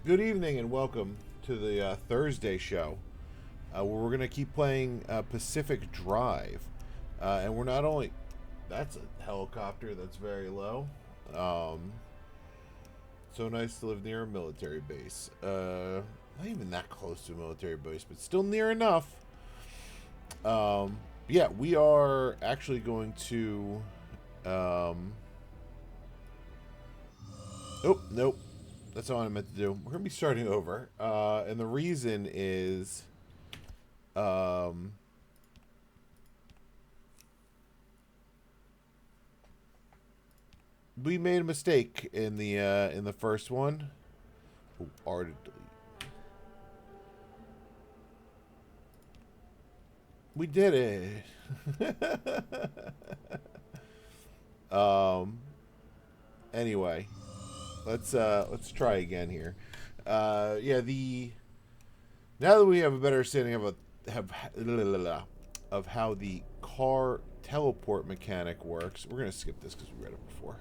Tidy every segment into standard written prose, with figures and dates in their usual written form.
Good evening and welcome to the Thursday show, where we're going to keep playing Pacific Drive. And we're not only... That's a helicopter that's very low. So nice to live near a military base. Not even that close to a military base, but still near enough. Yeah, we are actually going to... Oh, nope. That's all I meant to do. We're going to be starting over. And the reason is... we made a mistake in the first one. Ooh, R to delete. We did it. Anyway, let's try again here. Yeah, now that we have a better understanding of how the car teleport mechanic works, we're gonna skip this because we read it before.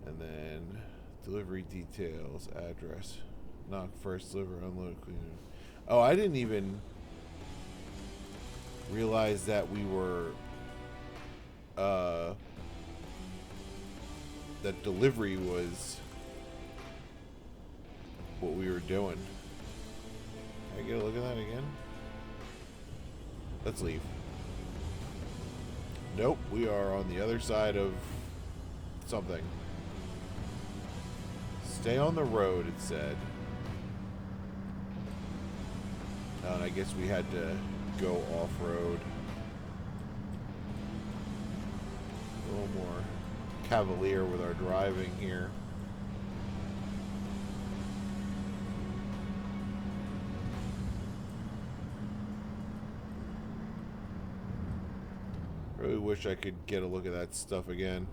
And then delivery details, address, knock first, deliver, unload, clean. Oh, I didn't even realize that we were that delivery was what we were doing. Can I get a look at that again? Let's leave. Nope, we are on the other side of something. Stay on the road, it said. And I guess we had to go off-road. A little more cavalier with our driving here. Really wish I could get a look at that stuff again.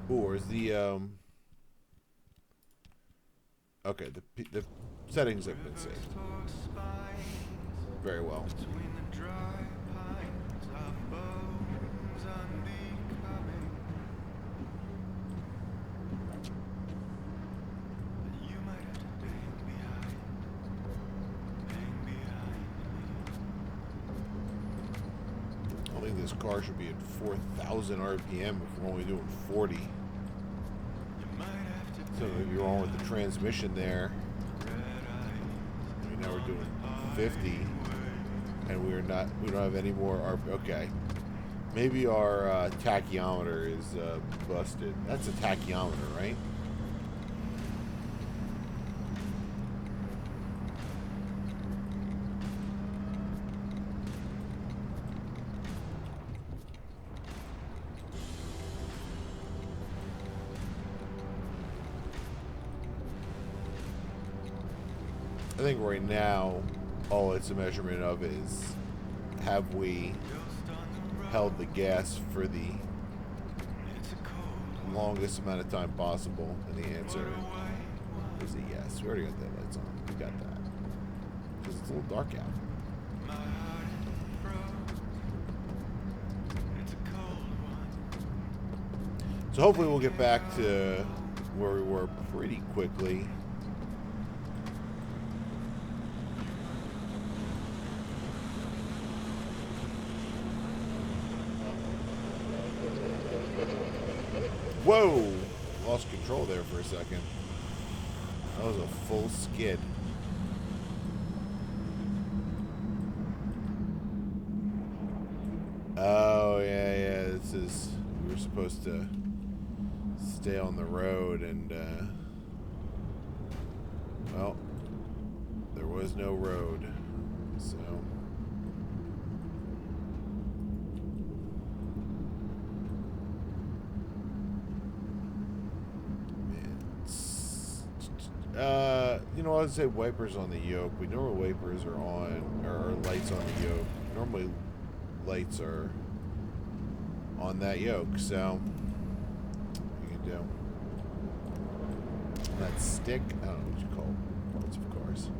Or is the okay, the settings have been saved very well. I think this car should be at 4,000 RPM if we're only doing 40. So maybe wrong with the transmission there. I mean, now we're doing 50, and we don't have any more. Okay, maybe our tachyometer is busted. That's a tachyometer, right? I think right now, all it's a measurement of is, have we held the gas for the longest amount of time possible? And the answer is a yes. We already got the lights on. We got that. Because it's a little dark out. So hopefully we'll get back to where we were pretty quickly. Whoa! Lost control there for a second. That was a full skid. Oh, yeah. This is... We were supposed to stay on the road and, well, there was no road. So... you know, I'd say wipers on the yoke. We know where wipers are on, or lights on the yoke. Normally, lights are on that yoke, so what you can do. That stick, I don't know what you call parts of cars.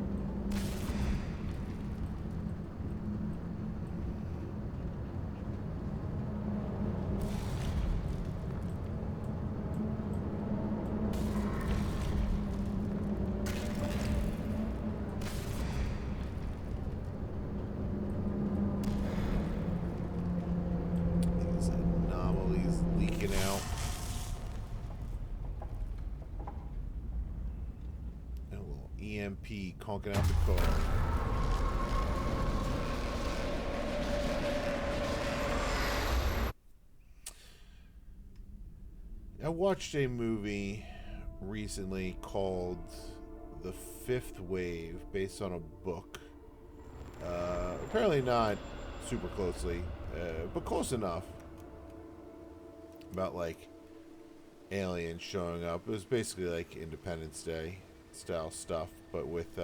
EMP conking out the car. I watched a movie recently called The Fifth Wave, based on a book. Apparently not super closely, but close enough. About, like, aliens showing up. It was basically like Independence Day style stuff, but with,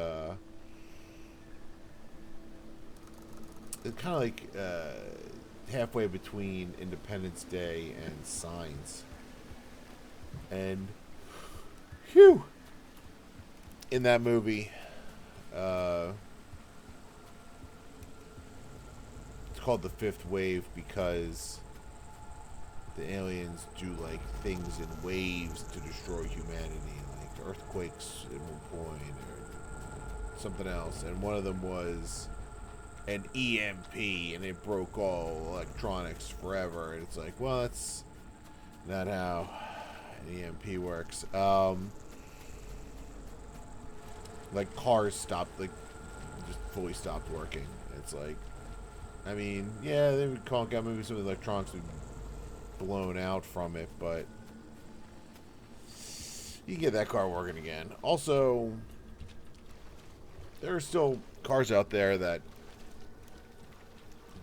it's kind of like, halfway between Independence Day and Signs. And, phew! In that movie, it's called The Fifth Wave because the aliens do, like, things in waves to destroy humanity, like earthquakes at one point, or something else. And one of them was an EMP, and it broke all electronics forever. And it's like, well, that's not how an EMP works. Like, cars stopped, like, just fully stopped working. It's like, I mean, yeah, they would conk out, maybe some of the electronics would be blown out from it, but you can get that car working again. Also, there are still cars out there that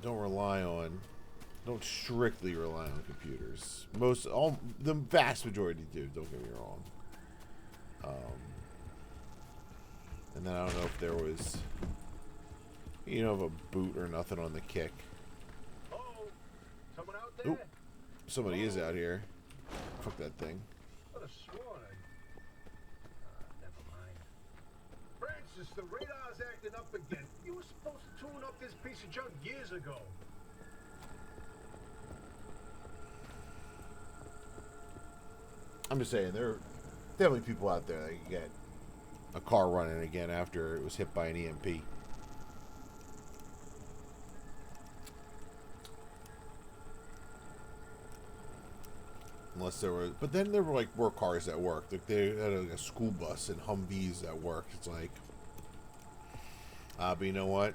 don't strictly rely on computers. The vast majority do, don't get me wrong. And then I don't know if there was, a boot or nothing on the kick. Oh, someone out there? Oop, somebody is out here. Fuck that thing. What a sworn. Never mind. Francis, the radar's acting up again. You were supposed to tune up this piece of junk years ago. I'm just saying, there are definitely people out there that can get a car running again after it was hit by an EMP. Unless there were, but then there were like work cars that worked. Like they had like a school bus and Humvees that worked. It's like, but you know what?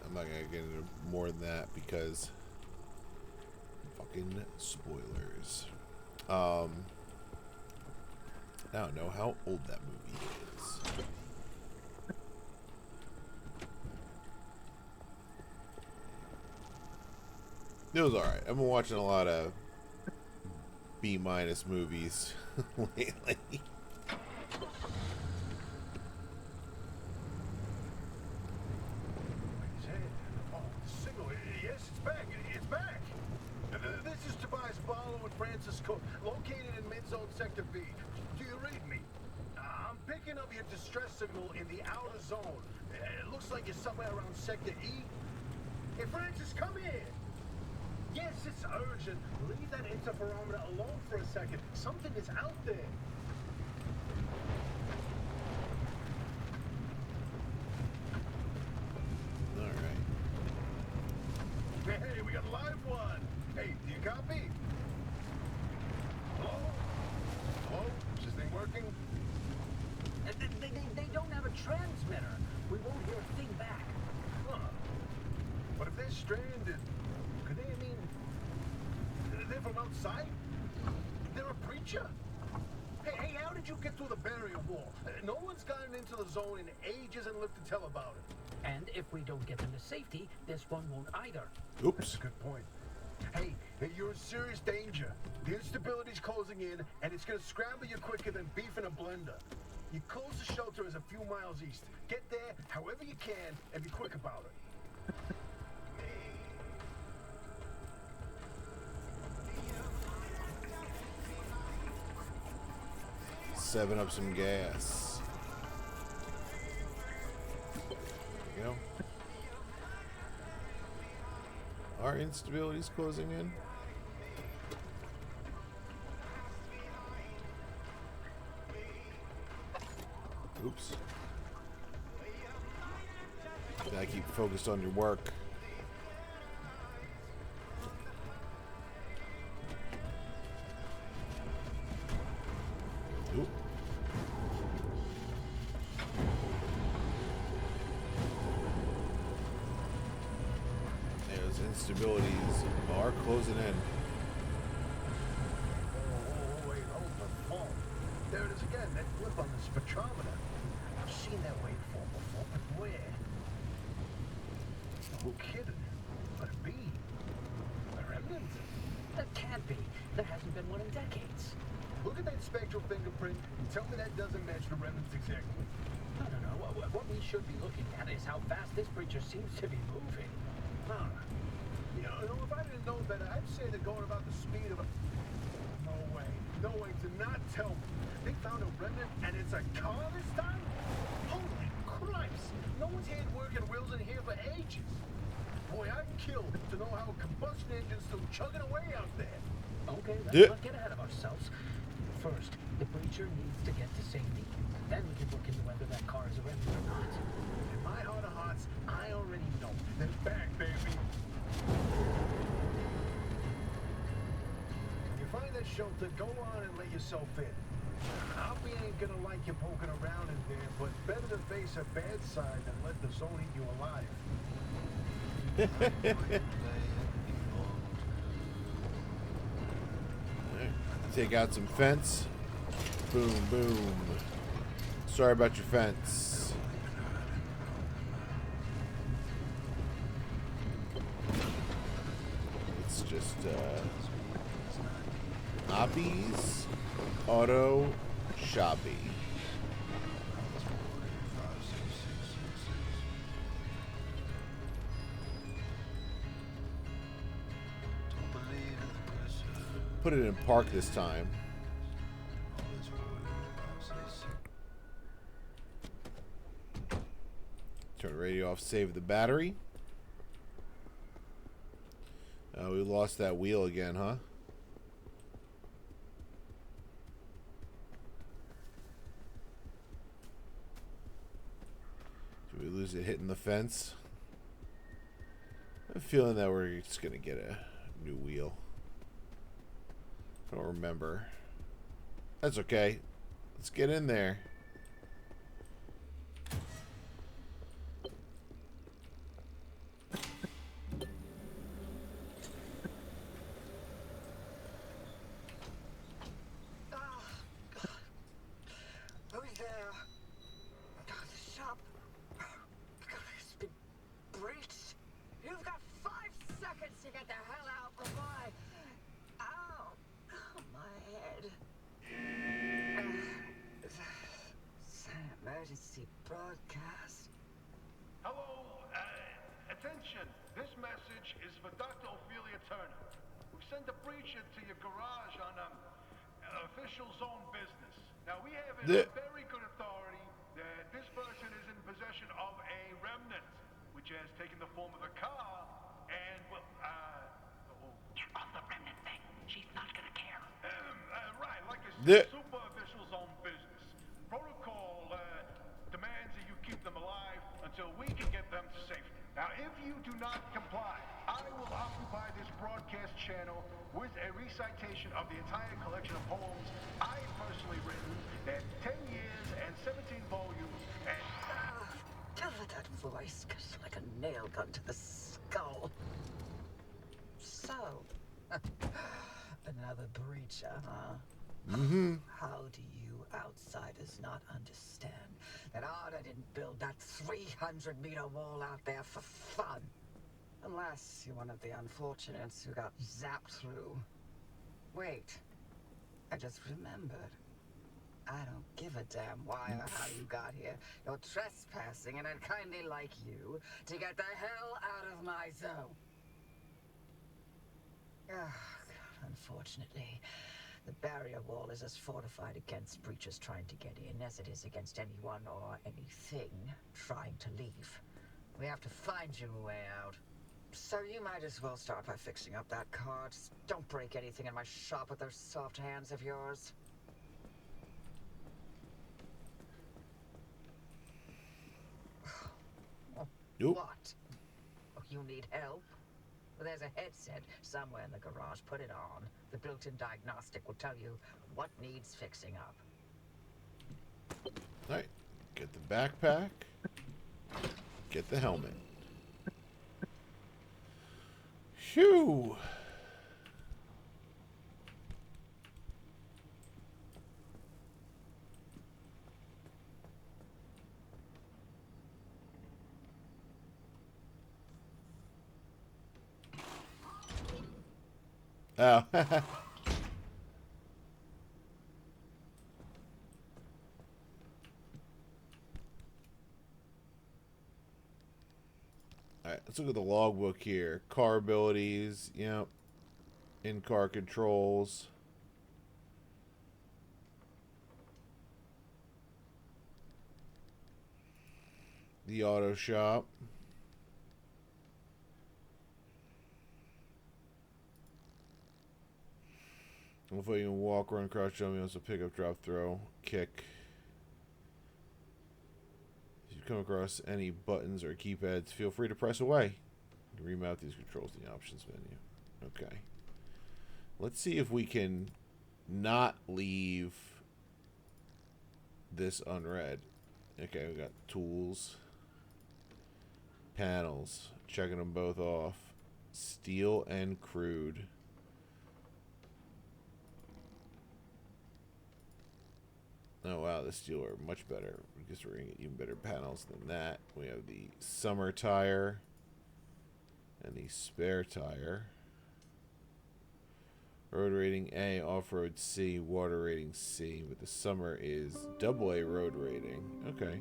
I'm not gonna get into more than that because fucking spoilers. I don't know how old that movie is. It was alright. I've been watching a lot of B- movies lately. Oh, the signal. Yes, it's back. It's back. This is Tobias Barlow and Francisco, located in mid-zone sector B. Do you read me? I'm picking up your distress signal in the outer zone. It looks like you're somewhere around sector E. Hey, Francis, come here. Yes, it's urgent. Leave that interferometer alone for a second. Something is out there. Alright. Hey, we got a live one. Hey, do you copy? Hello? Hello? Is this thing working? They don't have a transmitter. We won't hear a thing back. Huh. But if they're stranded, could they, they're from outside? They're a preacher? Hey, how did you get through the barrier wall? No one's gotten into the zone in ages and lived to tell about it. And if we don't get them to safety, this one won't either. Oops. That's a good point. Hey, you're in serious danger. The instability's closing in, and it's gonna scramble you quicker than beef in a blender. Your closest shelter is a few miles east. Get there however you can, and be quick about it. 7 up some gas. There you go. Our instability's closing in. Oops. Gotta keep focused on your work. Oop. instabilities are closing in. Oh, wait, hold the phone. There it is again, that blip on the spectrometer. I've seen that waveform before, but where? Who kidding? Could it be? A remnant? That can't be. There hasn't been one in decades. Look at that spectral fingerprint and tell me that doesn't match the remnants exactly. No. What we should be looking at is how fast this creature seems to be moving. Huh. You know, if I didn't know better, I'd say they're going about the speed of a... No way. No way. Do not tell me. They found a remnant and it's a car this time? Holy Christ. No one's had working wheels in here for ages. Boy, I'd kill to know how a combustion engine's still chugging away out there. Okay, let's Yeah. not get ahead of ourselves. First, the breacher needs to get to safety. Then we can look into whether that car is a remnant or not. In my heart of hearts, I already know. They're back, baby. When you find that shelter, go on and let yourself in. Albie ain't gonna like you poking around in there, but better to face a bad side than let the zone eat you alive. Alright, take out some fence. Boom, boom. Sorry about your fence. It's just Hobbies Auto Shoppy. Put it in park this time. Turn the radio off, save the battery. We lost that wheel again, huh? Did we lose it hitting the fence? I have a feeling that we're just going to get a new wheel. I don't remember. That's okay. Let's get in there. Who's there? The shop has been breached. You've got 5 seconds to get the hell out before I... Ow! My head. It's an emergency broadcast. Hello, attention. This message is for Dr. Ophelia Turner. We've sent a breacher to your garage on official zone business. Now, we have it on very good authority that this person is in possession of a remnant, which has taken the form of a car, and, well, You're on the remnant thing. She's not gonna care. right, like I said, super official zone business. Protocol demands that you keep them alive until we can get them to safety. Now, if you do not comply, I will occupy this broadcast channel with a recitation of the entire collection of poems I personally written in 10 years and 17 volumes, and... Tell her that voice cuts like a nail gun to the skull. So, another breacher, huh? Mm-hmm. How do you outsiders not understand that Arda didn't build that 300-meter wall out there for fun? Unless you're one of the unfortunates who got zapped through. Wait, I just remembered. I don't give a damn why or how you got here. You're trespassing, and I'd kindly like you to get the hell out of my zone. Unfortunately, the barrier wall is as fortified against breachers trying to get in as it is against anyone or anything trying to leave. We have to find you a way out. So you might as well start by fixing up that car. Just don't break anything in my shop with those soft hands of yours. Nope. What? Oh, you need help? Well, there's a headset somewhere in the garage. Put it on. The built-in diagnostic will tell you what needs fixing up. Alright. Get the backpack. Get the helmet. Phew. Oh. Alright, let's look at the logbook here. Car abilities, yep. In-car controls. The auto shop. Hopefully you can walk, run, crouch, jump, also pick up, drop, throw, kick. If you come across any buttons or keypads, feel free to press away. You can remount these controls in the options menu. Okay. Let's see if we can not leave this unread. Okay, we got tools. Panels. Checking them both off. Steel and crude. Oh wow, the steel are much better. I guess we're gonna get even better panels than that. We have the summer tire and the spare tire. Road rating A, off-road C, water rating C, but the summer is AA road rating. Okay.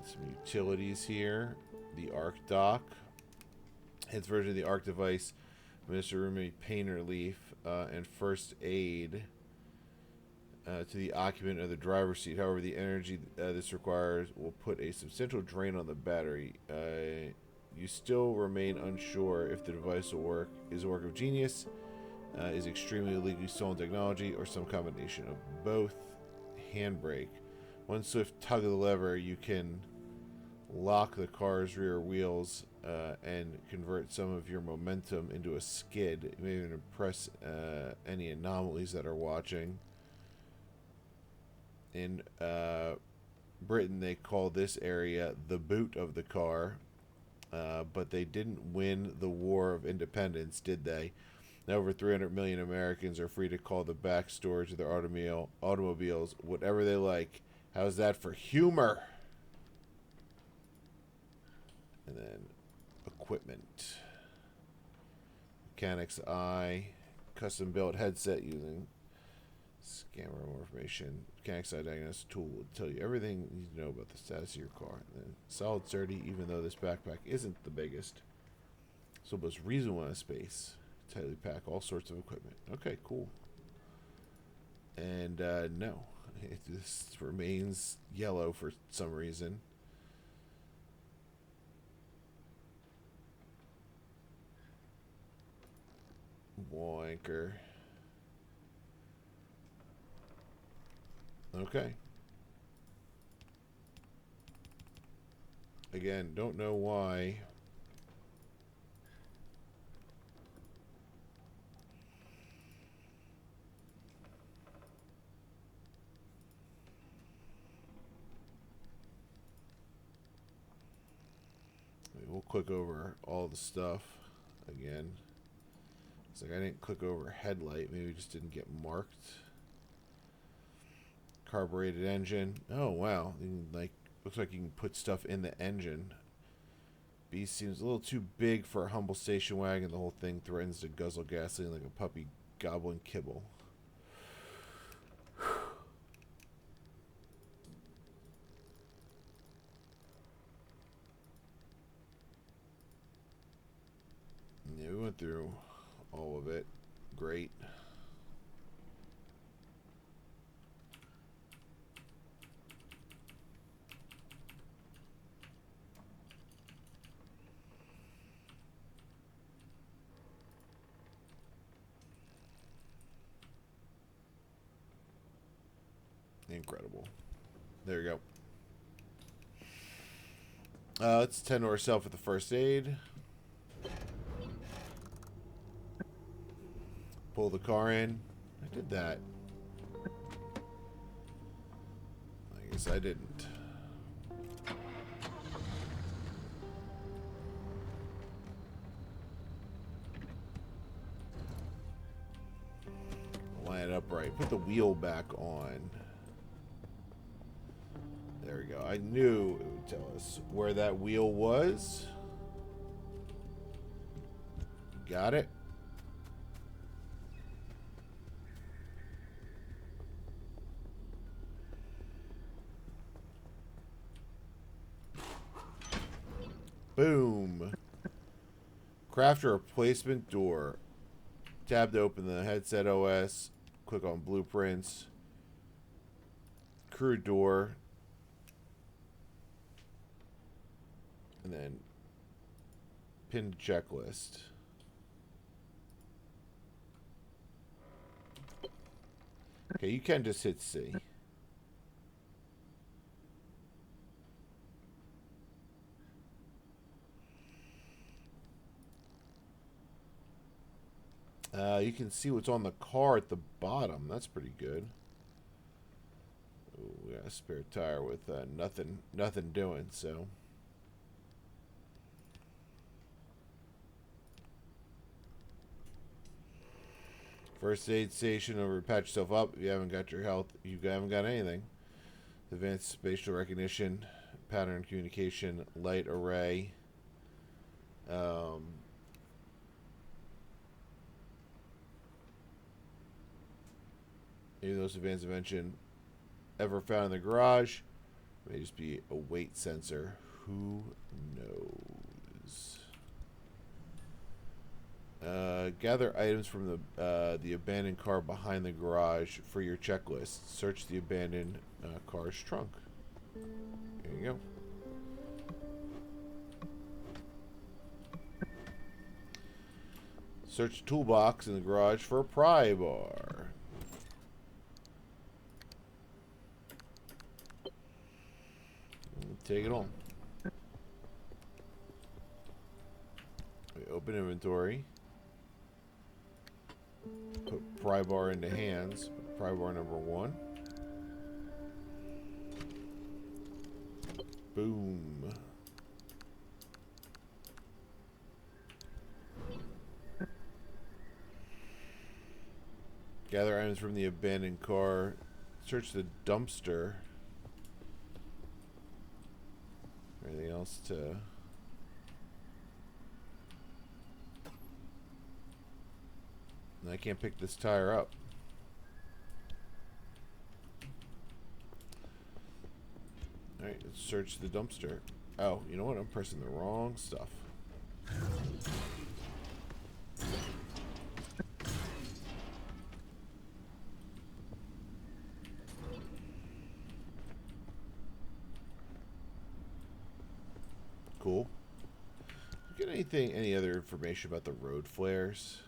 Some utilities here. The Arc Dock. Its version of the Arc device. Administer roommate pain relief and first aid to the occupant of the driver's seat. However, the energy this requires will put a substantial drain on the battery. You still remain unsure if the device will work. Is a work of genius, is extremely illegally stolen technology, or some combination of both. Handbrake. One swift tug of the lever, you can lock the car's rear wheels and convert some of your momentum into a skid. You may even impress any anomalies that are watching. In Britain, they call this area the boot of the car. But they didn't win the War of Independence, did they? Now over 300 million Americans are free to call the back storage of their automobiles whatever they like. How's that for humor? And then equipment. Mechanic's Eye. Custom built headset using scan for more information. Mechanic's Eye diagnostic tool will tell you everything you need to know about the status of your car. And then solid sturdy, even though this backpack isn't the biggest. So most reasonable amount of space. Tightly pack all sorts of equipment. Okay, cool. And no, this remains yellow for some reason. Wall anchor. Okay. Again, don't know why. We'll click over all the stuff again. It's like I didn't click over headlight. Maybe it just didn't get marked. Carbureted engine. Oh wow! Like looks like you can put stuff in the engine. Beast seems a little too big for a humble station wagon. The whole thing threatens to guzzle gasoline like a puppy gobbling kibble. Yeah, we went through all of it. Great. Incredible. There you go. Let's tend to ourselves with the first aid. Pull the car in. I did that. I guess I didn't. bright. Put the wheel back on. There we go. I knew it would tell us where that wheel was. Got it. Boom. Craft a replacement door. Tab to open the headset OS. Click on blueprints. Crew door. And then pin checklist. Okay, you can just hit C. You can see what's on the car at the bottom. That's pretty good. Ooh, we got a spare tire with nothing doing, so. First aid station over. Patch yourself up if you haven't got your health. You haven't got anything. Advanced spatial recognition, pattern communication, light array. Any of those advanced invention ever found in the garage? May just be a weight sensor. Who knows? Gather items from the abandoned car behind the garage for your checklist. Search the abandoned car's trunk. There you go. Search the toolbox in the garage for a pry bar. Take it on. We open inventory. Put pry bar into hands. Pry bar number 1. Boom. Gather items from the abandoned car. Search the dumpster. Anything else to... I can't pick this tire up. Alright, let's search the dumpster. Oh, you know what? I'm pressing the wrong stuff. Cool. Get any other information about the road flares?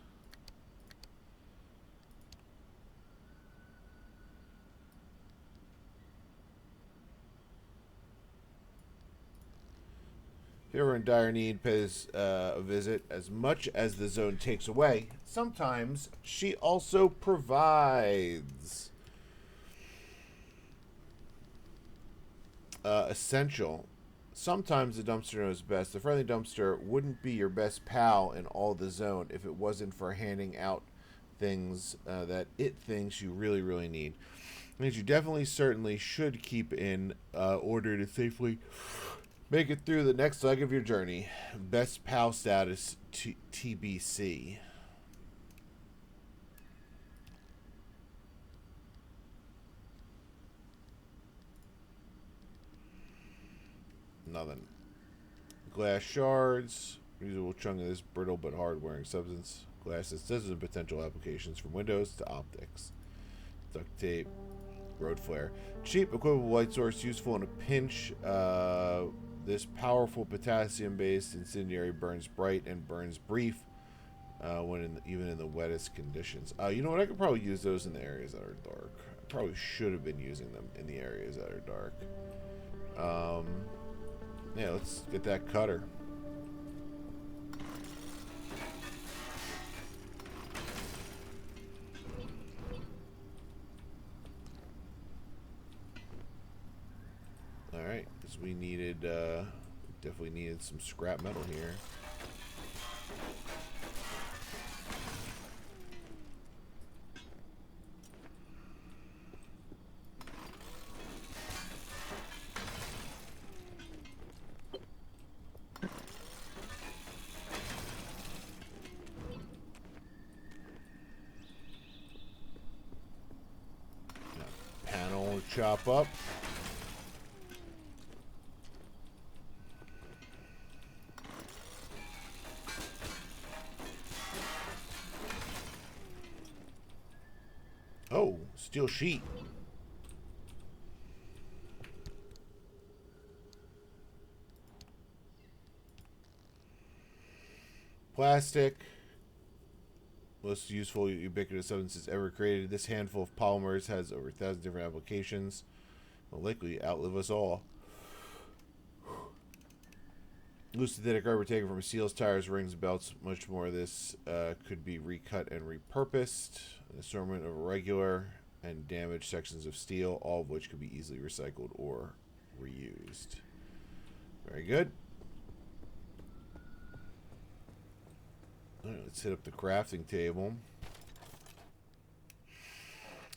If you're in dire need, pays a visit. As much as the zone takes away, sometimes she also provides. Essential. Sometimes the dumpster knows best. The friendly dumpster wouldn't be your best pal in all the zone if it wasn't for handing out things that it thinks you really, really need. Means you definitely, certainly should keep in order to safely make it through the next leg of your journey. Best pal status TBC. Nothing. Glass shards. Reusable chunk of this brittle but hard-wearing substance. Glass has dozens of potential applications from windows to optics. Duct tape. Road flare. Cheap, equivalent light source, useful in a pinch. This powerful potassium-based incendiary burns bright and burns brief when even in the wettest conditions. You know what? I could probably use those in the areas that are dark. I probably should have been using them in the areas that are dark. Yeah, let's get that cutter. Alright, because we needed, definitely needed some scrap metal here. chop up. Oh, steel sheet. Plastic. Most useful ubiquitous substances ever created. This handful of polymers has over 1,000 different applications. Will likely outlive us all. Loose synthetic rubber taken from seals, tires, rings, belts. Much more of this could be recut and repurposed. An assortment of irregular and damaged sections of steel, all of which could be easily recycled or reused. Very good. All right, let's hit up the crafting table.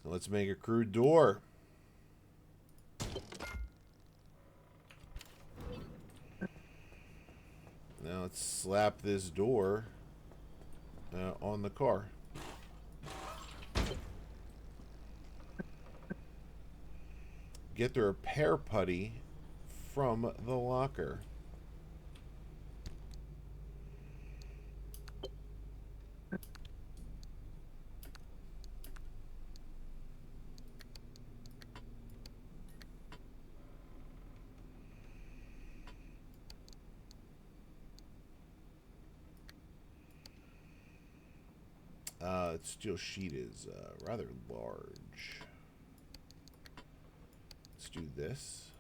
Let's make a crude door. Now let's slap this door on the car. Get the repair putty from the locker. Steel sheet is rather large. Let's do this.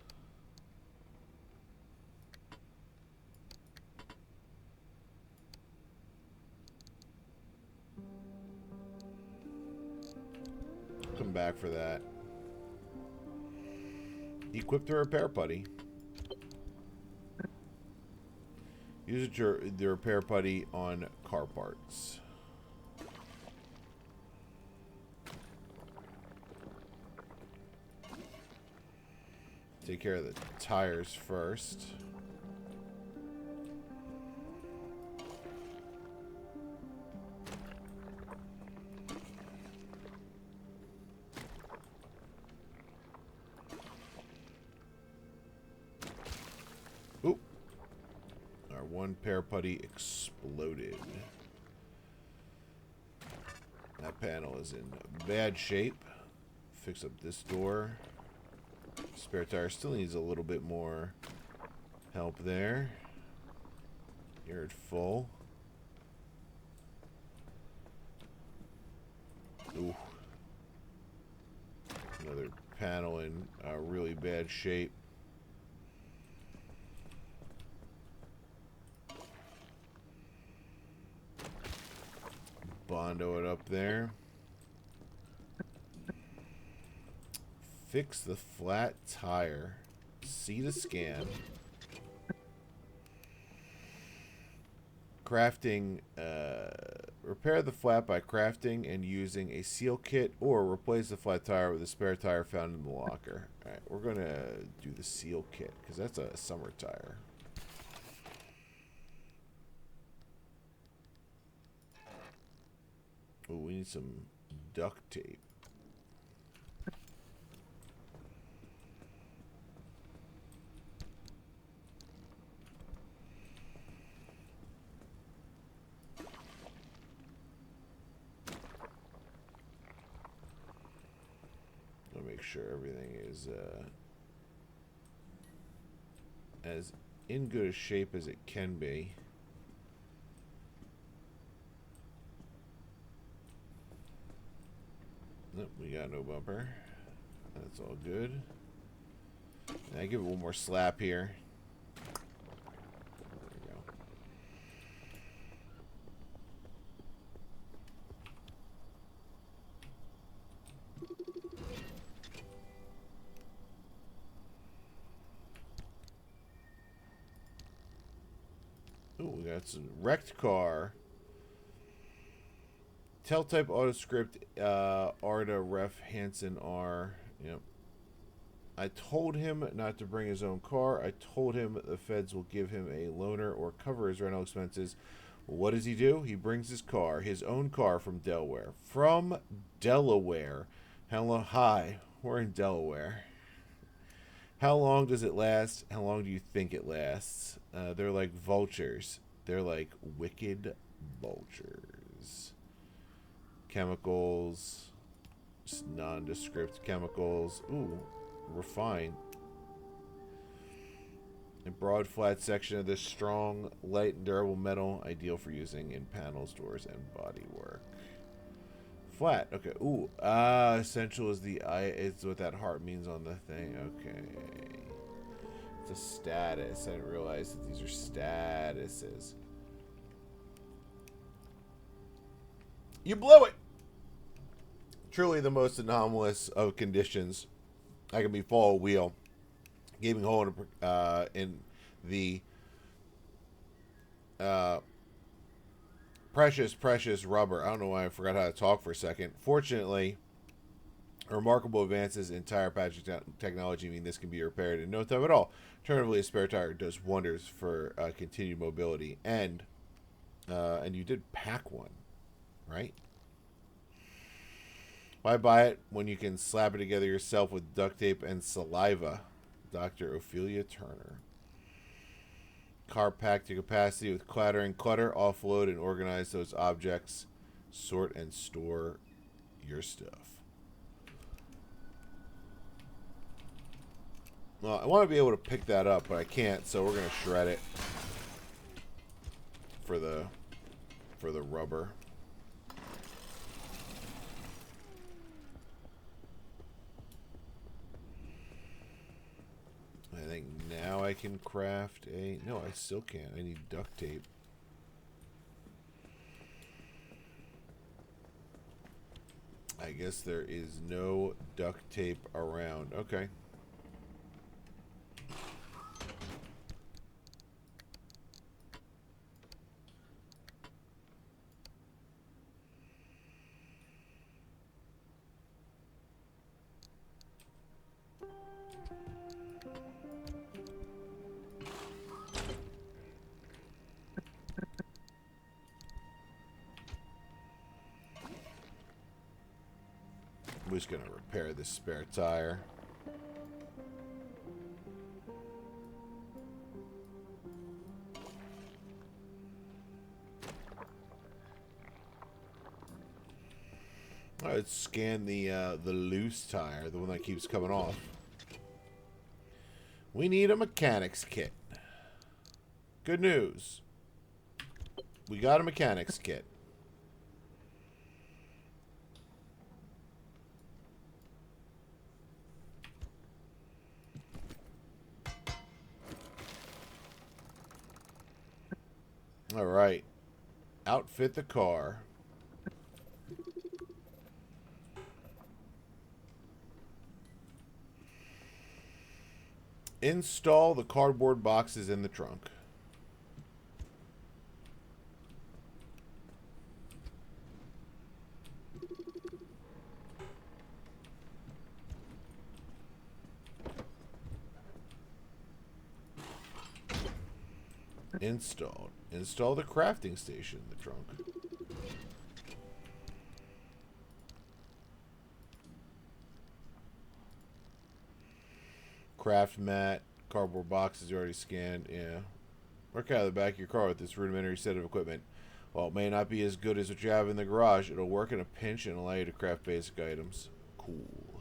Come back for that. Equip the repair putty. Use the repair putty on car parts. Take care of the tires first. Oop. Our one pair putty exploded. That panel is in bad shape. Fix up this door. Spare tire still needs a little bit more help there. You're at full. Ooh. Another panel in really bad shape. Bondo it up there. Fix the flat tire. See to scan. Crafting. Repair the flat by crafting and using a seal kit, or replace the flat tire with a spare tire found in the locker. Alright, we're going to do the seal kit, because that's a summer tire. Oh, we need some duct tape. Make sure everything is as in good a shape as it can be. Nope, we got no bumper. That's all good. And I give it one more slap here. There we go. Oh, we got some wrecked car. Tell-type auto-script, Arda Ref Hansen R. Yep. I told him not to bring his own car. I told him the feds will give him a loaner or cover his rental expenses. What does he do? He brings his car, his own car from Delaware. From Delaware. Hello, hi. We're in Delaware. How long does it last? How long do you think it lasts? They're like vultures. They're like wicked vultures. Chemicals. Just nondescript chemicals. Ooh, refined. A broad, flat section of this strong, light, and durable metal, ideal for using in panels, doors, and bodywork. Flat. Okay. Ooh. Essential is the I. It's what that heart means on the thing. Okay. It's a status. I didn't realize that these are statuses. You blew it. Truly the most anomalous of conditions. I can befall a wheel. Gaping hole in the precious rubber. I don't know why I forgot how to talk for a second. Fortunately, remarkable advances in tire patching technology mean this can be repaired in no time at all. Alternatively, a spare tire does wonders for continued mobility. And you did pack one, right? Why buy it when you can slap it together yourself with duct tape and saliva? Dr. Ophelia Turner. Car packed to capacity with clatter and clutter. Offload and organize those objects. Sort and store your stuff. Well, I want to be able to pick that up, but I can't, so we're going to shred it for the rubber. I think now I can craft a... No, I still can't. I need duct tape. I guess there is no duct tape around. Okay. I'm just going to repair this spare tire. Let's scan the loose tire, the one that keeps coming off. We need a mechanics kit. Good news. We got a mechanics kit. All right. Outfit the car. Install the cardboard boxes in the trunk. Installed. Install the crafting station in the trunk. Craft mat. Cardboard boxes already scanned. Yeah. Work out of the back of your car with this rudimentary set of equipment. While it may not be as good as what you have in the garage, it'll work in a pinch and allow you to craft basic items. Cool.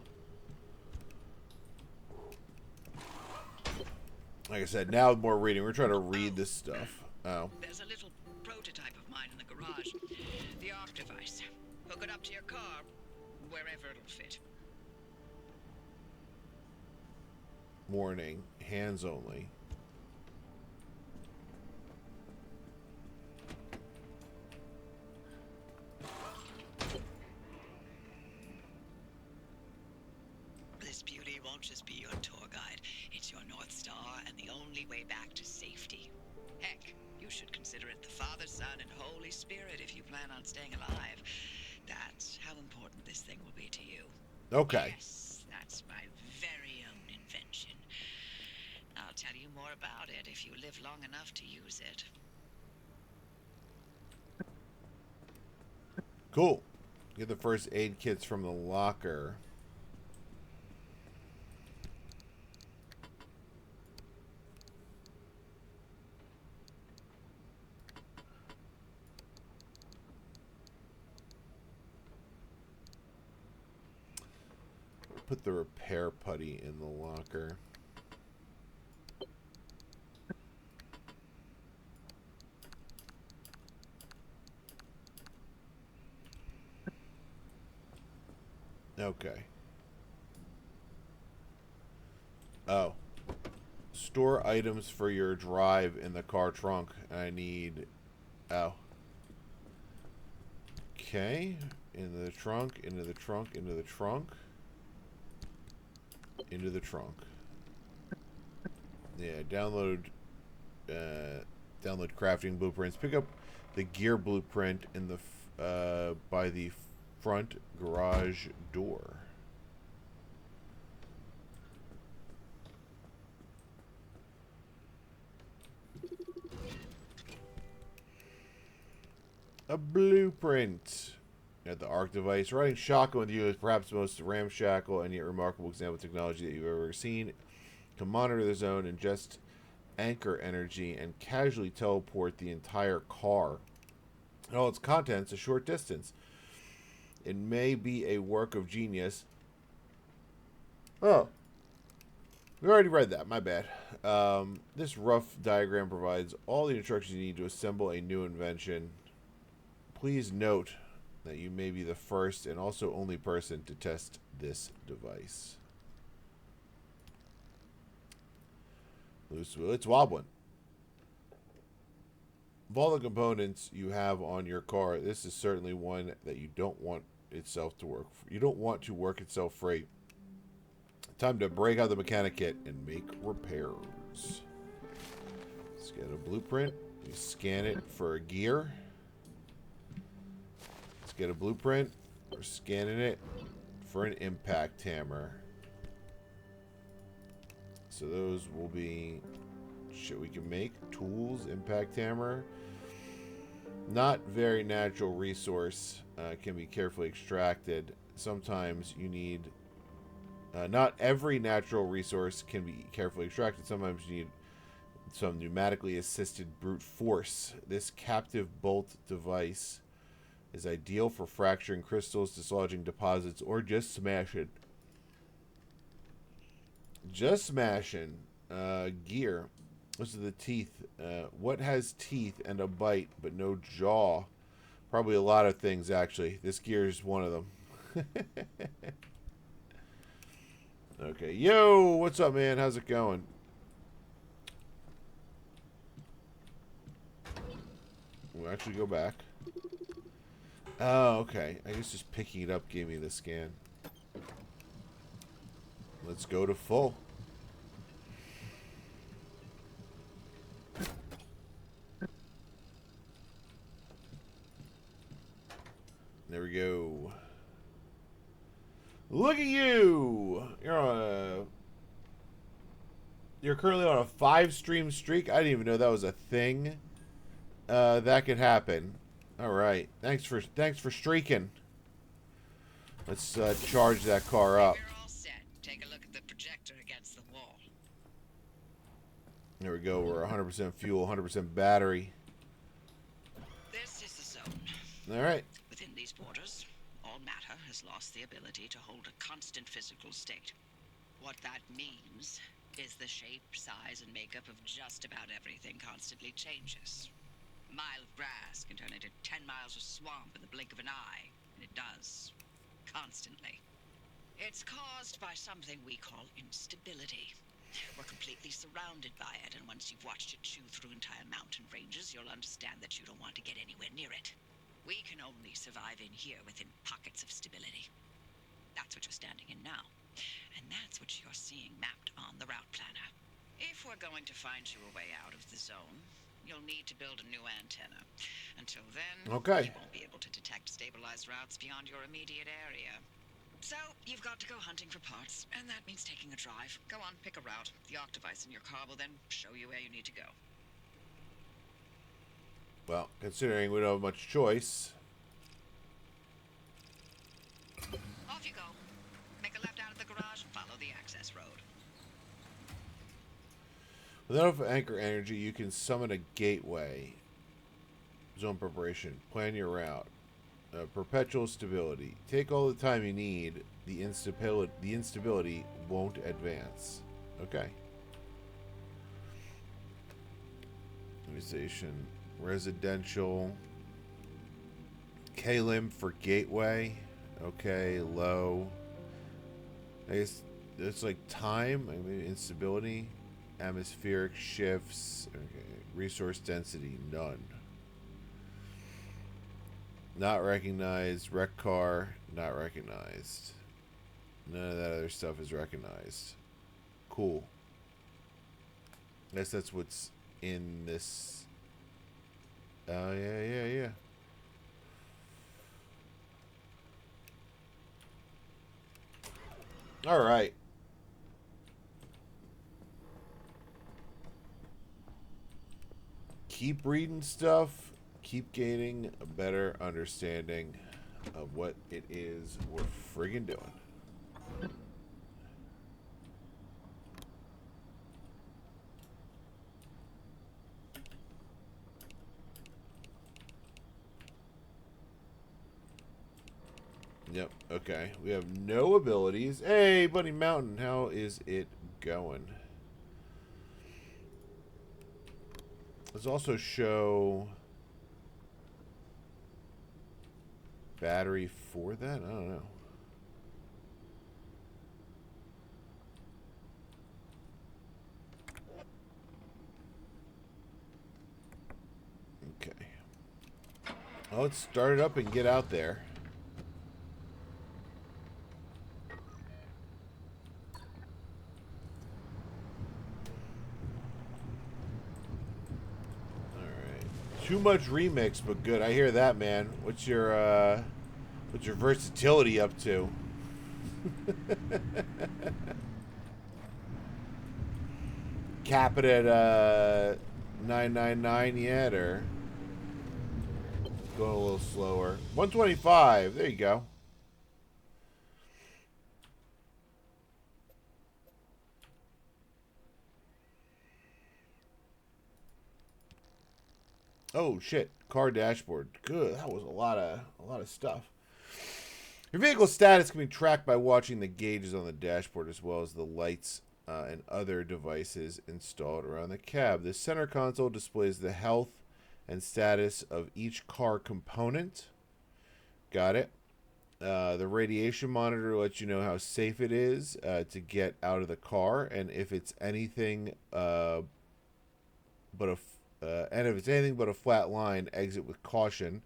Like I said, now more reading. We're trying to read this stuff. Oh. There's a little prototype of mine in the garage. The arc device. Hook it up to your car, wherever it'll fit. Warning. Hands only. This beauty won't just be your tour guide. It's your North Star and the only way back to safety. Heck, you should consider it the Father, Son, and Holy Spirit if you plan on staying alive. That's how important this thing will be to you. Okay. Yes, that's my very own invention. I'll tell you more about it if you live long enough to use it. Cool. Get the first aid kits from the locker. put the repair putty in the locker. Okay. Oh. Store items for your drive in the car trunk. I need... Oh. Okay. Into the trunk, into the trunk, into the trunk. Into the trunk. Yeah, download crafting blueprints. Pick up the gear blueprint in the by the front garage door. A blueprint. At the ARC device. Riding shotgun with you is perhaps the most ramshackle and yet remarkable example of technology that you've ever seen. To monitor the zone, ingest anchor energy, and casually teleport the entire car and all its contents a short distance. It may be a work of genius. Oh. We already read that. My bad. This rough diagram provides all the instructions you need to assemble a new invention. Please note that you may be the first and also only person to test this device. Loose wheel. It's wobbling. Of all the components you have on your car, this is certainly one that you don't want itself to work. You don't want to work itself free. Time to break out the mechanic kit and make repairs. Let's get a blueprint. We scan it for a gear. Let's get a blueprint. We're scanning it for an impact hammer. So those will be shit we can make. Tools, impact hammer. Not very natural resource. Can be carefully extracted. Sometimes you need... not every natural resource can be carefully extracted. Sometimes you need some pneumatically assisted brute force. This captive bolt device is ideal for fracturing crystals, dislodging deposits, or just smashing. Just smashing. Gear. Those are the teeth. What has teeth and a bite but no jaw? Probably a lot of things, actually. This gear is one of them. Okay. Yo, what's up, man? How's it going? We'll actually go back. Oh, okay. I guess just picking it up gave me the scan. Let's go to full. There we go. Look at you! You're currently on a 5-stream streak. I didn't even know that was a thing. That could happen. All right. Thanks for streaking. Let's charge that car up. We're all set. Take a look at the projector against the wall. There we go. We're 100% fuel, 100% battery. This is the zone. All right. Within these borders, all matter has lost the ability to hold a constant physical state. What that means is the shape, size, and makeup of just about everything constantly changes. A mile of grass can turn into 10 miles of swamp in the blink of an eye, and it does. Constantly. It's caused by something we call instability. We're completely surrounded by it, and once you've watched it chew through entire mountain ranges, you'll understand that you don't want to get anywhere near it. We can only survive in here within pockets of stability. That's what you're standing in now. And that's what you're seeing mapped on the route planner. If we're going to find you a way out of the zone, you'll need to build a new antenna. Until then, okay, you won't be able to detect stabilized routes beyond your immediate area. So, you've got to go hunting for parts, and that means taking a drive. Go on, pick a route. The ARC device in your car will then show you where you need to go. Well, considering we don't have much choice. Off you go. Make a left out of the garage and follow the access road. With enough anchor energy, you can summon a gateway. Zone preparation. Plan your route. Perpetual stability. Take all the time you need the instability won't advance. Okay. Organization, residential. K-lim for gateway. Okay, low. I guess it's like time. I mean, instability, atmospheric shifts. Okay. Resource density, none. Not recognized. Wreck car, not recognized. None of that other stuff is recognized. Cool. I guess that's what's in this. Oh, yeah. All right. Keep reading stuff. Keep gaining a better understanding of what it is we're friggin' doing. Yep, okay. We have no abilities. Hey, Bunny Mountain, how is it going? Let's also show battery for that? I don't know. Okay. Well, let's start it up and get out there. Too much remix, but good. I hear that, man. What's your versatility up to? Cap it at 999 yet, or going a little slower? 125. There you go. Oh shit! Car dashboard. Good. That was a lot of stuff. Your vehicle status can be tracked by watching the gauges on the dashboard as well as the lights and other devices installed around the cab. The center console displays the health and status of each car component. Got it. The radiation monitor lets you know how safe it is to get out of the car, and if it's anything but a flat line, exit with caution.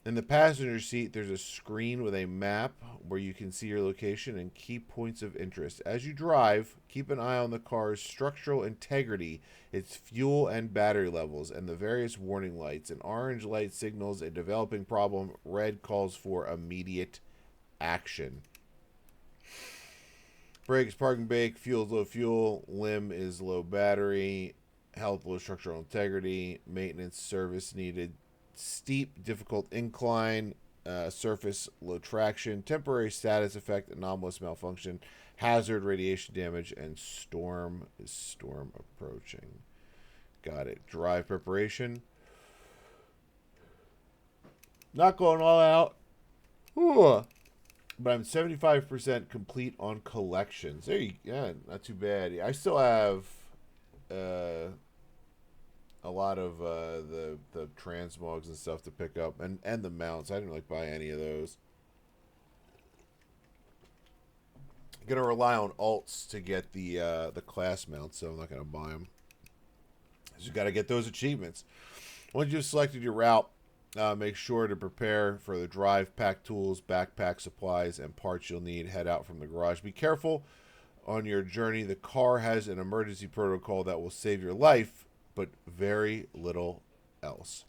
In the passenger seat, there's a screen with a map where you can see your location and key points of interest. As you drive, keep an eye on the car's structural integrity, its fuel and battery levels, and the various warning lights. An orange light signals a developing problem. Red calls for immediate action. Brakes, parking brake, fuel is low fuel, limb is low battery, health, low structural integrity, maintenance, service needed, steep, difficult incline, surface, low traction, temporary status effect, anomalous malfunction, hazard, radiation damage, and storm approaching. Got it. Drive preparation. Not going all out. Ooh. But I'm 75% complete on collections. There you go. Yeah, not too bad. I still have a lot of the transmogs and stuff to pick up, and the mounts. I didn't like buy any of those. I'm gonna rely on alts to get the class mounts, so I'm not gonna buy them. So you got to get those achievements. Once you've selected your route, make sure to prepare for the drive. Pack tools, backpack supplies, and parts you'll need. Head out from the garage. Be careful on your journey. The car has an emergency protocol that will save your life, but very little else.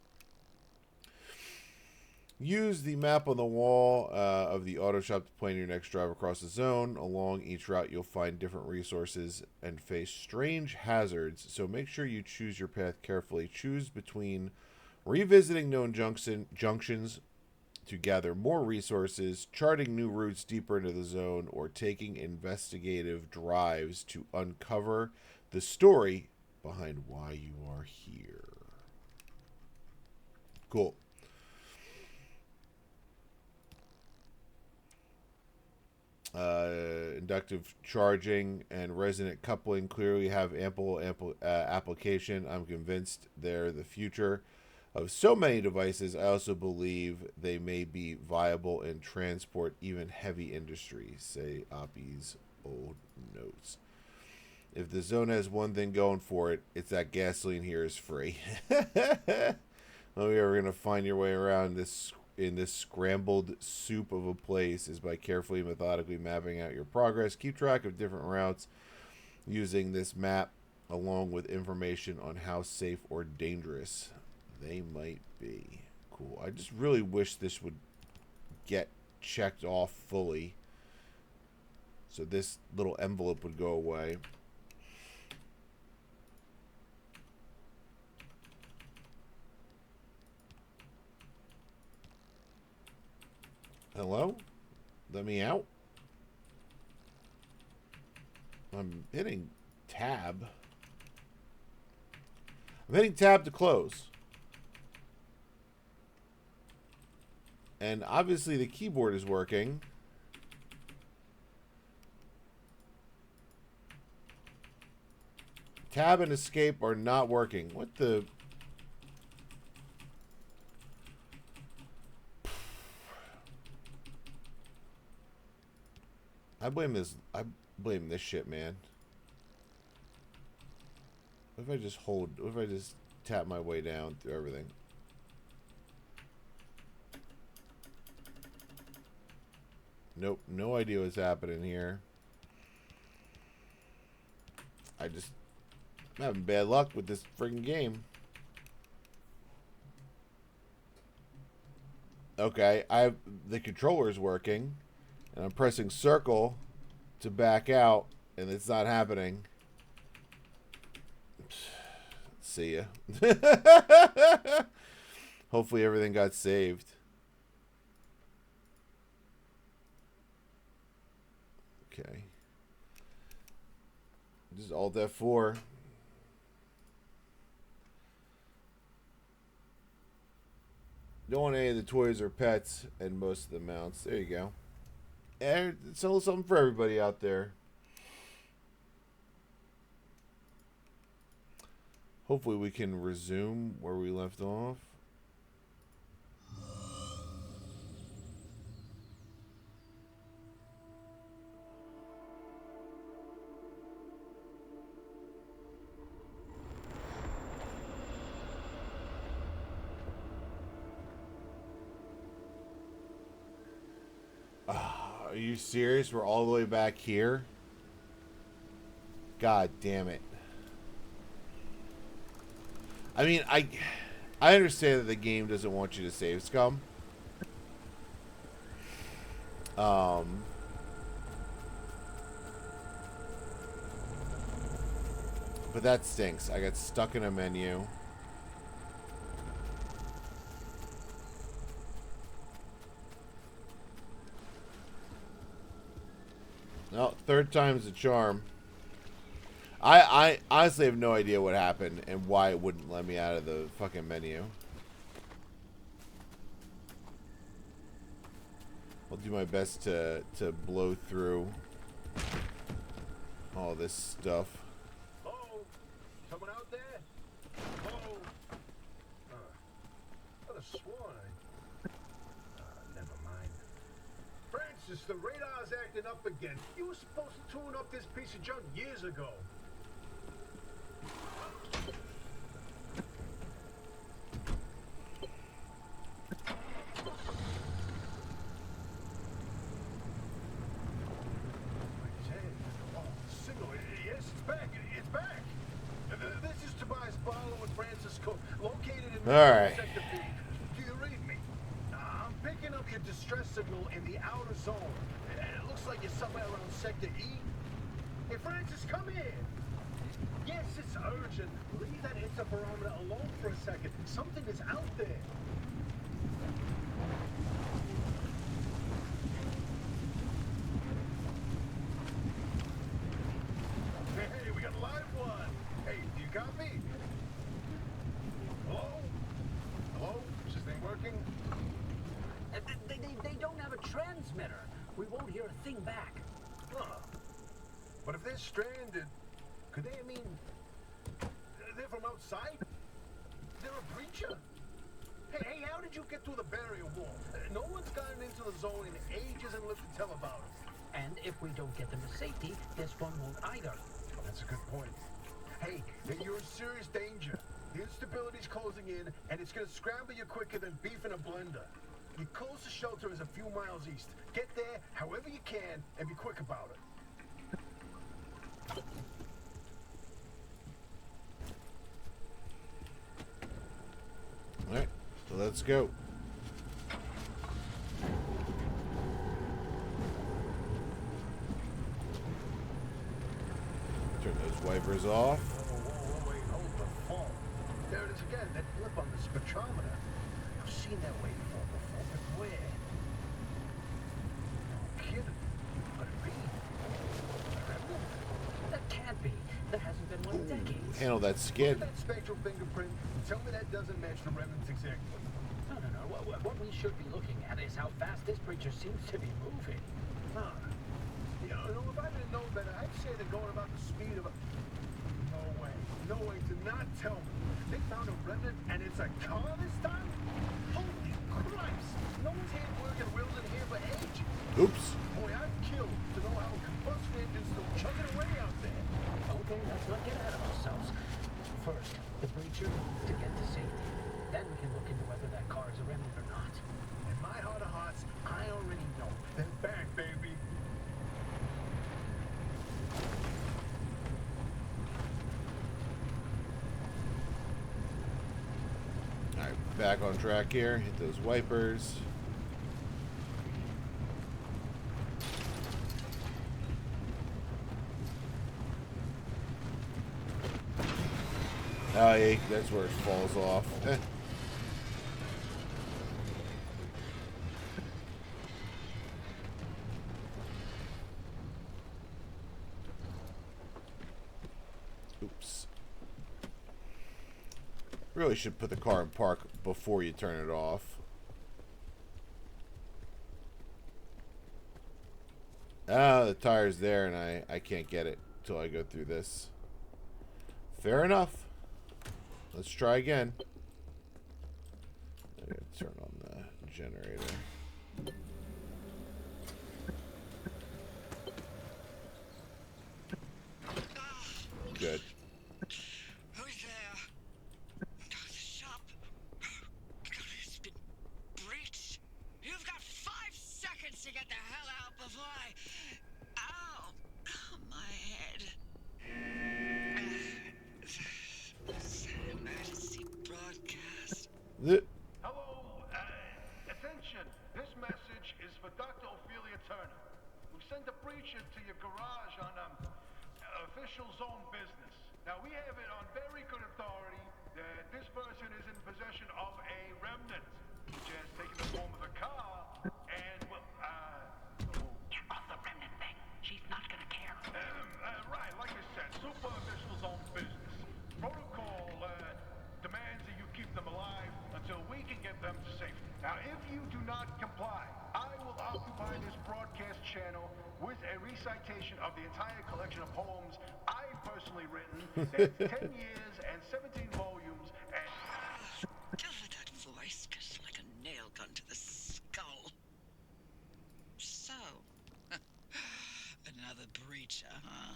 Use the map on the wall of the auto shop to plan your next drive across the zone. Along each route, you'll find different resources and face strange hazards, so make sure you choose your path carefully. Choose between revisiting known junctions to gather more resources, charting new routes deeper into the zone, or taking investigative drives to uncover the story behind why you are here. Cool. inductive charging and resonant coupling clearly have ample application. I'm convinced they're the future of so many devices. I also believe they may be viable in transport, even heavy industry, say Oppie's old notes. If the zone has one thing going for it, it's that gasoline here is free. Well, we are going to find your way around this in this scrambled soup of a place is by carefully, methodically mapping out your progress. Keep track of different routes using this map, along with information on how safe or dangerous they might be. Cool. I just really wish this would get checked off fully, so this little envelope would go away. Hello? Let me out? I'm hitting tab. I'm hitting tab to close. And obviously the keyboard is working. Tab and escape are not working. What the... I blame this shit, man. What if I just hold... What if I just tap my way down through everything? Nope, no idea what's happening here. I'm having bad luck with this freaking game. Okay, the controller's working, and I'm pressing circle to back out, and it's not happening. See ya. Hopefully everything got saved. Okay. This is Alt F4. Don't want any of the toys or pets and most of the mounts. There you go. And it's a little something for everybody out there. Hopefully we can resume where we left off. Are you serious? We're all the way back here? God damn it. I mean, I understand that the game doesn't want you to save scum. But that stinks. I got stuck in a menu. No, third time's a charm. I honestly have no idea what happened and why it wouldn't let me out of the fucking menu. I'll do my best to blow through all this stuff. Oh, someone out there? Oh, I could have sworn never mind. Francis, the radar's acting up again. You were supposed to tune up this piece of junk years ago. All right. Do you read me? I'm picking up your distress signal in the outer zone. It looks like you're somewhere around Sector E. Hey, Francis, come here. Yes, it's urgent. Leave that interferometer alone for a second. Something is out there. Hey, we got a live one. Hey, do you copy? Hello? Hello? Is this thing working? They don't have a transmitter. We won't hear a thing back. Huh. they're stranded, could they, I mean, they're from outside? They're a breacher? Hey, how did you get through the barrier wall? No one's gotten into the zone in ages and lived to tell about it. And if we don't get them to safety, this one won't either. Well, that's a good point. Hey, you're in serious danger. The instability's closing in, and it's gonna scramble you quicker than beef in a blender. Your closest shelter is a few miles east. Get there however you can, and be quick about it. Alright, so let's go. Turn those wipers off. Whoa, wait, hold the phone. There it is again, that blip on the spectrometer. I've seen that waveform before, but where? No kidding. But it be? That can't be. There hasn't been one in decades. Handle that skid. That spectral fingerprint, tell me that doesn't match the remnants exactly. No. What we should be looking at is how fast this creature seems to be moving. Huh. You know, if I didn't know better, I'd say they're going about the speed of a... No way, do not tell me. They found a remnant and it's a car this time? Holy Christ! No one's hand-working wheels in here for ages. Oops. Boy, I'd kill to know how a combustion engine's still chugging away out there. Okay, let's not get ahead of ourselves. First, the breacher needs to get to safety. Then we can look into whether that car is a remnant or not. In my heart of hearts, I already know. They're back, baby. Alright, back on track here. Hit those wipers. Oh, yeah, that's where it falls off. Oops. Really should put the car in park before you turn it off. Ah, the tire's there and I can't get it until I go through this. Fair enough. Let's try again. I gotta turn on the generator. Good. Who's there? The shop has been breached. You've got 5 seconds to get the hell out before I... Ow! My head. Emergency broadcast. Hello, attention. This message is for Dr. Ophelia Turner. We've sent a breacher to your garage on official zone business. Now, we have it on very good authority that this person is in possession of a remnant, which has taken the form of a car, and, well, Get off the remnant thing. She's not gonna care. right, like I said, super official zone business. Protocol demands that you keep them alive until we can get them to safety. Now, if you do not comply, I will occupy this broadcast channel with a recitation of the entire collection of poems I've personally written. That's 10 years and 17 volumes and... Cover that voice, just like a nail gun to the skull. So, another breacher, huh?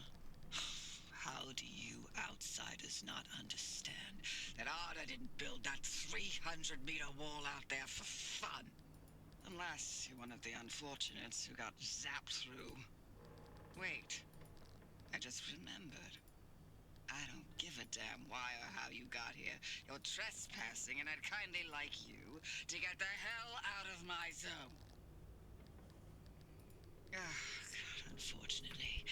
How do you outsiders not understand that Arda didn't build that 300-meter wall out there for fun? Unless you're one of the unfortunates who got zapped through. Wait, I just remembered. I don't give a damn why or how you got here. You're trespassing, and I'd kindly like you to get the hell out of my zone. God, unfortunately,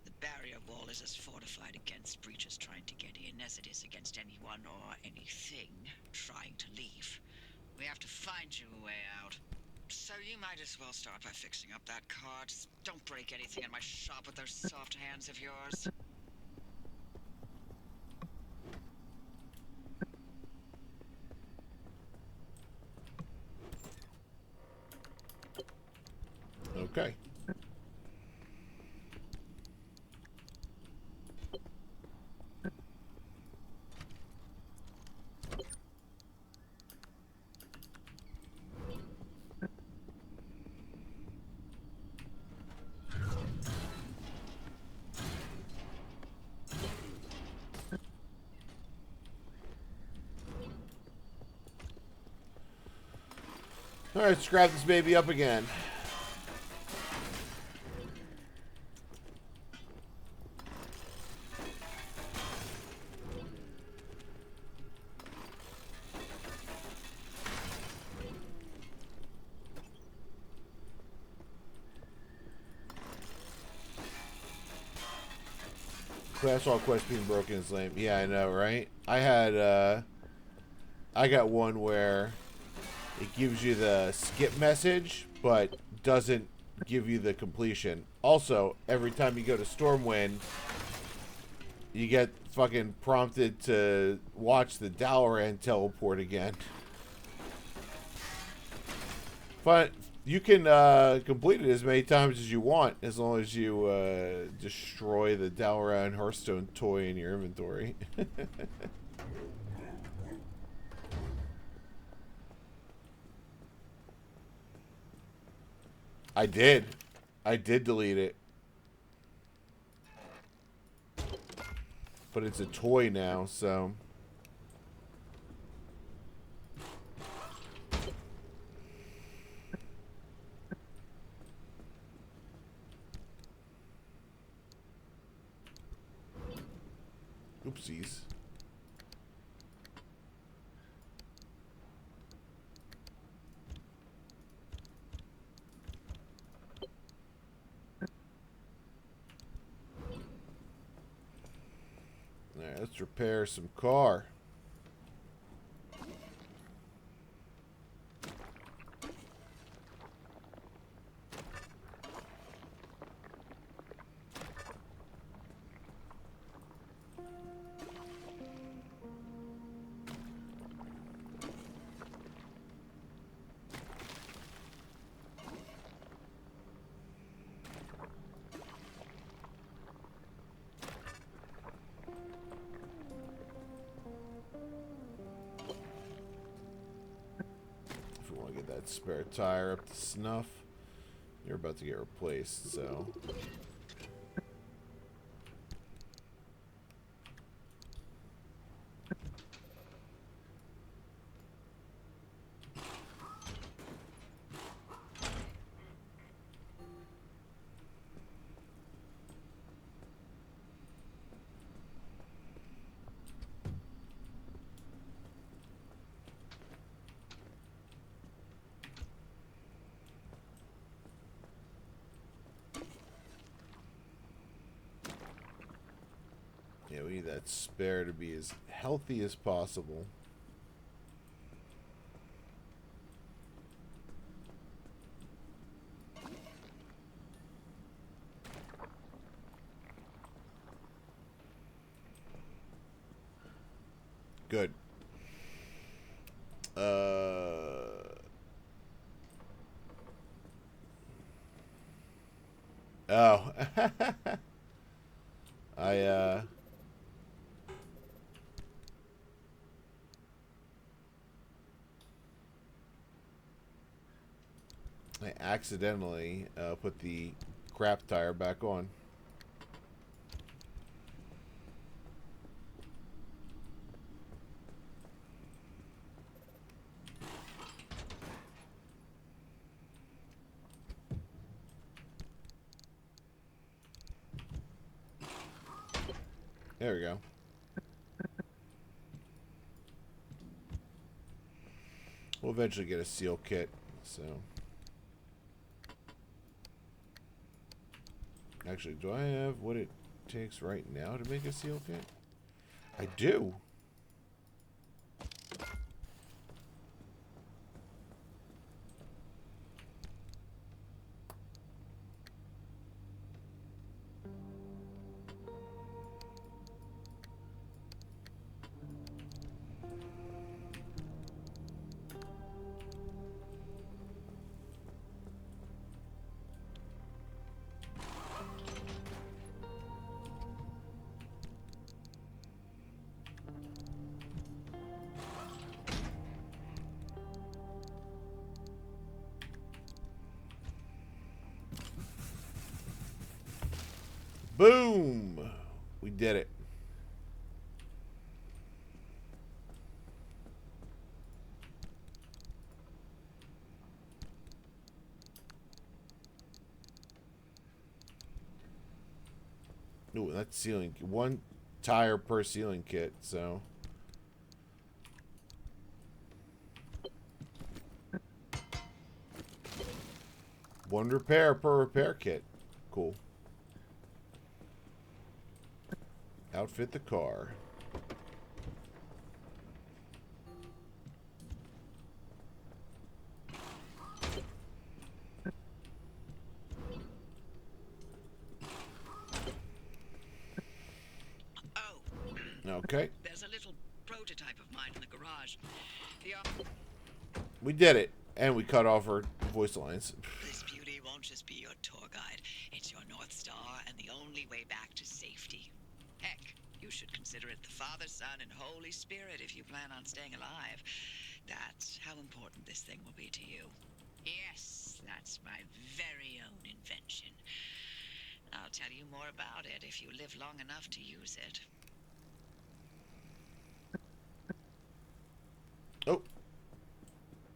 the barrier wall is as fortified against breaches trying to get in as it is against anyone or anything trying to leave. We have to find you a way out. So you might as well start by fixing up that car. Just don't break anything in my shop with those soft hands of yours. Okay. Alright, let's grab this baby up again. Class all quest being broken is lame. Yeah, I know, right? I got one where it gives you the skip message, but doesn't give you the completion. Also, every time you go to Stormwind, you get fucking prompted to watch the Dalaran teleport again. But you can complete it as many times as you want, as long as you destroy the Dalaran Hearthstone toy in your inventory. I did. I did delete it. But it's a toy now, so... Oopsies. Alright, let's repair some car. That spare tire up to snuff. You're about to get replaced, so... Yeah, we need that spare to be as healthy as possible. Good. Oh. I accidentally put the crap tire back on. There we go. We'll eventually get a seal kit, so... Actually, do I have what it takes right now to make a seal kit? I do. Boom! We did it. Ooh, that's ceiling. One tire per ceiling kit, so. One repair per repair kit. Cool. Outfit the car. Oh, Okay. there's a little prototype of mine in the garage. We did it. And we cut off our voice lines. This beauty won't just be your tour guide. It's your North Star and the only way back to safety. Heck, you should consider it the Father, Son, and Holy Spirit if you plan on staying alive. That's how important this thing will be to you. Yes, that's my very own invention. I'll tell you more about it if you live long enough to use it. Oh.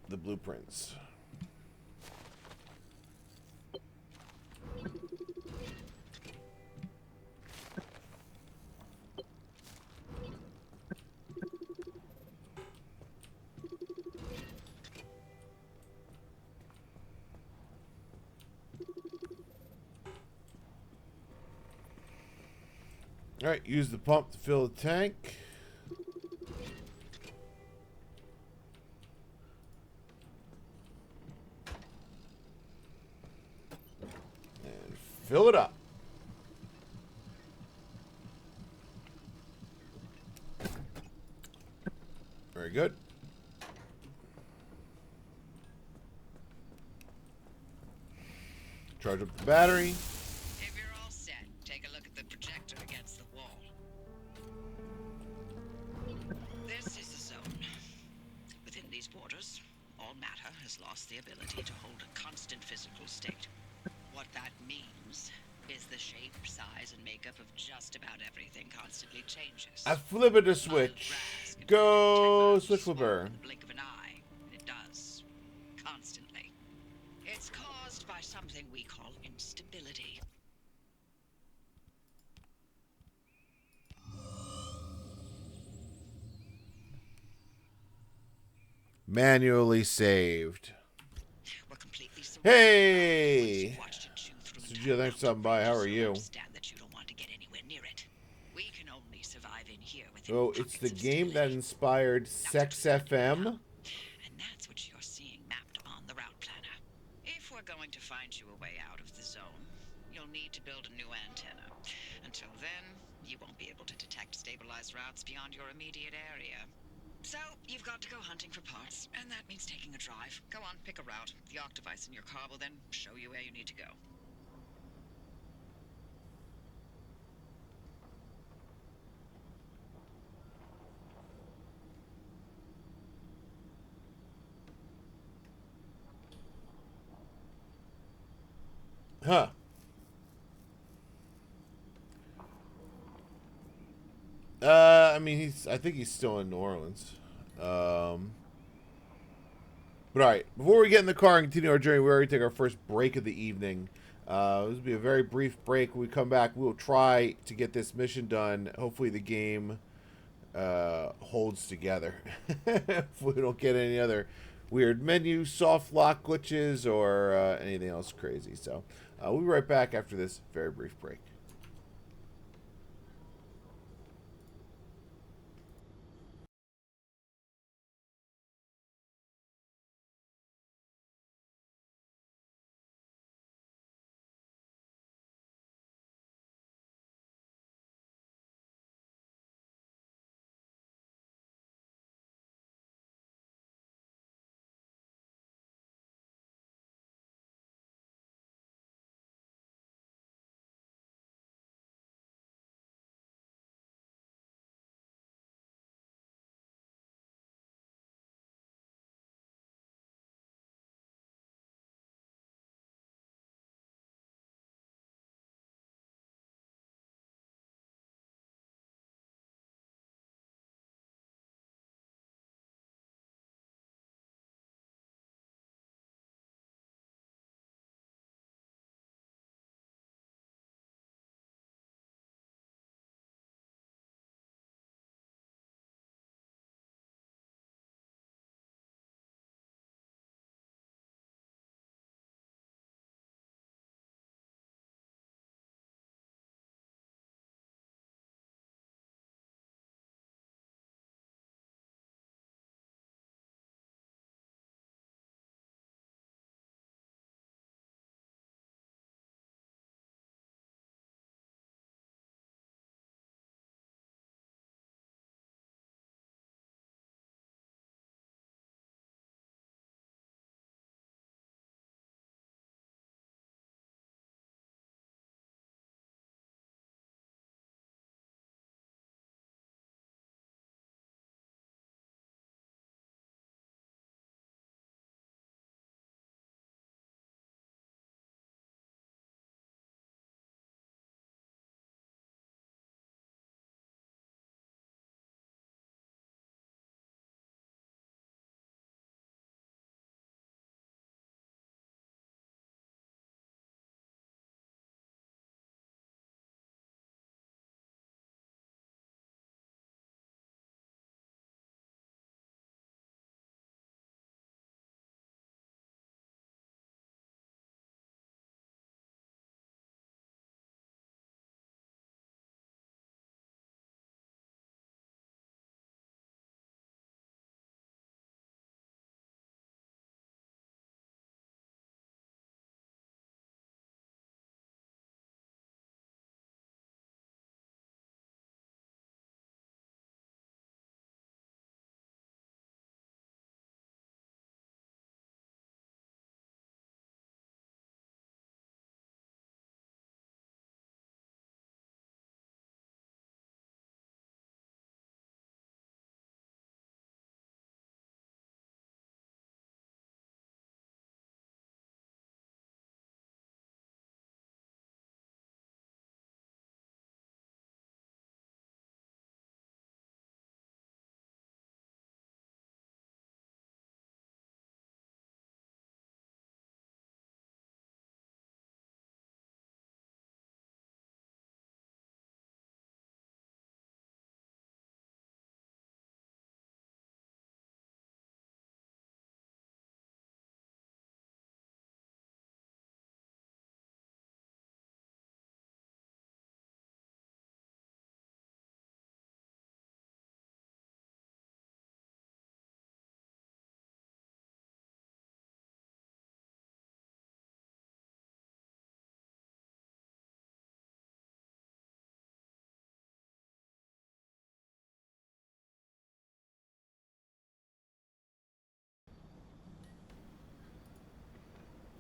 The blueprints. Alright, use the pump to fill the tank. And fill it up. Very good. Charge up the battery. If you're all set, take a look at the projector against the wall. This is the zone. Within these borders, all matter has lost the ability to hold a constant physical state. What that means is the shape, size, and makeup of just about everything constantly changes. I flip it a switch. Go switch flipper. In the blink of an eye, and it does. Constantly. It's caused by something we call instability. Manually saved. We're completely surrounded. Hey! Once you've watched it chew through So, time Jill, thanks for stopping by. How are you'll you? understand that you don't want to get anywhere near it. We can only survive in here within Oh, it's the pockets of game that stability. inspired Sex FM. And that's what you're seeing mapped on the route planner. If we're going to find you a way out of the zone, you'll need to build a new antenna. Until then, you won't be able to detect stabilized routes beyond your immediate area. So, you've got to go hunting for parts, and that means taking a drive. Go on, pick a route. The arc device in your car will then show you where you need to go. Huh. I mean, I think he's still in New Orleans. But alright, before we get in the car and continue our journey, we already take our first break of the evening. This will be a very brief break. When we come back, we will try to get this mission done. Hopefully the game holds together. If we don't get any other weird menu, soft lock glitches, or anything else crazy. So we'll be right back after this very brief break.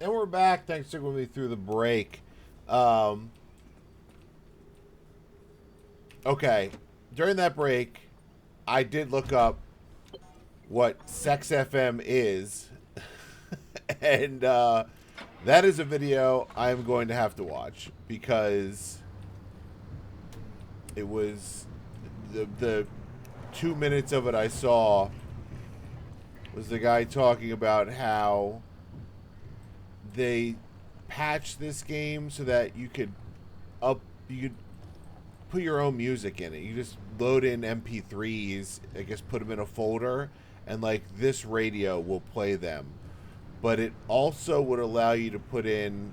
And we're back. Thanks for sticking with me through the break. Okay. During that break, I did look up what Sex FM is. And that is a video I'm going to have to watch because it was the 2 minutes of it I saw was the guy talking about how they patched this game so that you could put your own music in it. You just load in MP3s, I guess put them in a folder, and like this radio will play them. But it also would allow you to put in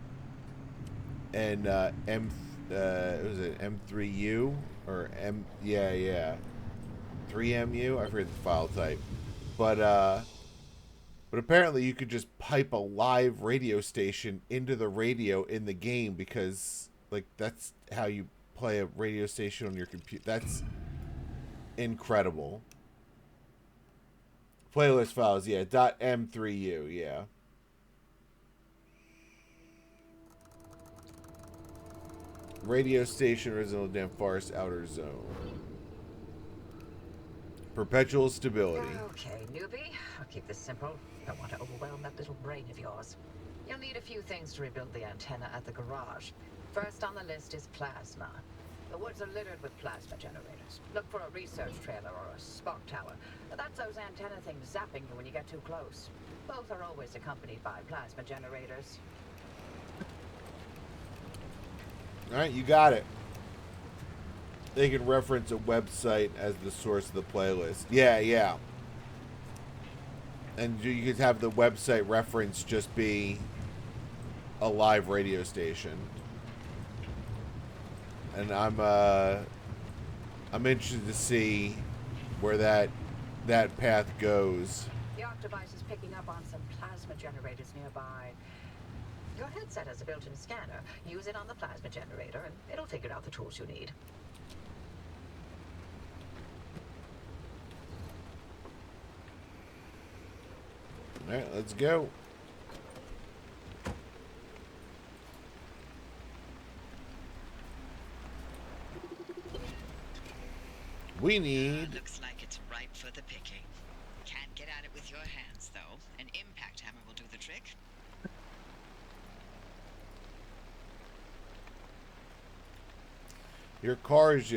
an was it M3U or 3MU? I forget the file type. But apparently you could just pipe a live radio station into the radio in the game because like that's how you play a radio station on your computer. That's incredible. Playlist files, yeah. .m3u, yeah. Radio station, original damn forest, outer zone. Perpetual stability. Okay, newbie. I'll keep this simple. Don't want to overwhelm that little brain of yours. You'll need a few things to rebuild the antenna at the garage. First on the list is plasma. The woods are littered with plasma generators. Look for a research trailer or a spark tower. That's those antenna things zapping you when you get too close. Both are always accompanied by plasma generators. Alright, you got it. They can reference a website as the source of the playlist. Yeah, yeah. And you could have the website reference just be a live radio station. And I'm interested to see where that path goes. The Arc device is picking up on some plasma generators nearby. Your headset has a built-in scanner. Use it on the plasma generator, and it'll figure out the tools you need. All right, let's go. We need... Looks like it's ripe for the picking. Can't get at it with your hands, though. An impact hammer will do the trick. Your car protects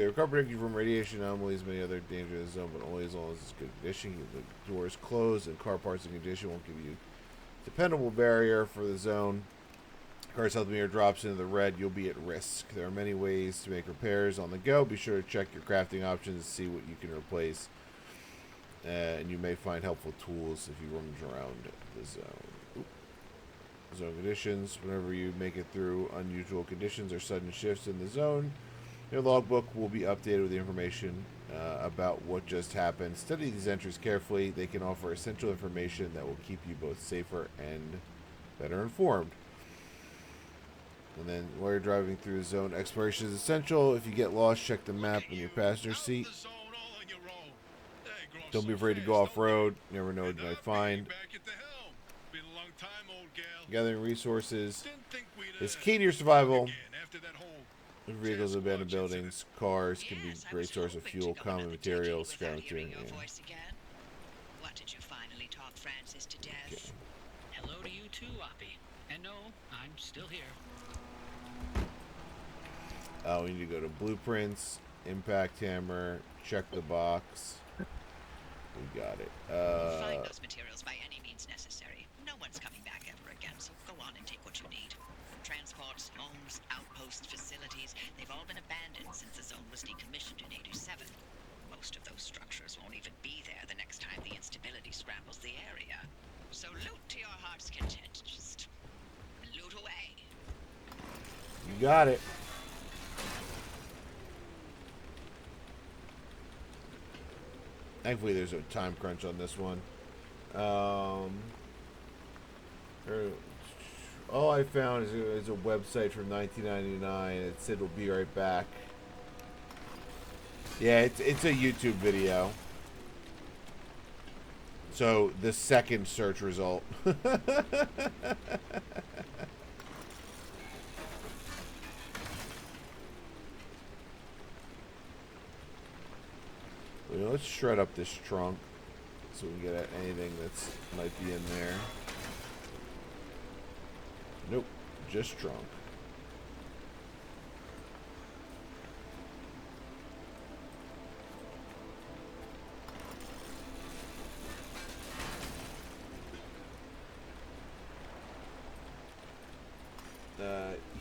you from radiation anomalies, many other dangers in the zone, but only as long as it's good condition. The door is closed and car parts in condition won't give you dependable barrier for the zone. Car's health meter drops into the red, you'll be at risk. There are many ways to make repairs on the go. Be sure to check your crafting options to see what you can replace. And you may find helpful tools if you rummage around the zone. Zone conditions. Whenever you make it through unusual conditions or sudden shifts in the zone, your logbook will be updated with the information about what just happened. Study these entries carefully. They can offer essential information that will keep you both safer and better informed. And then while you're driving through the zone, exploration is essential. If you get lost, check the map in your passenger seat. Don't be afraid to go off-road. You never know what you might find. Gathering resources is key to your survival. Vehicles, abandoned buildings, cars can be a great source of fuel, common materials, scrap material. What did you finally talk Francis to death? Okay. Hello to you too, Oppie. And no, I'm still here. We need to go to blueprints, impact hammer, check the box. We got it. Find those materials by any means necessary. No one's coming back ever again, so go on and take what you need. Transports, homes, outposts, facilities, they've all been abandoned since the zone was decommissioned in '87. Most of those structures won't even be there the next time the instability scrambles the area. So loot to your heart's content. Just loot away. You got it. Thankfully, there's a time crunch on this one. All I found is a website from 1999. It said it'll be right back. Yeah, it's a YouTube video. So the second search result. let's shred up this trunk so we can get at anything that's might be in there. Nope, just trunk.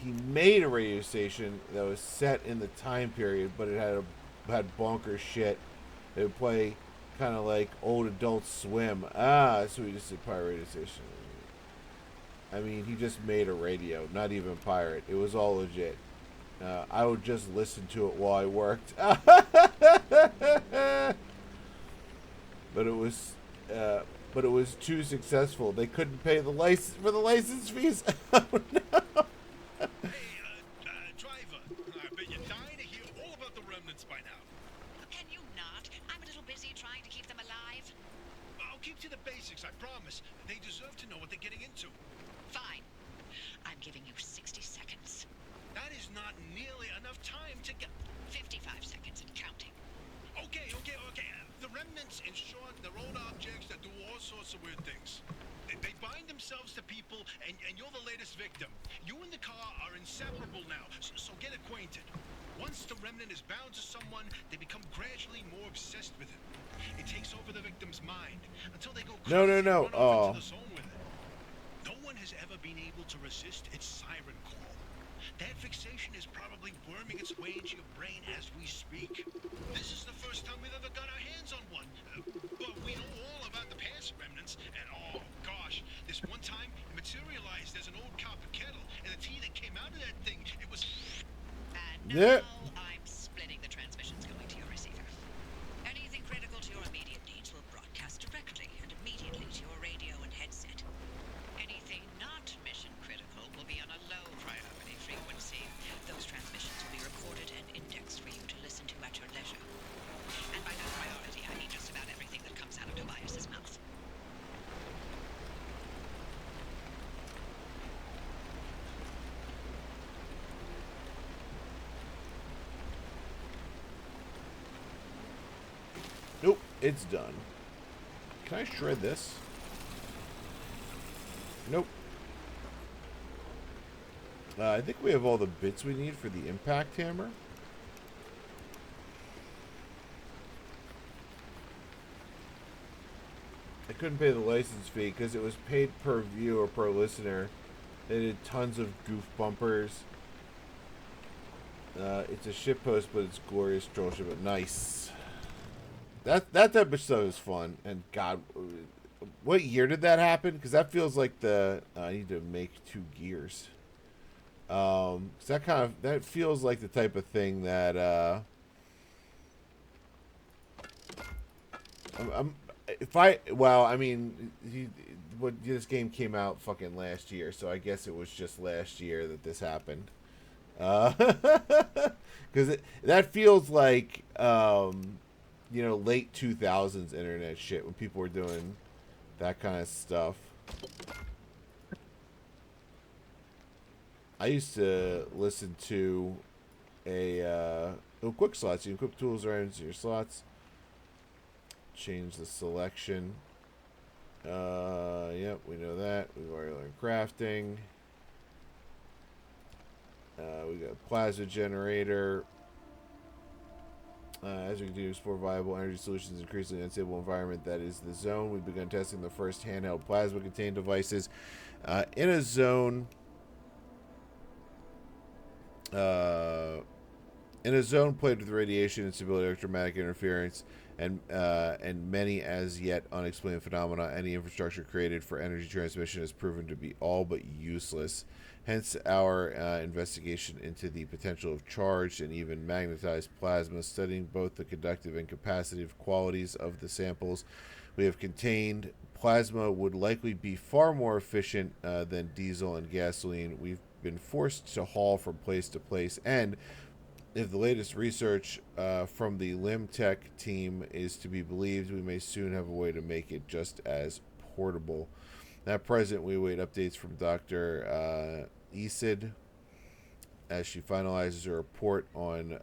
He made a radio station that was set in the time period, but it had bonkers shit. It would play kind of like old Adult Swim. So he just did pirate radio station. I mean, he just made a radio, not even pirate. It was all legit. I would just listen to it while I worked. But it was too successful. They couldn't pay the license fees. Oh, no. Driver, I bet you're dying to hear all about the remnants by now. Can you not? I'm a little busy trying to keep them alive. I'll keep to the basics, I promise. They deserve to know what they're getting into. Fine. I'm giving you 60 seconds. That is not nearly enough time to get... 55 seconds and counting. Okay. The remnants, in short, they're old objects that do all sorts of weird things. They bind themselves to people, and you're the latest victim. You and the car are inseparable now, so get acquainted. Once the remnant is bound to someone, they become gradually more obsessed with it. It takes over the victim's mind until they go crazy and run off into the zone with it. No one has ever been able to resist its siren call. That fixation is probably worming its way into your brain as we speak. This is the first time we've ever got our hands on one. But we know all about the past remnants, and oh gosh, this one time it materialized as an old copper kettle, and the tea that came out of that thing, it was... And Yeah. now I'm splitting the transmissions going to your receiver. Anything critical to your immediate needs will broadcast directly and immediately to your radio and headset. Anything not mission critical will be on a low priority frequency. Those transmissions will be recorded and indexed for you to listen to at your leisure. And by low priority, I mean just about everything that comes out of Tobias's mouth. Nope, it's done. Can I shred this? Nope. I think we have all the bits we need for the impact hammer. I couldn't pay the license fee because it was paid per view or per listener. They did tons of goof bumpers. It's a shitpost, but it's glorious troll shit. But nice. That type of stuff is fun. And God, what year did that happen? Because that feels like the I need to make 2 gears. 'Cause that feels like the type of thing that this game came out fucking last year, so I guess it was just last year that this happened. Because that feels like late 2000s internet shit when people were doing that kind of stuff. I used to listen to quick slots. You can equip tools or items in your slots. Change the selection. Yep, we know that. We've already learned crafting. We got plasma generator. As we continue to explore viable energy solutions in increasingly unstable environment that is the zone, we've begun testing the first handheld plasma-contained devices in a zone. In a zone plagued with radiation, instability, electromagnetic interference, and many as yet unexplained phenomena, any infrastructure created for energy transmission has proven to be all but useless. Hence our investigation into the potential of charged and even magnetized plasma, studying both the conductive and capacitive qualities of the samples we have contained. Plasma would likely be far more efficient than diesel and gasoline. We've been forced to haul from place to place, and if the latest research from the Limtech team is to be believed, we may soon have a way to make it just as portable. At present, we await updates from Dr. Esid as she finalizes her report on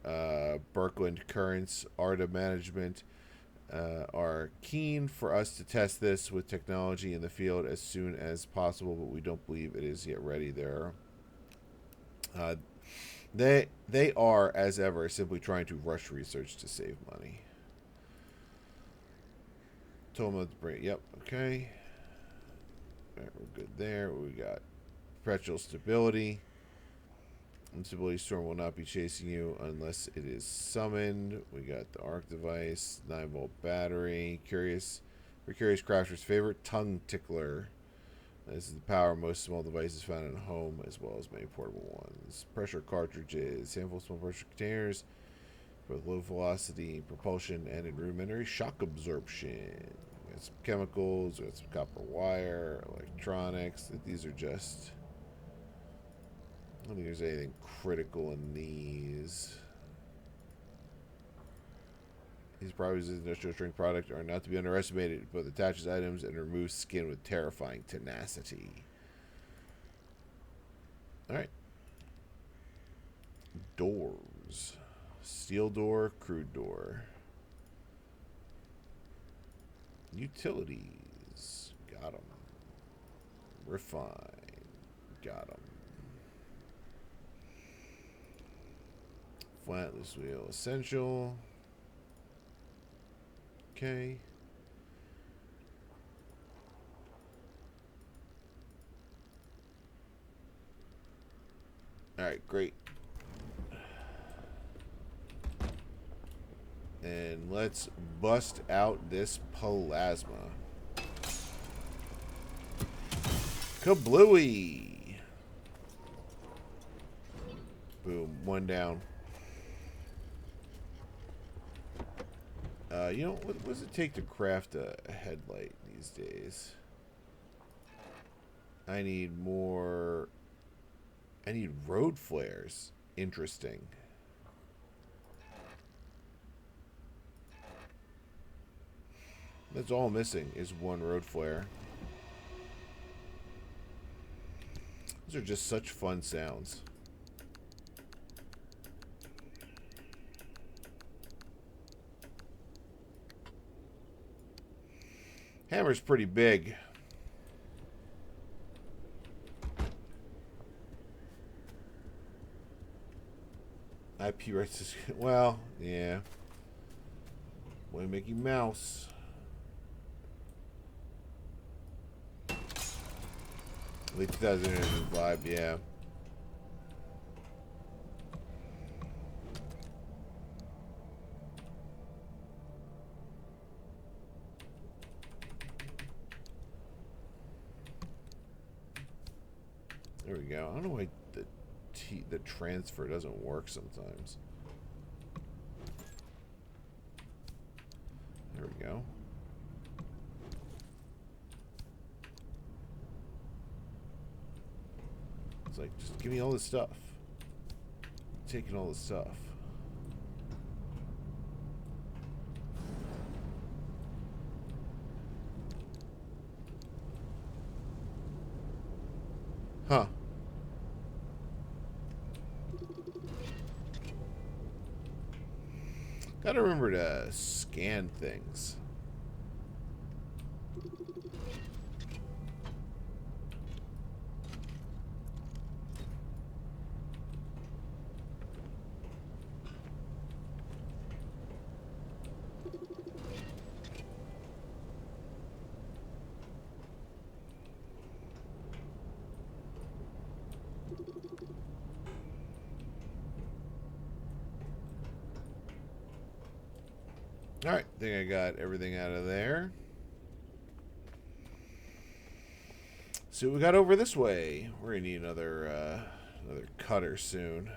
Birkeland currents, ARDA management, are keen for us to test this with technology in the field as soon as possible, but we don't believe it is yet ready. They are, as ever, simply trying to rush research to save money. Toma, yep, okay. All right, we're good there. We got perpetual stability. Instability storm will not be chasing you unless it is summoned. We got the arc device, 9-volt battery. Curious crafter's favorite tongue tickler. This is the power of most small devices found in home, as well as many portable ones. Pressure cartridges, handful of small pressure containers, both low velocity propulsion and in rudimentary shock absorption. We got some chemicals, we got some copper wire, electronics. These are just, I don't think there's anything critical in these. These properties of the industrial strength product are not to be underestimated. It both attaches items and removes skin with terrifying tenacity. Alright. Doors. Steel door, crude door. Utilities. Got them. Refine. Got them. Flat loose wheel essential. Okay. Alright, great. And let's bust out this plasma. Kablooey! Boom, one down. You know, what does it take to craft a headlight these days? I need more... I need road flares. Interesting. That's all missing is one road flare. Those are just such fun sounds. Hammer's pretty big. IP rights is, well, yeah. Boy, Mickey Mouse. Late 2005, yeah. There we go. I don't know why the transfer doesn't work sometimes. There we go. It's like, just give me all this stuff. I'm taking all this stuff. Huh. Gotta remember to scan things. Alright, I think I got everything out of there. So we got over this way. We're gonna need another cutter soon.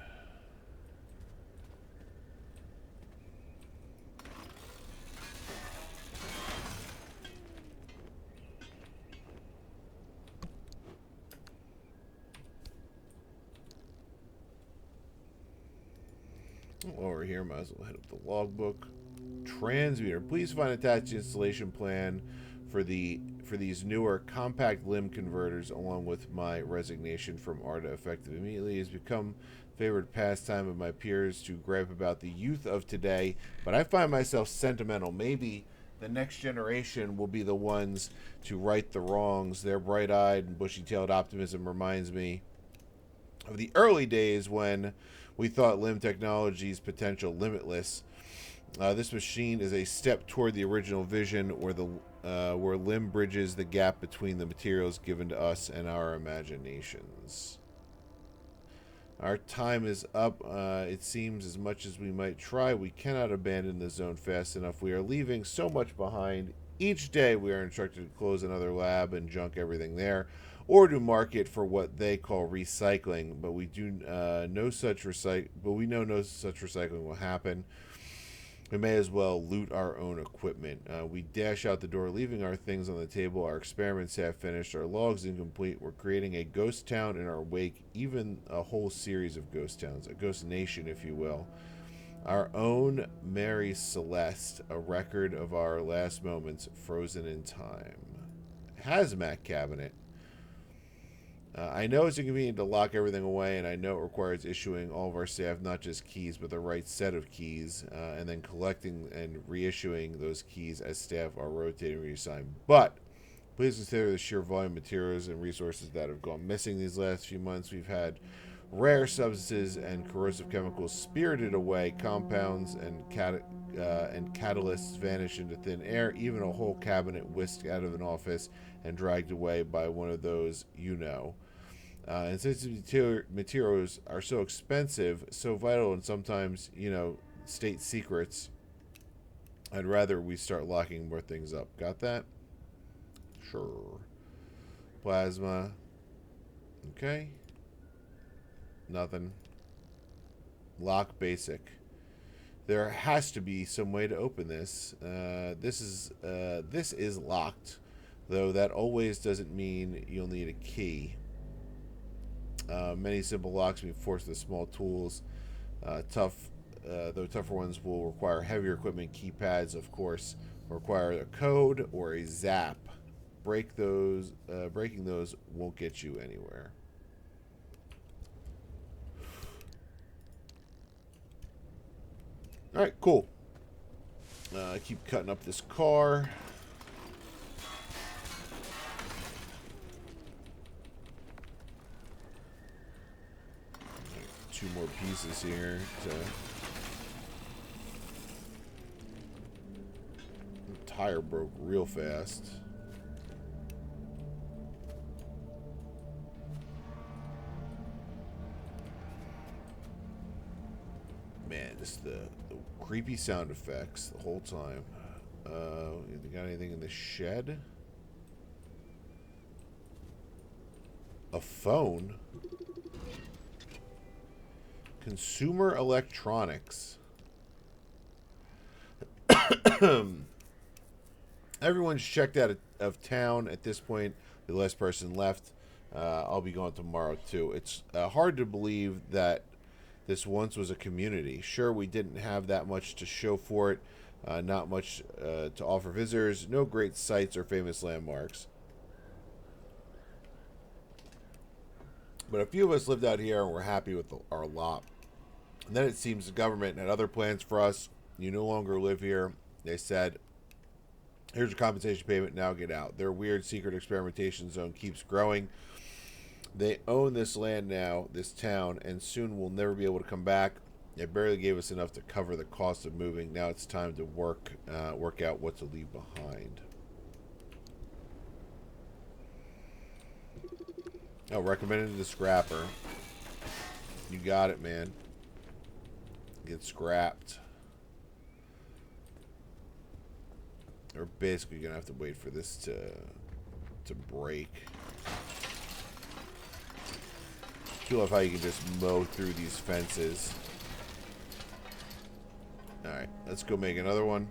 Over here, might as well hit up the logbook. Transmitter. Please find attached installation plan for these newer compact limb converters, along with my resignation from ARDA effective immediately. It has become favorite pastime of my peers to gripe about the youth of today, but I find myself sentimental. Maybe the next generation will be the ones to right the wrongs. Their bright-eyed and bushy-tailed optimism reminds me of the early days when we thought limb technology's potential limitless. This machine is a step toward the original vision, where limb bridges the gap between the materials given to us and our imaginations. Our time is up. It seems as much as we might try, we cannot abandon the zone fast enough. We are leaving so much behind. Each day we are instructed to close another lab and junk everything there, or to mark it for what they call recycling. But we know no such recycling will happen. We may as well loot our own equipment. We dash out the door, leaving our things on the table. Our experiments half finished, our logs incomplete. We're creating a ghost town in our wake, even a whole series of ghost towns, a ghost nation, if you will. Our own Mary Celeste, a record of our last moments frozen in time. Hazmat cabinet. I know it's inconvenient to lock everything away, and I know it requires issuing all of our staff not just keys, but the right set of keys, and then collecting and reissuing those keys as staff are rotating and reassigned. But please consider the sheer volume of materials and resources that have gone missing these last few months. We've had rare substances and corrosive chemicals spirited away, compounds and catalysts vanish into thin air, even a whole cabinet whisked out of an office and dragged away by one of those you know. And since the materials are so expensive, so vital, and sometimes, state secrets, I'd rather we start locking more things up. Got that? Sure. Plasma. Okay. Nothing. Lock basic. There has to be some way to open this. This is locked, though that always doesn't mean you'll need a key. Many simple locks may force the small tools. Though tougher ones will require heavier equipment. Keypads, of course, require a code or a zap. Breaking those won't get you anywhere. All right, cool. I keep cutting up this car. Two more pieces here. The tire broke real fast. Man, just the creepy sound effects the whole time. You got anything in the shed? A phone? Consumer electronics. Everyone's checked out of town at this point. The last person left. I'll be going tomorrow too. It's hard to believe that this once was a community. Sure, we didn't have that much to show for it. Not much to offer visitors. No great sights or famous landmarks. But a few of us lived out here and were happy with our lot. And then it seems the government had other plans for us. You no longer live here. They said, here's your compensation payment, now get out. Their weird secret experimentation zone keeps growing. They own this land now, this town, and soon we'll never be able to come back. They barely gave us enough to cover the cost of moving. Now it's time to work out what to leave behind. Oh, recommended to the scrapper. You got it, man. Get scrapped. We're basically gonna have to wait for this to break. I love how you can just mow through these fences. Alright, let's go make another one.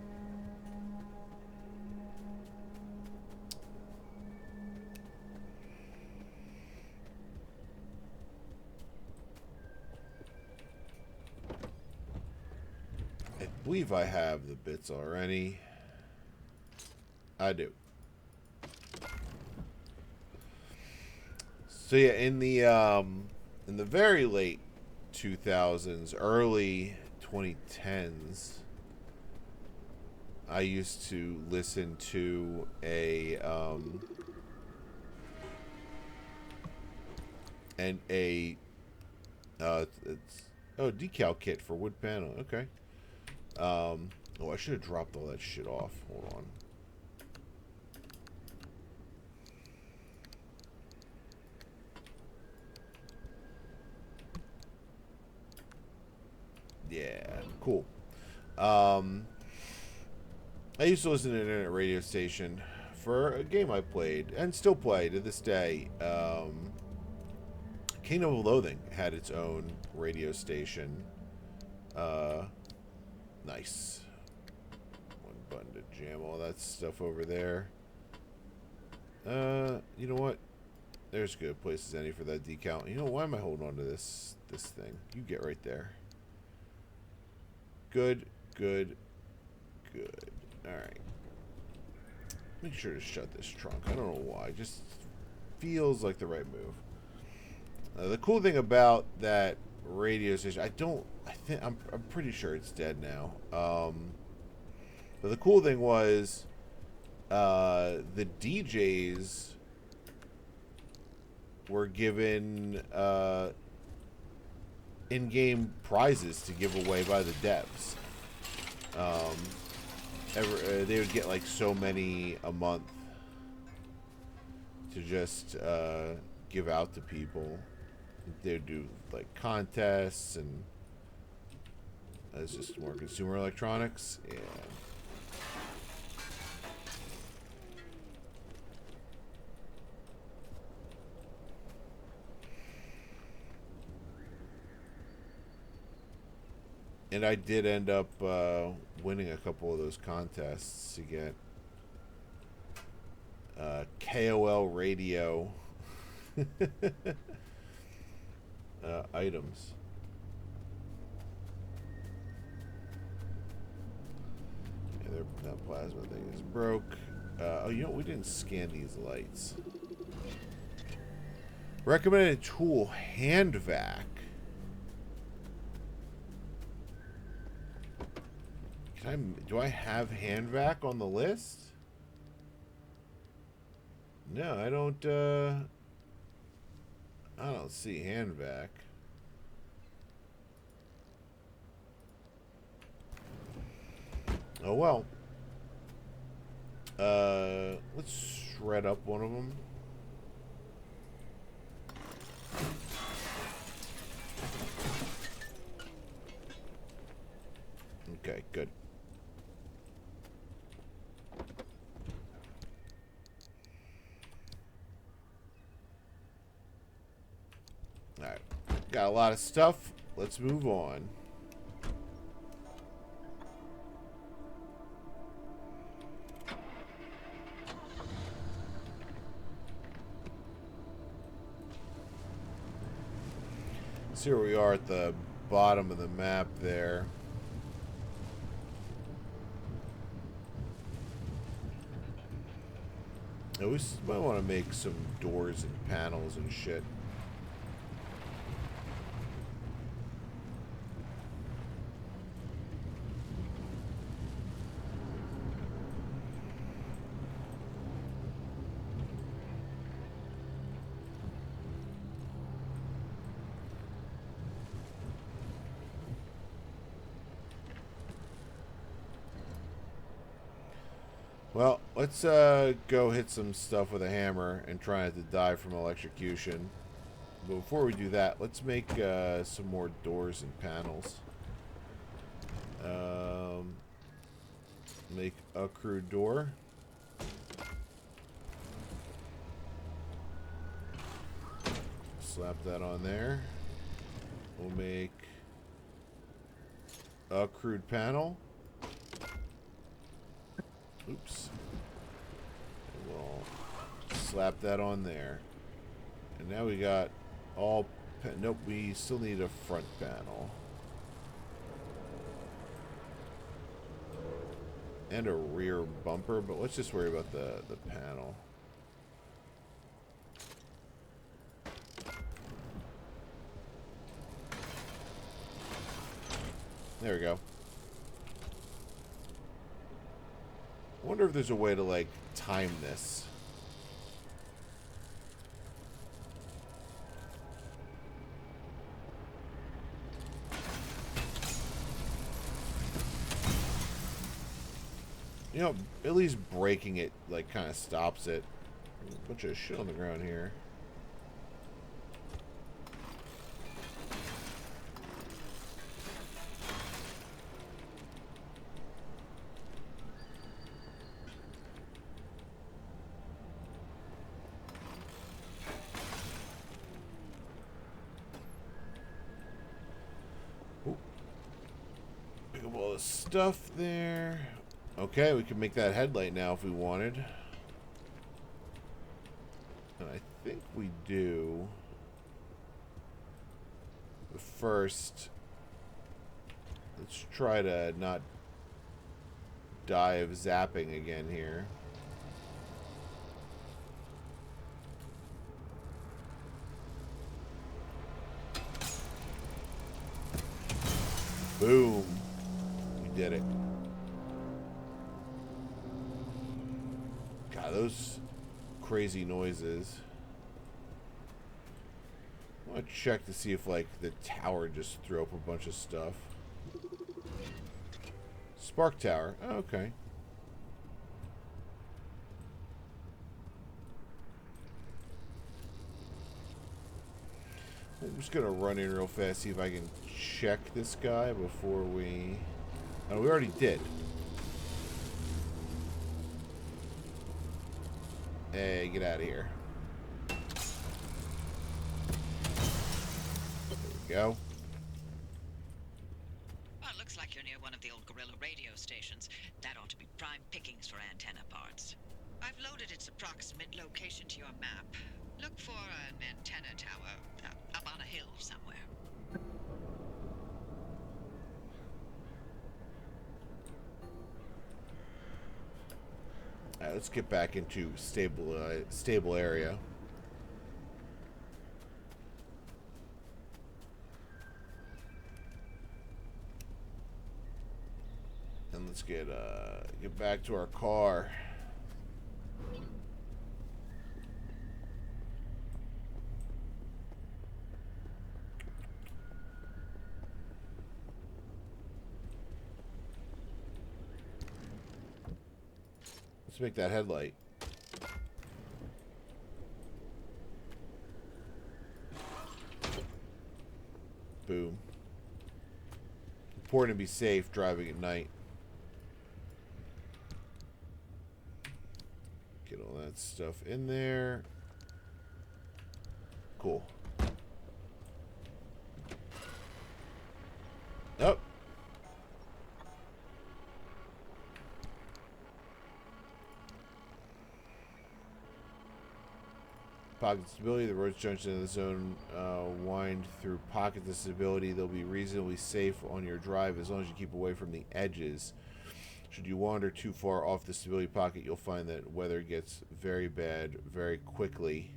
I believe I have the bits already. I do. So yeah, in the very late 2000s, early 2010s, I used to listen to a it's decal kit for wood panel. Okay. Oh, I should have dropped all that shit off. Hold on. Yeah, cool. I used to listen to an internet radio station for a game I played and still play to this day. Kingdom of Loathing had its own radio station. Nice. One button to jam all that stuff over there. You know what? There's good places any for that decal. You know, why am I holding on to this thing? You get right there. Good, good, good. Alright. Make sure to shut this trunk. I don't know why. It just feels like the right move. The cool thing about that radio station, I'm pretty sure it's dead now. But the cool thing was, the DJs were given in-game prizes to give away by the devs. They would get like so many a month to just give out to people. They would do like contests, and it's just more consumer electronics. Yeah. And I did end up winning a couple of those contests to get KOL radio items. Yeah, that plasma thing is broke. Oh, you know, we didn't scan these lights. Recommended tool, hand vac. Do I have hand vac on the list? No, I don't see hand vac. Oh well. Let's shred up one of them. Okay, good. Alright. Got a lot of stuff. Let's move on. So here we are at the bottom of the map there. Now we might want to make some doors and panels and shit. Well, let's go hit some stuff with a hammer and try not to die from electrocution. But before we do that, let's make some more doors and panels. Make a crude door. Slap that on there. We'll make a crude panel. Oops. And we'll slap that on there. And now we got all... Nope, we still need a front panel. And a rear bumper, but let's just worry about the panel. There we go. wonder if there's a way to, like, time this. You know, at least breaking it, like, kind of stops it. There's a bunch of shit on the ground here. Ooh. Pick up all the stuff there. Okay, we can make that headlight now if we wanted. And I think we do. But first, let's try to not die of zapping again here. Boom. We did it. God, those crazy noises. I want to check to see if, like, the tower just threw up a bunch of stuff. Spark tower. Oh, okay. I'm just going to run in real fast, see if I can check this guy before we... Oh, we already did. Hey, get out of here. There we go. Well, it looks like you're near one of the old guerrilla radio stations. That ought to be prime pickings for antenna parts. I've loaded its approximate location to your map. Look for an antenna tower up on a hill somewhere. Alright, let's get back into stable area. And let's get back to our car. Let's make that headlight. Boom. Important to be safe driving at night. Get all that stuff in there. Cool. Oh. Pocket stability. The road's junction in the zone wind through pockets of stability. They'll be reasonably safe on your drive as long as you keep away from the edges. Should you wander too far off the stability pocket, you'll find that weather gets very bad very quickly,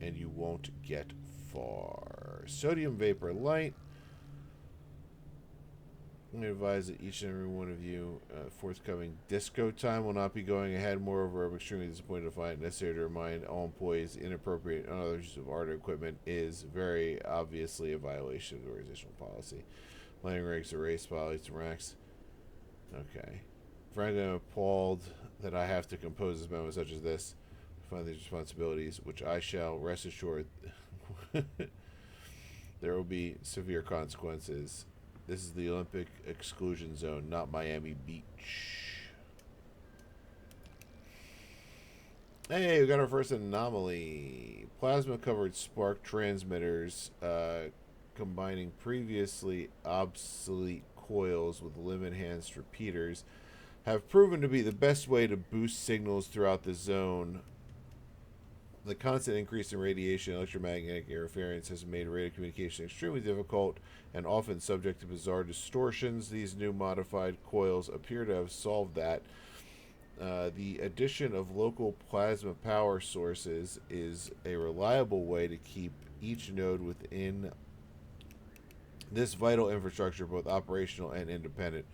and you won't get far. Sodium vapor light. I'm going to advise that each and every one of you forthcoming disco time will not be going ahead. Moreover, I'm extremely disappointed to find it necessary to remind all employees inappropriate and other use of art equipment is very obviously a violation of the organizational policy. Landing rigs, array spotlights, and racks. Okay. Frankly, I'm appalled that I have to compose this memo such as this to find these responsibilities, which I shall rest assured there will be severe consequences. This is the Olympic exclusion zone, not Miami Beach. Hey, we got our first anomaly. Plasma-covered spark transmitters combining previously obsolete coils with limb-enhanced repeaters have proven to be the best way to boost signals throughout the zone. The constant increase in radiation and electromagnetic interference has made radio communication extremely difficult and often subject to bizarre distortions. These new modified coils appear to have solved that. The addition of local plasma power sources is a reliable way to keep each node within this vital infrastructure both operational and independent.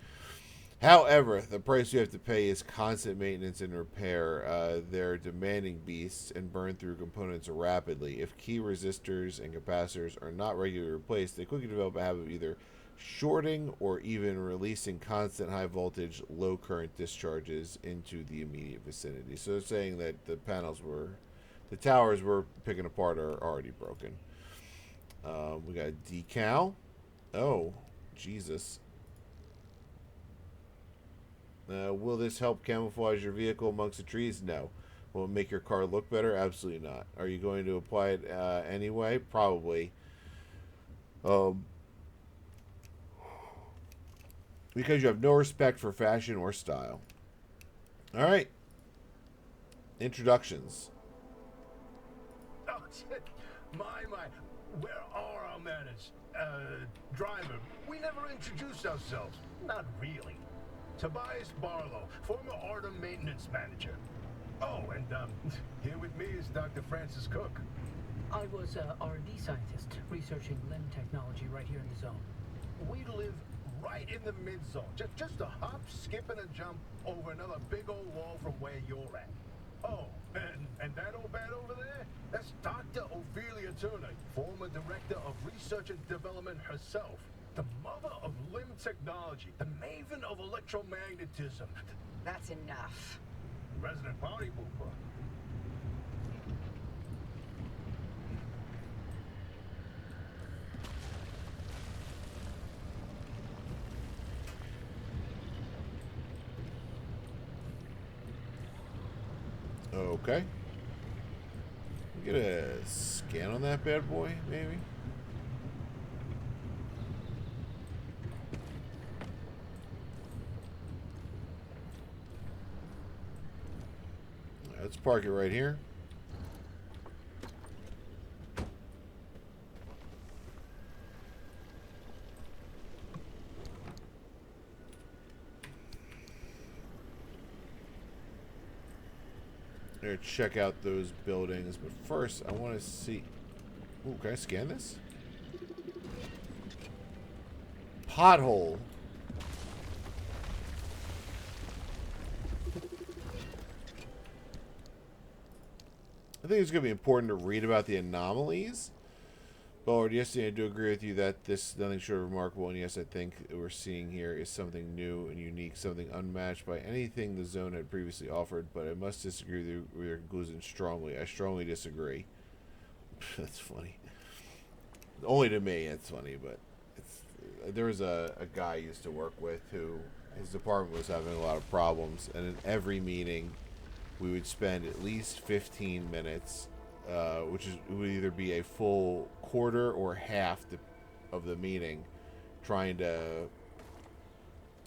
However, the price you have to pay is constant maintenance and repair. They're demanding beasts and burn through components rapidly. If key resistors and capacitors are not regularly replaced, they quickly develop a habit of either shorting or even releasing constant high voltage, low current discharges into the immediate vicinity. So they're saying that the towers we're picking apart are already broken. We got a decal. Oh, Jesus. Will this help camouflage your vehicle amongst the trees? No. Will it make your car look better? Absolutely not. Are you going to apply it anyway? Probably. Because you have no respect for fashion or style. All right. Introductions. Oh, shit. My. Where are our manners? Driver, we never introduced ourselves. Not really. Tobias Barlow, former Artem maintenance manager. Oh, and here with me is Dr. Francis Cook. I was a R&D scientist researching limb technology right here in the zone. We live right in the mid-zone. Just a hop, skip, and a jump over another big old wall from where you're at. Oh, and that old bat over there? That's Dr. Ophelia Turner, former director of research and development herself. The mother of limb technology, the maven of electromagnetism. That's enough. Resident party pooper. Okay. Get a scan on that bad boy, maybe? Let's park it right here. Here, check out those buildings, but first I want to see. Ooh, can I scan this? Pothole. I think it's going to be important to read about the anomalies. But yes, I do agree with you that this is nothing short of remarkable, and yes, I think what we're seeing here is something new and unique, something unmatched by anything the zone had previously offered, but I must disagree with your conclusion strongly. I strongly disagree. That's funny. Only to me, it's funny, but there was a guy I used to work with who, his department was having a lot of problems, and in every meeting, we would spend at least 15 minutes, which would either be a full quarter or half of the meeting, trying to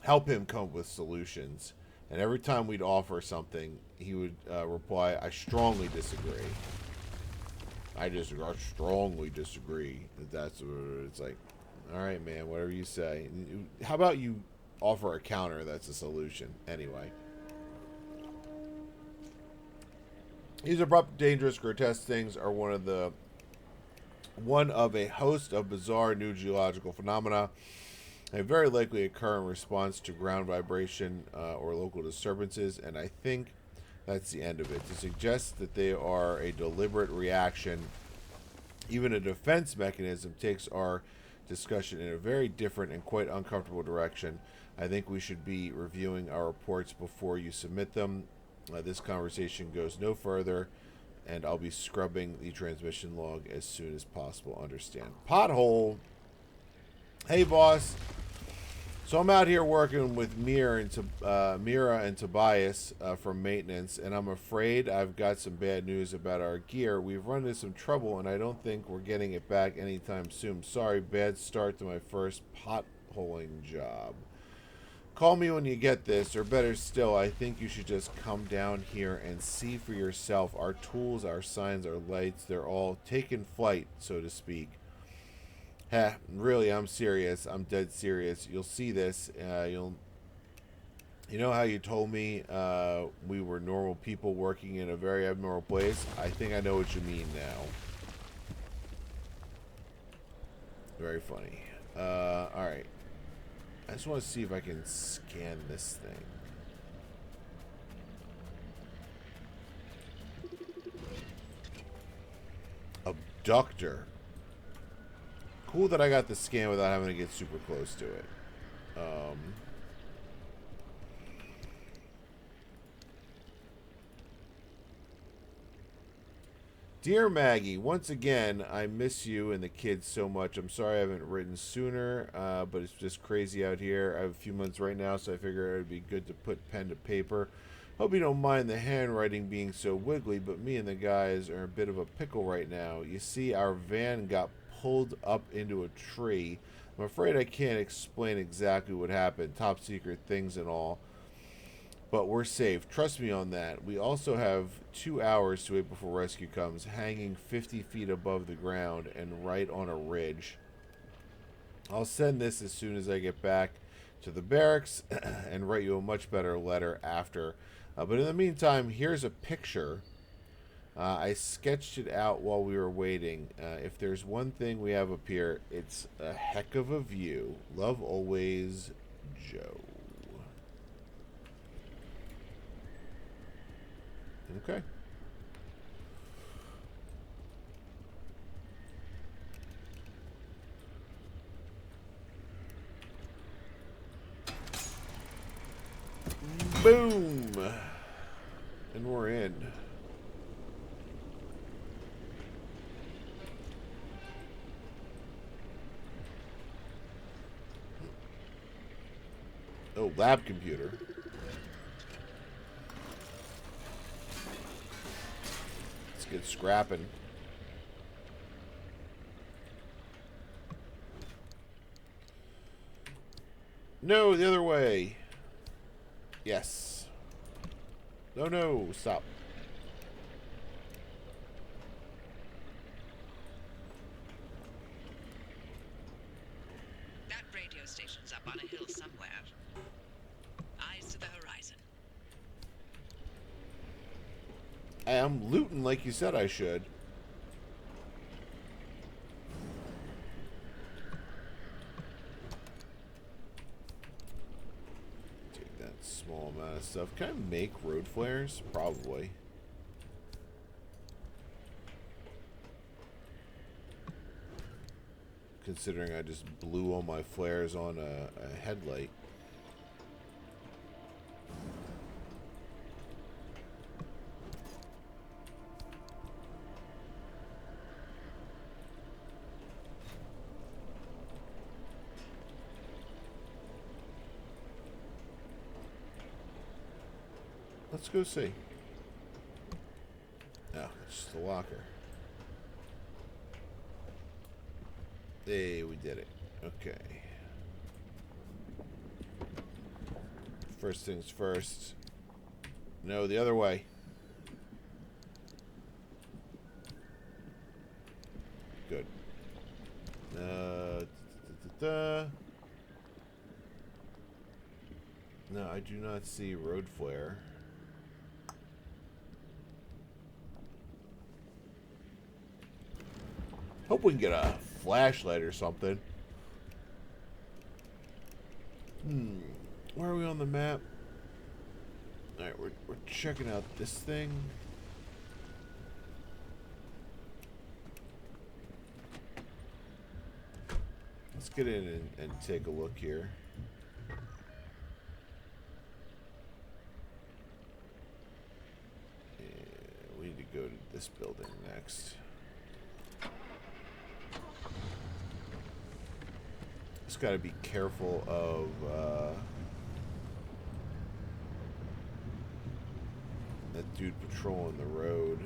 help him come up with solutions. And every time we'd offer something, he would reply, "I strongly disagree. I strongly disagree." That's what it's like. All right, man, whatever you say. How about you offer a counter that's a solution anyway? These abrupt, dangerous, grotesque things are one of a host of bizarre new geological phenomena, and very likely occur in response to ground vibration or local disturbances, and I think that's the end of it. To suggest that they are a deliberate reaction, even a defense mechanism, takes our discussion in a very different and quite uncomfortable direction. I think we should be reviewing our reports before you submit them. This conversation goes no further, and I'll be scrubbing the transmission log as soon as possible. Understand. Pothole. Hey, boss. So I'm out here working with Mira and Tobias from maintenance, and I'm afraid I've got some bad news about our gear. We've run into some trouble, and I don't think we're getting it back anytime soon. Sorry, bad start to my first potholing job. Call me when you get this, or better still, I think you should just come down here and see for yourself. Our tools, our signs, our lights, they're all taking flight, so to speak. Really, I'm serious. I'm dead serious. You'll see this. You know how you told me we were normal people working in a very abnormal place? I think I know what you mean now. Very funny. Alright. I just want to see if I can scan this thing. Abductor. Cool that I got the scan without having to get super close to it. Dear Maggie, once again, I miss you and the kids so much. I'm sorry I haven't written sooner, but it's just crazy out here. I have a few months right now, so I figured it would be good to put pen to paper. Hope you don't mind the handwriting being so wiggly, but me and the guys are in a bit of a pickle right now. You see, our van got pulled up into a tree. I'm afraid I can't explain exactly what happened, top secret things and all. But we're safe. Trust me on that. We also have 2 hours to wait before rescue comes, hanging 50 feet above the ground and right on a ridge. I'll send this as soon as I get back to the barracks and write you a much better letter after. But in the meantime, here's a picture. I sketched it out while we were waiting. If there's one thing we have up here, it's a heck of a view. Love always, Joe. Okay. Boom! And we're in. Oh, lab computer. Let's get scrapping. No, the other way. Yes. No, no, stop. That radio station's up on a hill somewhere. Eyes to the horizon. I'm looting like you said I should. Take that small amount of stuff. Can I make road flares? Probably. Considering I just blew all my flares on a headlight. Let's go see. Oh, it's just a locker. Hey, we did it. Okay. First things first. No, the other way. Good. No, I do not see road flare. Hope we can get a flashlight or something. Where are we on the map? Alright, we're checking out this thing. Let's get in and take a look here. Yeah, we need to go to this building next. Just gotta be careful of that dude patrolling the road.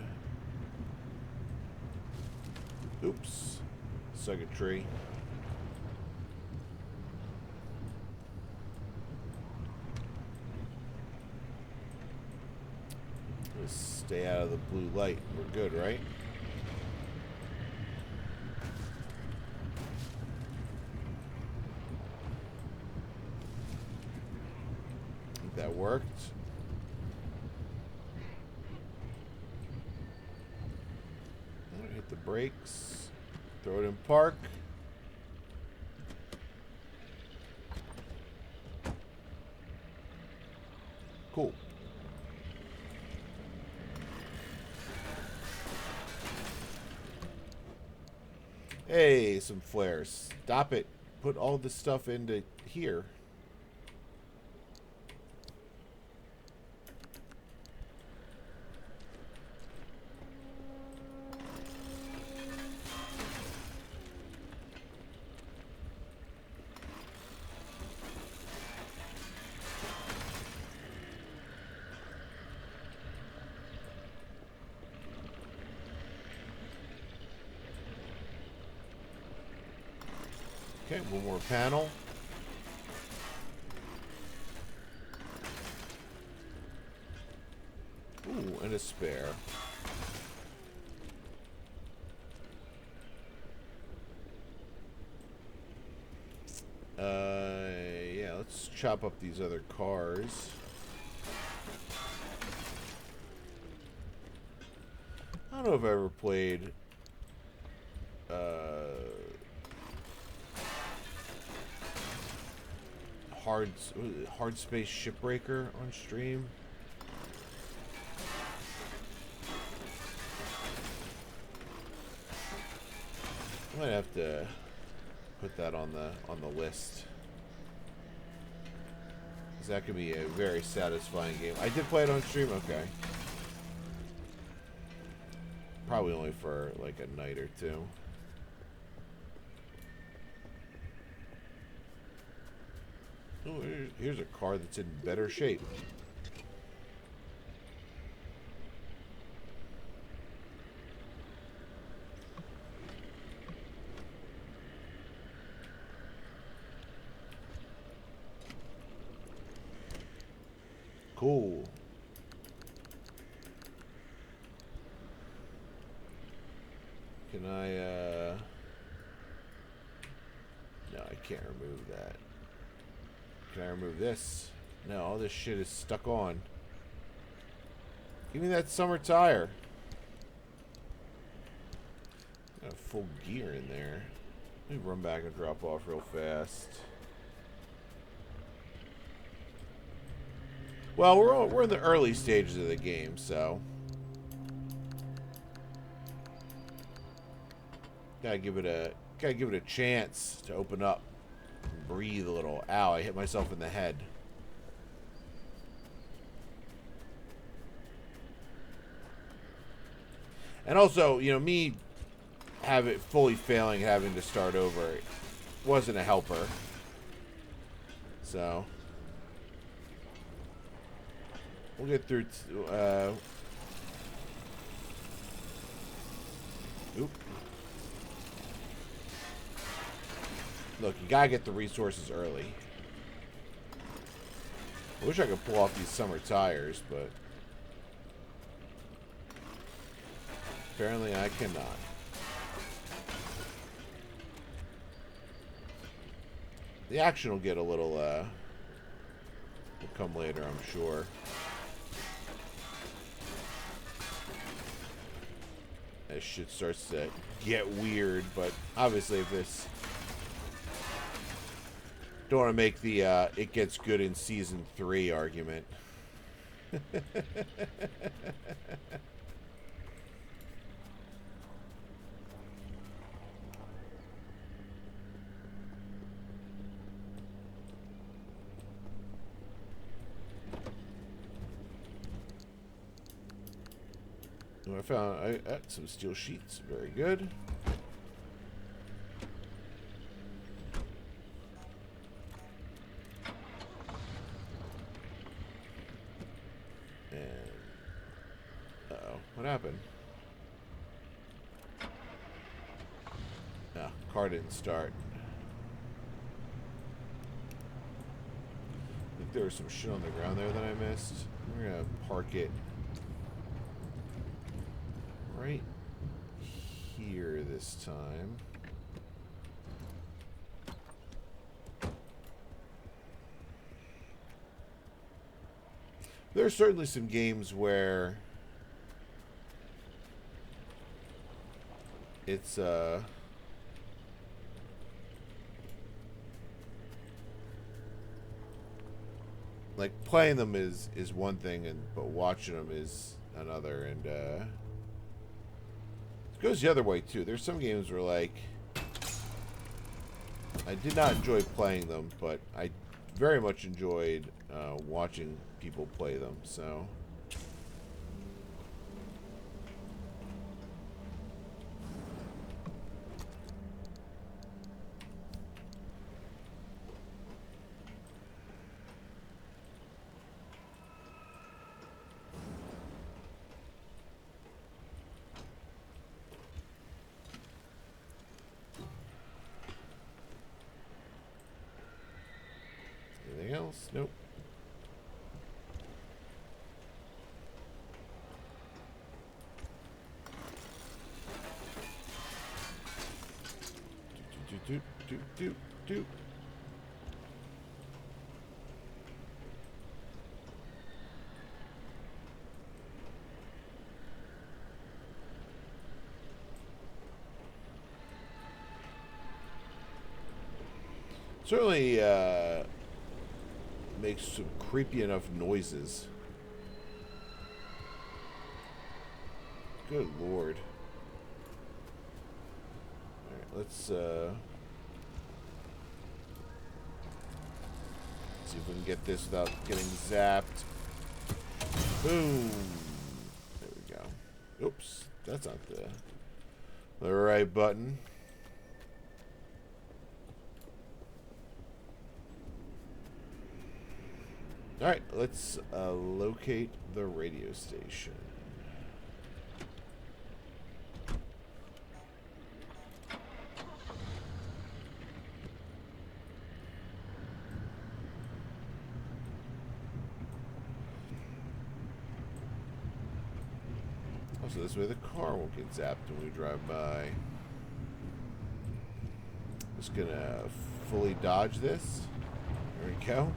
Oops. Second tree. Just stay out of the blue light. We're good, right? That worked. Hit the brakes. Throw it in park. Cool. Hey, some flares. Stop it. Put all this stuff into here. Okay, one more panel. Ooh, and a spare. Yeah, let's chop up these other cars. I don't know if I ever played Hard Space Shipbreaker on stream. I might have to put that on the list. 'Cause that could be a very satisfying game. I did play it on stream. Okay. Probably only for like a night or two. Oh, here's a car that's in better shape. Cool. Can I, no, I can't remove that. Can I remove this? No, all this shit is stuck on. Give me that summer tire. Got full gear in there. Let me run back and drop off real fast. Well, we're in the early stages of the game, so gotta give it a chance to open up and breathe a little. Ow! I hit myself in the head. And also, you know, me fully failing, having to start over, wasn't a helper. So we'll get through. Oop. Look, you gotta get the resources early. I wish I could pull off these summer tires, but apparently I cannot. The action will get a little, will come later, I'm sure. This shit starts to get weird, but obviously if this... Don't want to make the, it gets good in Season 3 argument. I found some steel sheets. Very good. And uh-oh, what happened? No, car didn't start. I think there was some shit on the ground there that I missed. We're gonna park it right here this time. There's certainly some games where it's like playing them is one thing, but watching them is another. And it goes the other way too. There's some games where like I did not enjoy playing them, but I very much enjoyed watching people play them. So. Anything else? Nope. Do. Certainly makes some creepy enough noises. Good lord. Alright, let's see if we can get this without getting zapped. Boom. There we go. Oops, that's not the right button. Alright, let's locate the radio station. So this way the car won't get zapped when we drive by. Just gonna fully dodge this. There we go.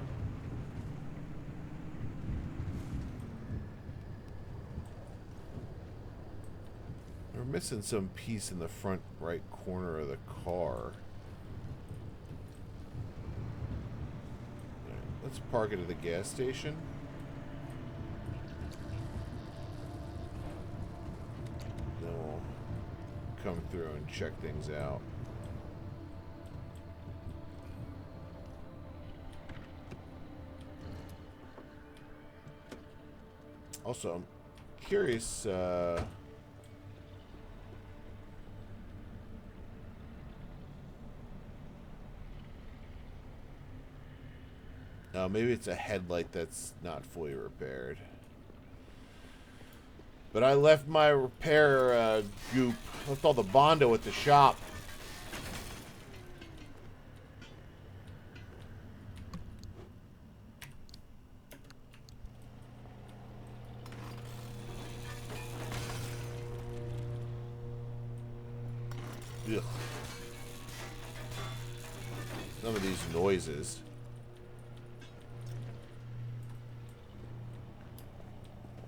We're missing some piece in the front right corner of the car. Right, let's park it at the gas station. Then we'll come through and check things out. Also, I'm curious, maybe it's a headlight that's not fully repaired. But I left my repair goop, left all the Bondo at the shop. Ugh. Some of these noises.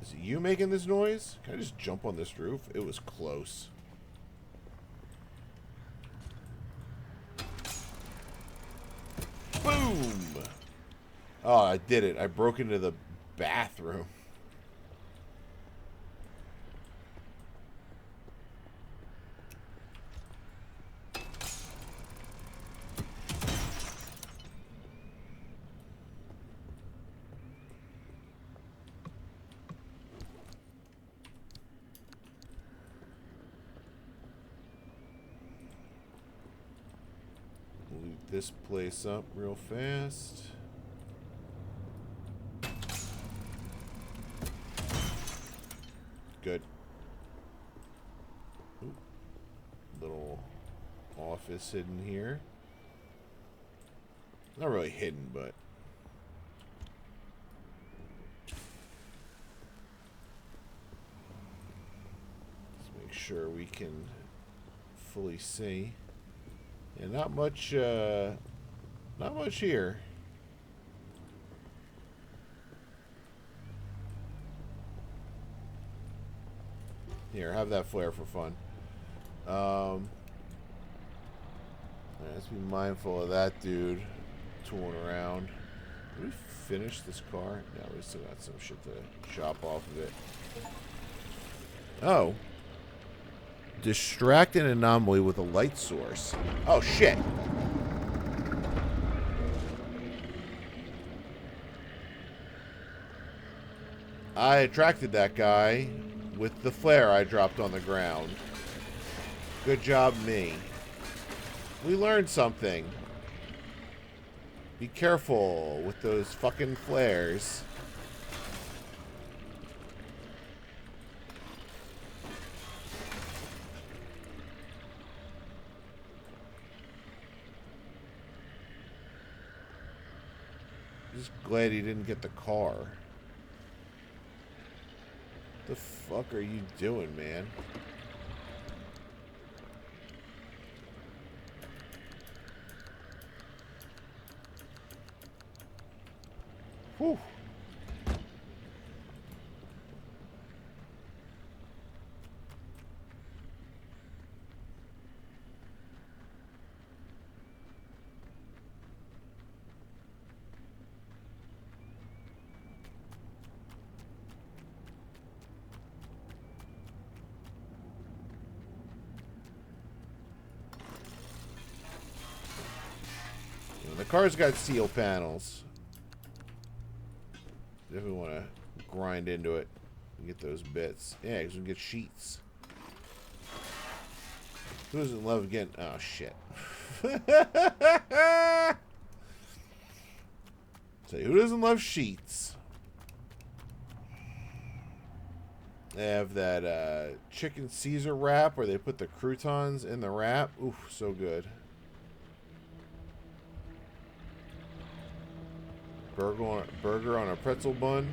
Is it you making this noise? Can I just jump on this roof? It was close. Boom! Oh, I did it. I broke into the bathroom. Loot this place up real fast. Good. Ooh. Little office hidden here. Not really hidden, but let's make sure we can fully see. Yeah, not much here. Here, have that flare for fun. Let's be mindful of that dude tooling around. Did we finish this car? No, we still got some shit to chop off of it. Oh. Distract an anomaly with a light source. Oh, shit. I attracted that guy with the flare I dropped on the ground. Good job, me. We learned something. Be careful with those fucking flares. Just glad he didn't get the car. The fuck are you doing, man? Whew. The car's got steel panels. Definitely want to grind into it and get those bits. Yeah, because we can get sheets. Who doesn't love getting... Oh, shit. Say, who doesn't love sheets? They have that chicken Caesar wrap where they put the croutons in the wrap. Oof, so good. Burger on a pretzel bun.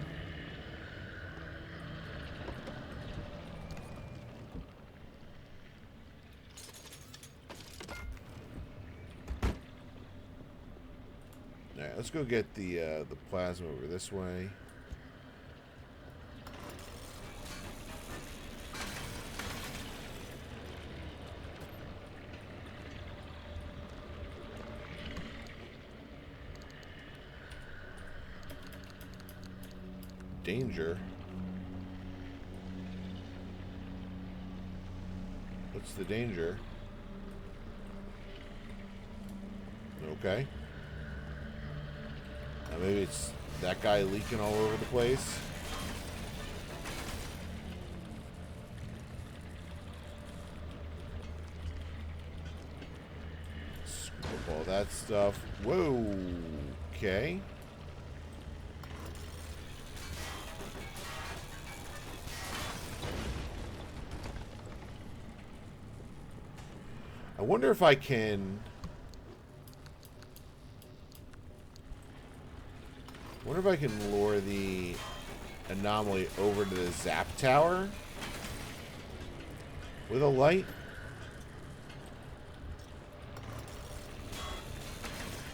All right, let's go get the plasma over this way. Danger. What's the danger? Okay. Now maybe it's that guy leaking all over the place. Scoop up all that stuff. Whoa. Okay. I wonder if I can... lure the anomaly over to the zap tower with a light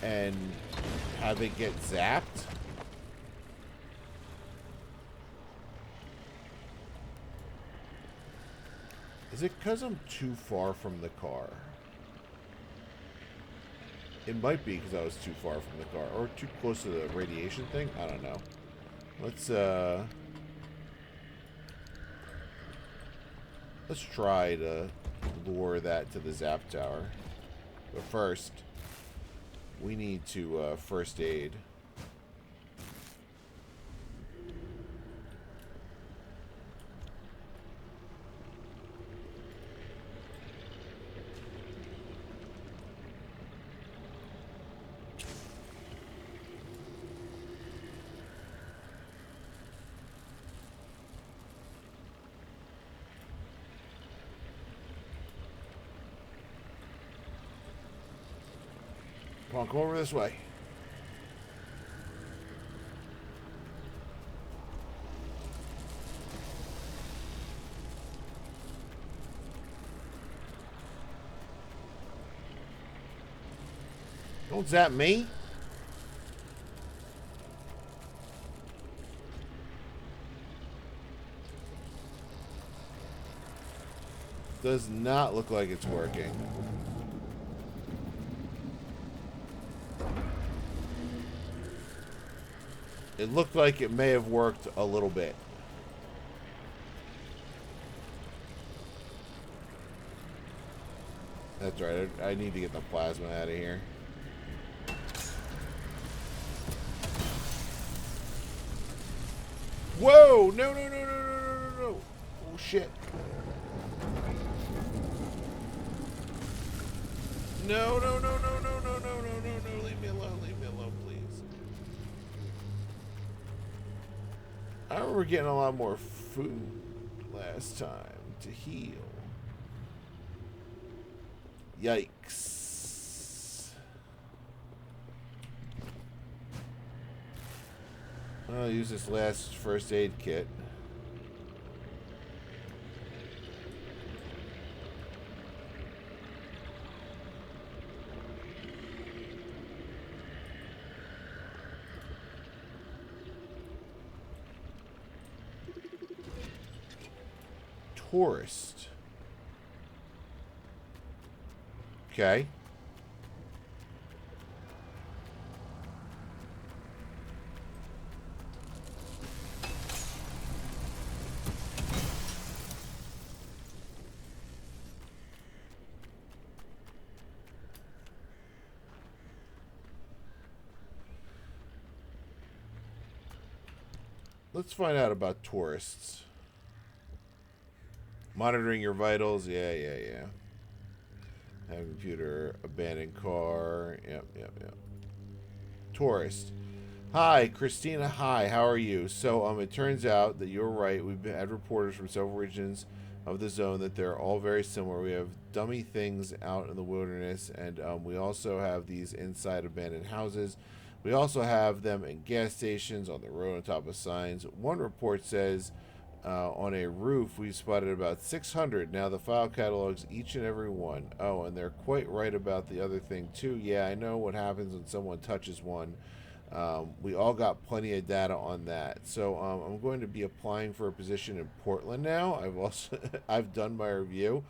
and have it get zapped. Is it because I'm too far from the car? It might be because I was too far from the car. Or too close to the radiation thing. I don't know. Let's try to lure that to the zap tower. But first, we need to first aid. Come on, come over this way. Don't zap me. Does not look like it's working. It looked like it may have worked a little bit. That's right. I need to get the plasma out of here. Whoa! No, no, no, no, no, no, no, no. Oh, shit. No, no, no, no, no, no, no, no, no, no. Leave me alone. Leave me alone, please. I remember getting a lot more food last time to heal. Yikes. I'll use this last first aid kit. Tourist. Okay. Let's find out about tourists. Monitoring your vitals. Yeah. Have a computer. Abandoned car. Yep. Tourist. Hi, Christina. Hi, how are you? So, it turns out that you're right. We've had reporters from several regions of the zone that they're all very similar. We have dummy things out in the wilderness, and we also have these inside abandoned houses. We also have them in gas stations, on the road, on top of signs. One report says on a roof we spotted about 600. Now the file catalogs each and every one. Oh, and they're quite right about the other thing too. Yeah, I know what happens when someone touches one. We all got plenty of data on that. So I'm going to be applying for a position in Portland now. I've done my review.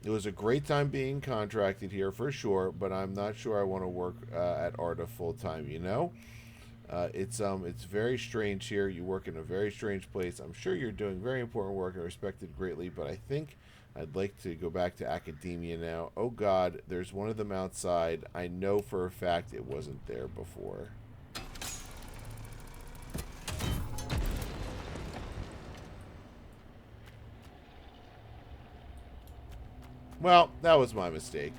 It was a great time being contracted here for sure, but I'm not sure I want to work at ARDA full time. You know, it's very strange here. You work in a very strange place. I'm sure you're doing very important work and respected greatly, but I think I'd like to go back to academia now. Oh God, there's one of them outside. I know for a fact it wasn't there before. Well, that was my mistake.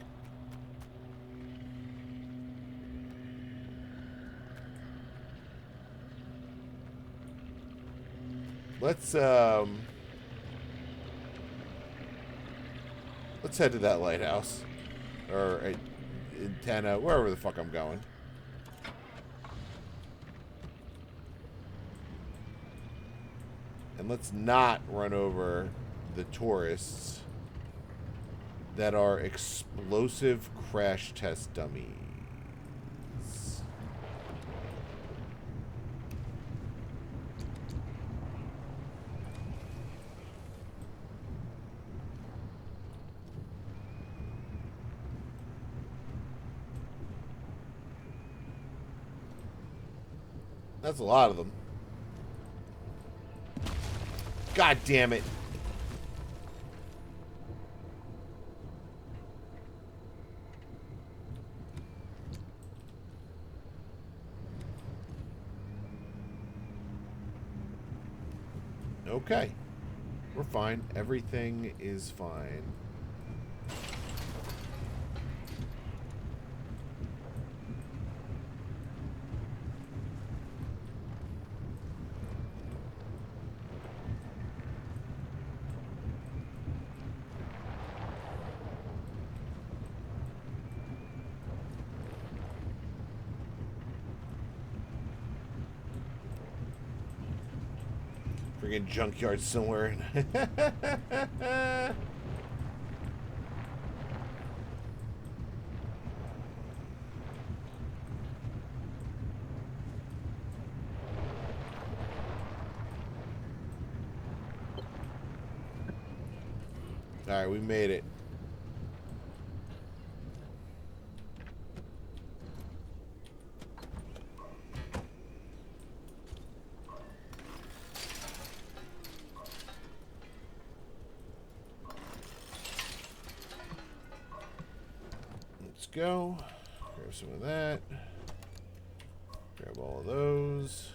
Let's head to that lighthouse. Or antenna, wherever the fuck I'm going. And let's not run over the tourists that are explosive crash test dummies. That's a lot of them. God damn it. Okay. We're fine. Everything is fine. Friggin' junkyard somewhere. Alright, we made it. go. Grab some of that. Grab all of those.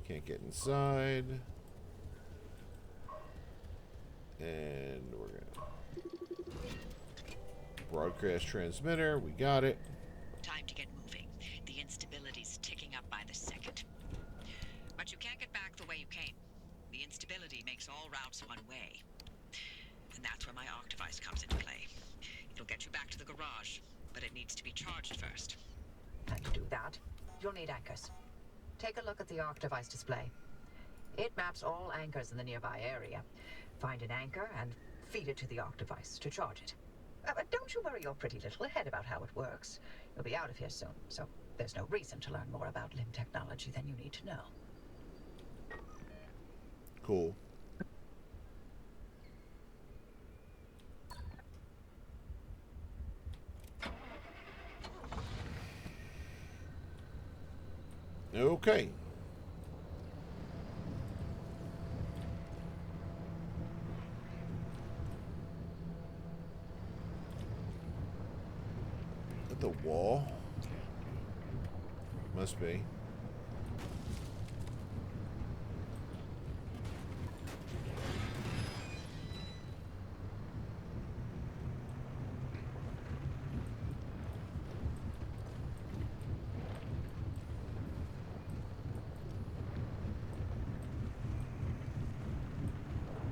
Can't get inside. And we're gonna broadcast transmitter. We got it. Time to get moving. The instability's ticking up by the second. But you can't get back the way you came. The instability makes all routes one way. And that's where my arc device comes into play. It'll get you back to the garage, but it needs to be charged first. And to do that, you'll need anchors. Take a look at the arc device display. It maps all anchors in the nearby area. Find an anchor and feed it to the arc device to charge it. But don't you worry your pretty little head about how it works. You'll be out of here soon, so there's no reason to learn more about limb technology than you need to know. Cool. Okay. At the wall? Must be.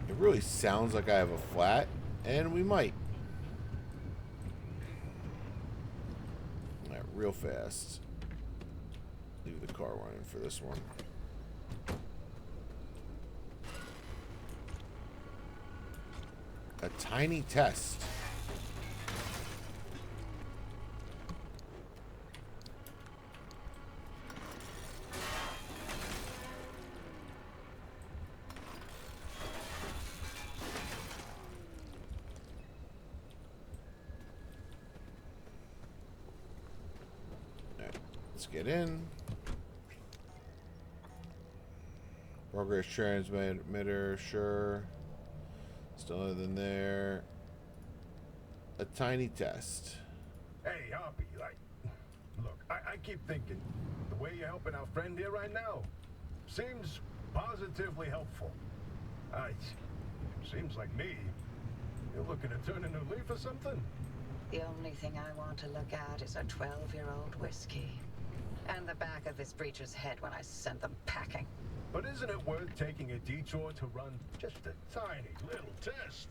It really sounds like I have a flat, and we might. Alright, real fast. Leave the car running for this one. A tiny test. Let's get in. Progress transmitter, sure. Still other than there. A tiny test. Hey, Hoppy, look, I keep thinking, the way you're helping our friend here right now seems positively helpful. Seems like me. You're looking to turn a new leaf or something? The only thing I want to look at is a 12-year-old whiskey. And the back of this breacher's head when I send them packing. But isn't it worth taking a detour to run just a tiny little test?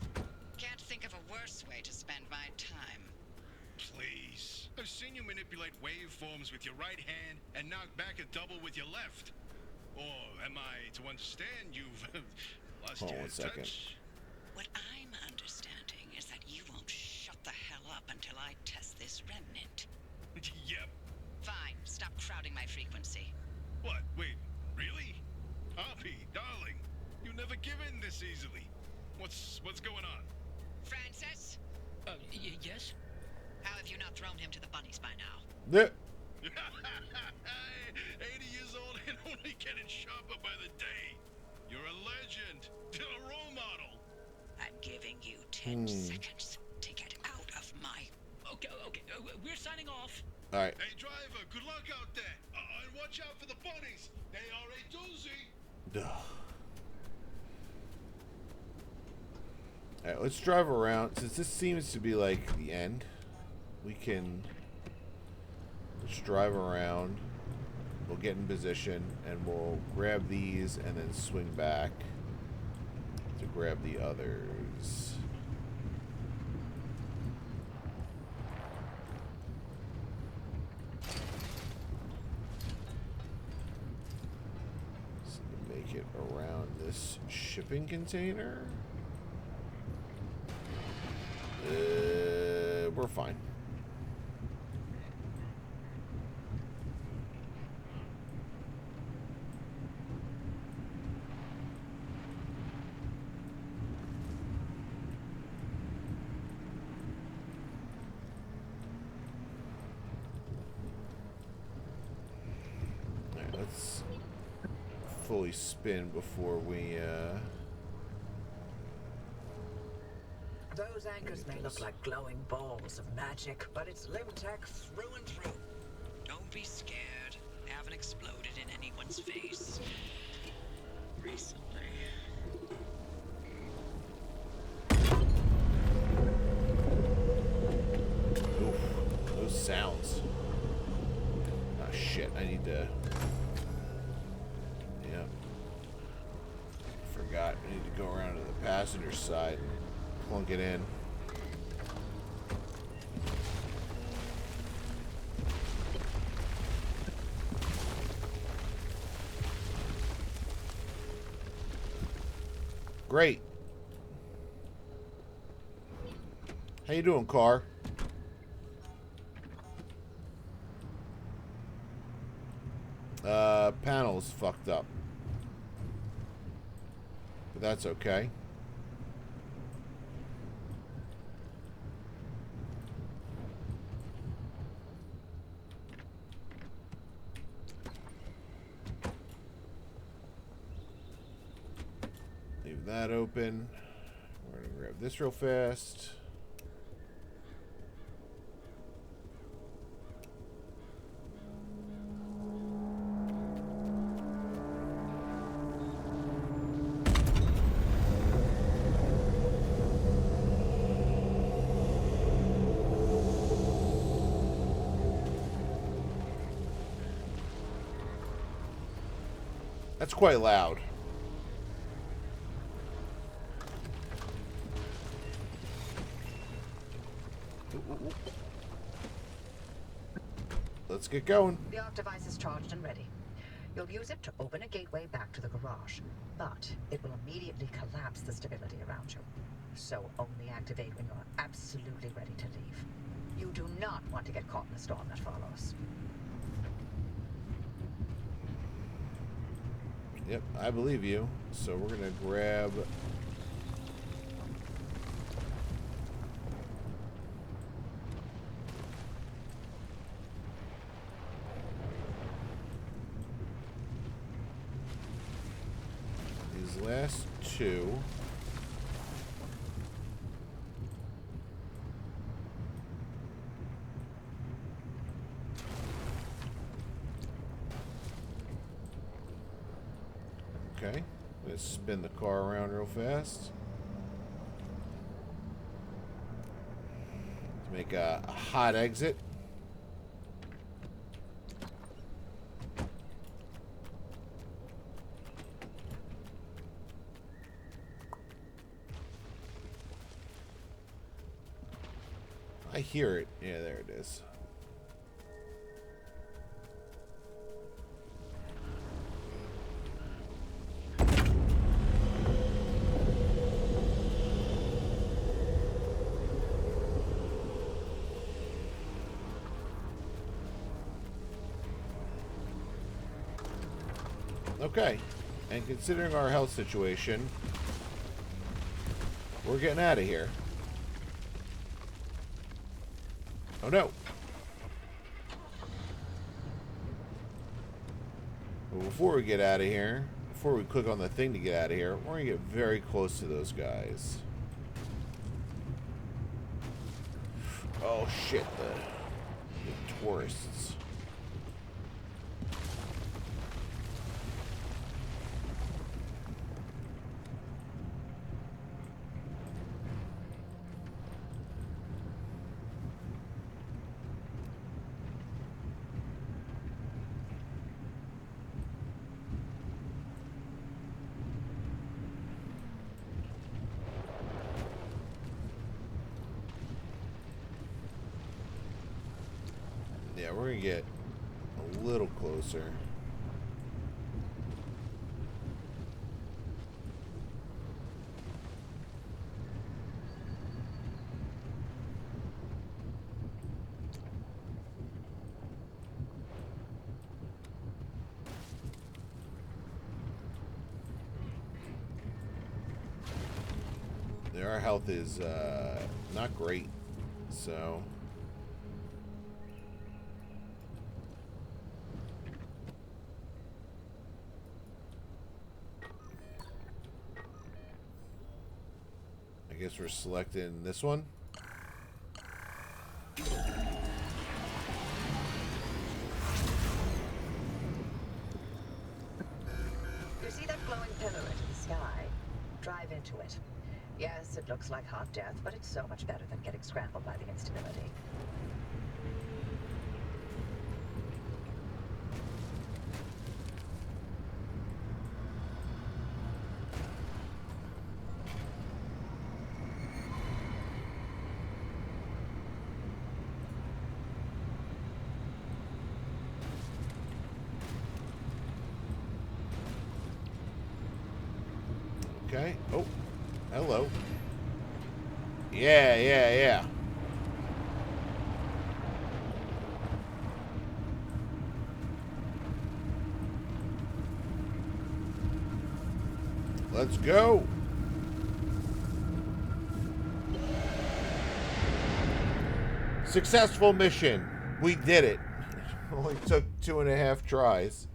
Can't think of a worse way to spend my time. Please. I've seen you manipulate waveforms with your right hand and knock back a double with your left. Or am I to understand you've lost Hold on your 1 second. touch? What I'm understanding is that you won't shut the hell up until I test this remnant. Yep. Fine, stop crowding my frequency. What? Wait, really? Hoppy, darling, you never give in this easily. What's going on? Francis? Yes? How have you not thrown him to the bunnies by now? Yeah. 80 years old and only getting sharper by the day. You're a legend. A role model. I'm giving you 10 seconds to get out of my... Okay. We're signing off. All right. Hey, driver, good luck out there. And watch out for the bunnies. They are a doozy. Alright, let's drive around. Since this seems to be like the end, we can just drive around. We'll get in position and we'll grab these and then swing back to grab the others. Make it around this shipping container. We're fine. All right, let's fully spin before we Those anchors may look like glowing balls of magic, but it's Limtech through and through. Don't be scared. They haven't exploded in anyone's face recently. Oof, those sounds. Ah, shit, I need to... Yep. Forgot, I need to go around to the passenger side and plunk it in. Great. How you doing, car? Panel's fucked up. But that's okay. Leave that open. We're gonna grab this real fast. That's quite loud. Let's get going. The arc device is charged and ready. You'll use it to open a gateway back to the garage, but it will immediately collapse the stability around you. So only activate when you're absolutely ready to leave. You do not want to get caught in the storm that follows. Yep, I believe you. So we're gonna grab... these last two. Okay, let's spin the car around real fast to make a hot exit. I hear it. Yeah, there it is. Okay, and considering our health situation, we're getting out of here. Oh no! But before we get out of here, before we click on the thing to get out of here, we're going to get very close to those guys. Oh shit, the tourists. Yeah, we're gonna get a little closer. Yeah, our health is not great, so... I guess we're selecting this one. You see that glowing pillar into the sky? Drive into it. Yes, it looks like hot death, but it's so much better than getting scrambled by the instability. Okay. Oh, hello. Yeah. Let's go. Successful mission. We did it. Only took 2.5 tries.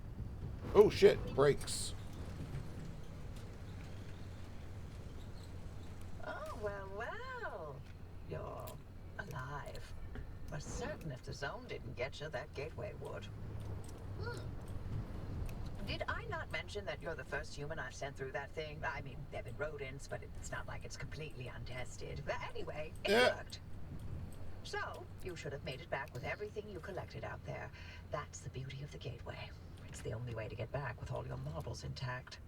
Oh shit, brakes. Oh, well. You're alive. Was certain if the zone didn't get you, that gateway would. Did I not mention that you're the first human I've sent through that thing? I mean, they've been rodents, but it's not like it's completely untested. But anyway, it worked. So, you should have made it back with everything you collected out there. That's the beauty of the gateway. It's the only way to get back with all your marbles intact.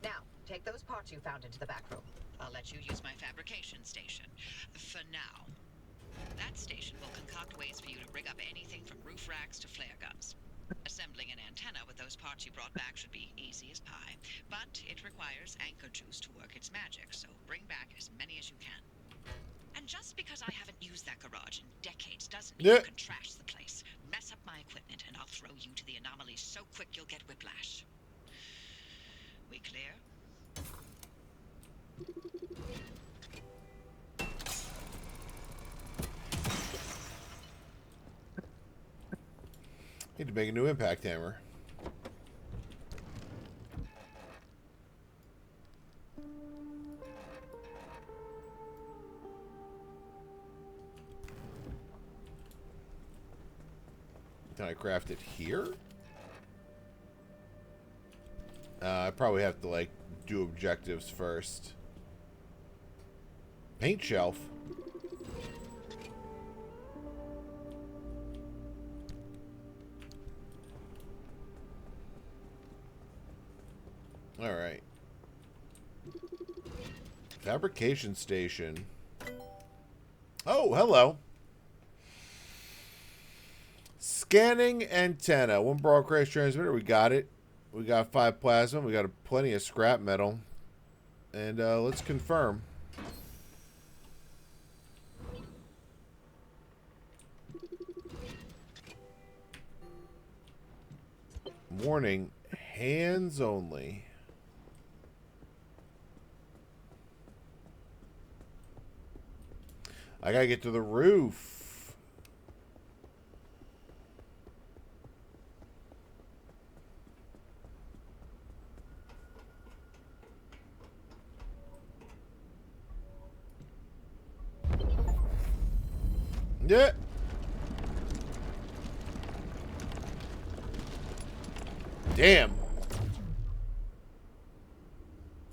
Now, take those parts you found into the back room. I'll let you use my fabrication station. For now. That station will concoct ways for you to rig up anything from roof racks to flare guns. Assembling an antenna with those parts you brought back should be easy as pie, but it requires anchor juice to work its magic, so bring back as many as you can. And just because I haven't used that garage in decades doesn't mean you can trash the place. Mess up my equipment and I'll throw you to the anomalies so quick you'll get whiplash. We clear? Need to make a new impact hammer. Can I craft it here? I probably have to, like, do objectives first. Paint shelf. All right. Fabrication station. Oh, hello. Scanning antenna. 1 broadcast transmitter. We got it. We got 5 plasma. We got plenty of scrap metal. And let's confirm. Warning. Hands only. I gotta get to the roof. Yeah. Damn.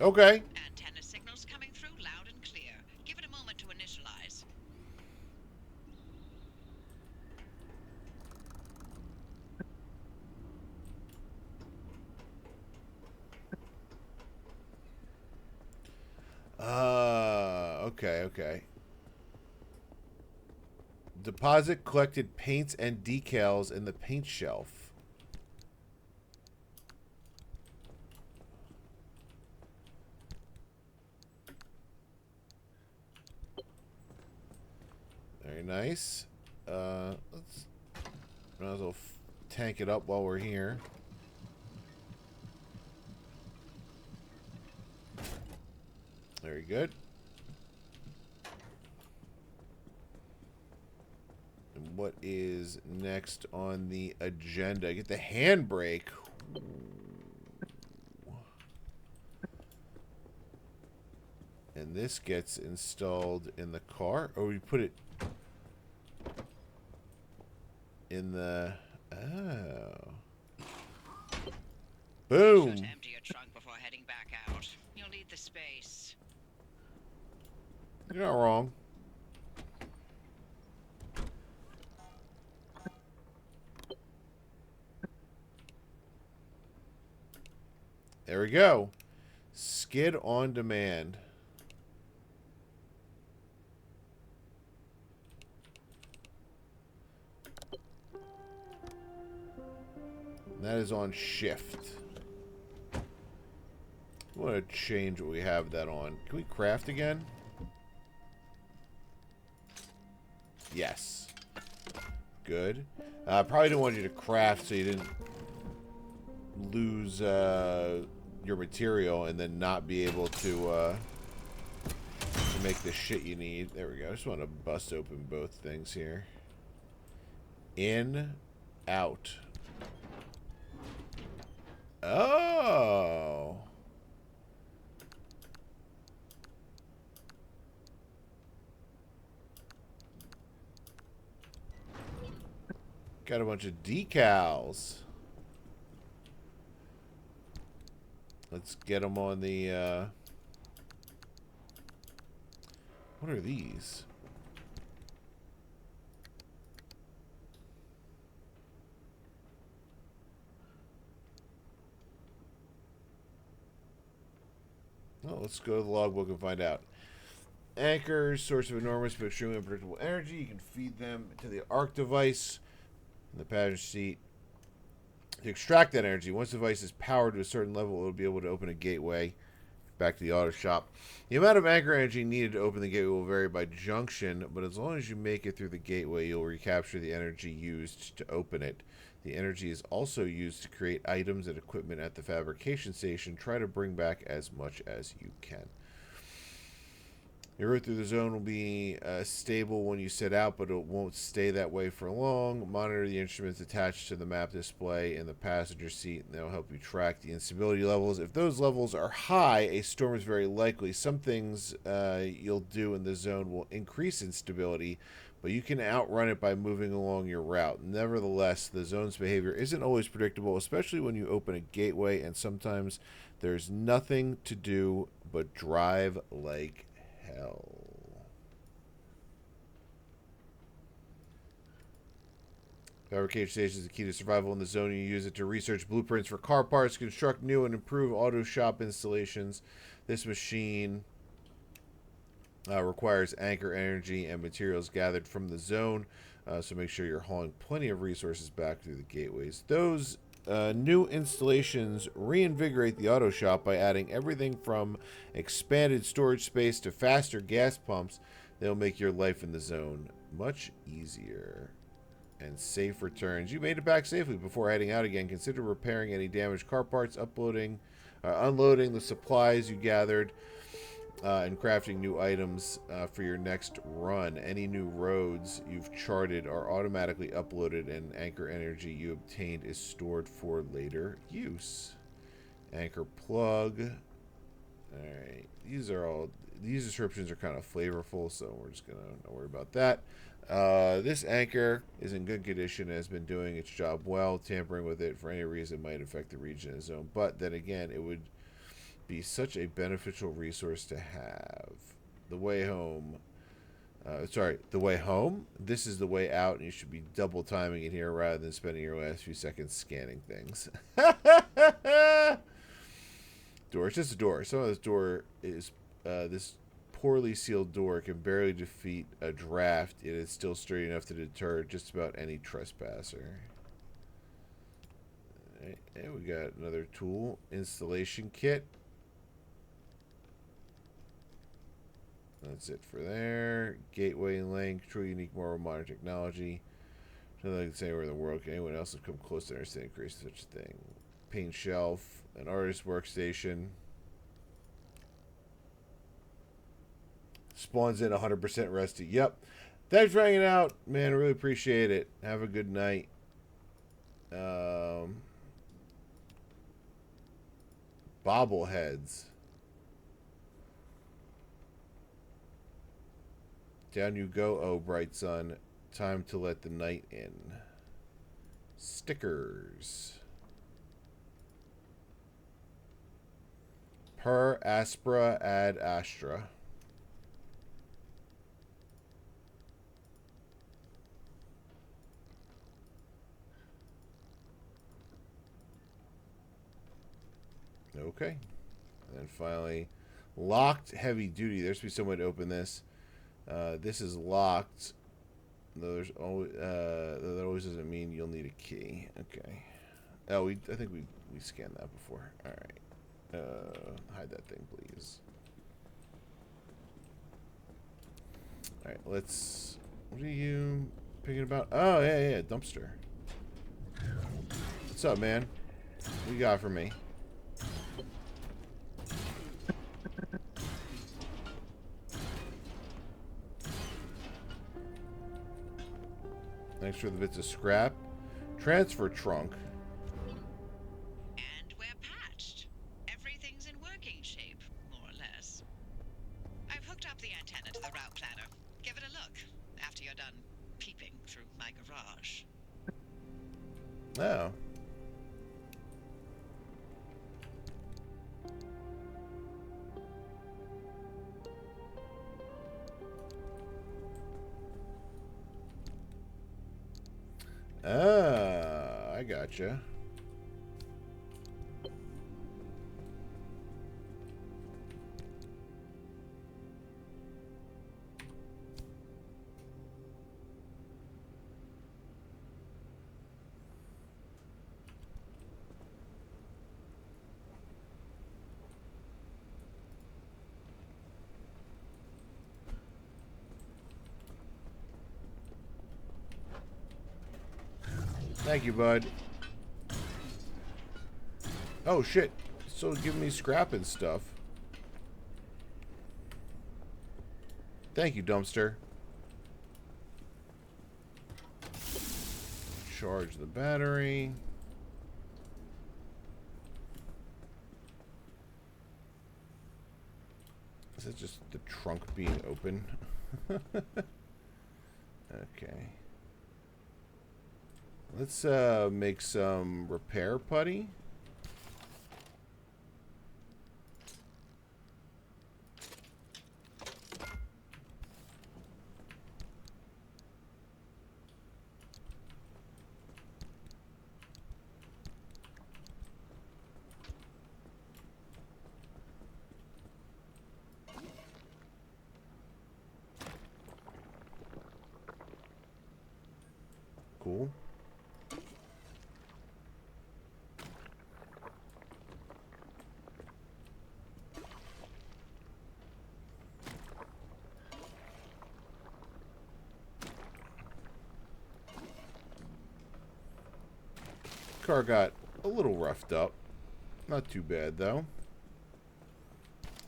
Okay. Antenna signals coming through loud and clear. Give it a moment to initialize. Okay. Deposit collected paints and decals in the paint shelf. Very nice. Let's might as well tank it up while we're here. Very good. And what is next on the agenda? Get the handbrake. And this gets installed in the car. Or we put it in the... Oh. Boom! Should empty your trunk before heading back out. You'll need the space. You're not wrong. There we go. Skid on demand. That is on shift. I want to change what we have that on. Can we craft again? Yes. Good. Probably didn't want you to craft so you didn't lose your material and then not be able to make the shit you need. There we go. I just want to bust open both things here. In, out. Oh. Got a bunch of decals. Let's get them on the, what are these? Well, let's go to the logbook and find out. Anchors, source of enormous but extremely unpredictable energy. You can feed them to the ARC device in the passenger seat. To extract that energy, once the device is powered to a certain level, it will be able to open a gateway back to the auto shop. The amount of anchor energy needed to open the gateway will vary by junction, but as long as you make it through the gateway, you'll recapture the energy used to open it. The energy is also used to create items and equipment at the fabrication station. Try to bring back as much as you can. Your route through the zone will be stable when you set out, but it won't stay that way for long. Monitor the instruments attached to the map display in the passenger seat, and they'll help you track the instability levels. If those levels are high, a storm is very likely. Some things you'll do in the zone will increase instability, but you can outrun it by moving along your route. Nevertheless, the zone's behavior isn't always predictable, especially when you open a gateway, and sometimes there's nothing to do but drive like hell. Fabrication station is the key to survival in the zone. You use it to research blueprints for car parts, construct new and improve auto shop installations. This machine requires anchor energy and materials gathered from the zone, so make sure you're hauling plenty of resources back through the gateways. Those new installations reinvigorate the auto shop by adding everything from expanded storage space to faster gas pumps. They'll make your life in the zone much easier. And safe returns. You made it back safely. Before heading out again, consider repairing any damaged car parts, unloading the supplies you gathered, and crafting new items for your next run. Any new roads you've charted are automatically uploaded, and anchor energy you obtained is stored for later use. Anchor plug. Alright. These descriptions are kind of flavorful, so we're just going to not worry about that. This anchor is in good condition and has been doing its job well. Tampering with it for any reason might affect the region and zone, but then again, it would be such a beneficial resource to have. The way home. The way home. This is the way out, and you should be double timing it here rather than spending your last few seconds scanning things. Door. It's just a door. Some of this door is this poorly sealed door can barely defeat a draft. It is still sturdy enough to deter just about any trespasser. Right, and we got another tool. Installation kit. That's it for there. Gateway link. True unique more modern technology. Nothing I can say where in the world can anyone else have come close to understanding creation such a thing. Paint shelf. An artist workstation. Spawns in 100% rusty. Yep. Thanks for hanging out, man. I really appreciate it. Have a good night. Bobbleheads. Down you go, oh bright sun. Time to let the night in. Stickers. Per aspera ad astra. Okay. And then finally, locked heavy duty. There should be some way to open this. This is locked. Though there's always that always doesn't mean you'll need a key. Okay. Oh, I think we scanned that before. All right. Hide that thing, please. All right. Let's. What are you picking about? Oh yeah, dumpster. What's up, man? What you got for me? Thanks for the bits of scrap. Transfer trunk. And we're patched. Everything's in working shape, more or less. I've hooked up the antenna to the route planner. Give it a look after you're done peeping through my garage. Oh. Ah, I gotcha. Thank you, bud. Oh, shit. So giving me scrap and stuff. Thank you, dumpster. Charge the battery. Is that just the trunk being open? Okay. Let's make some repair putty. Cool. Car got a little roughed up. Not too bad, though.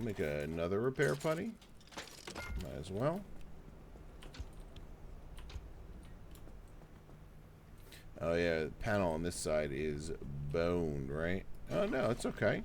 Make another repair putty. Might as well. Oh, yeah, the panel on this side is boned, right? Oh, no, it's okay.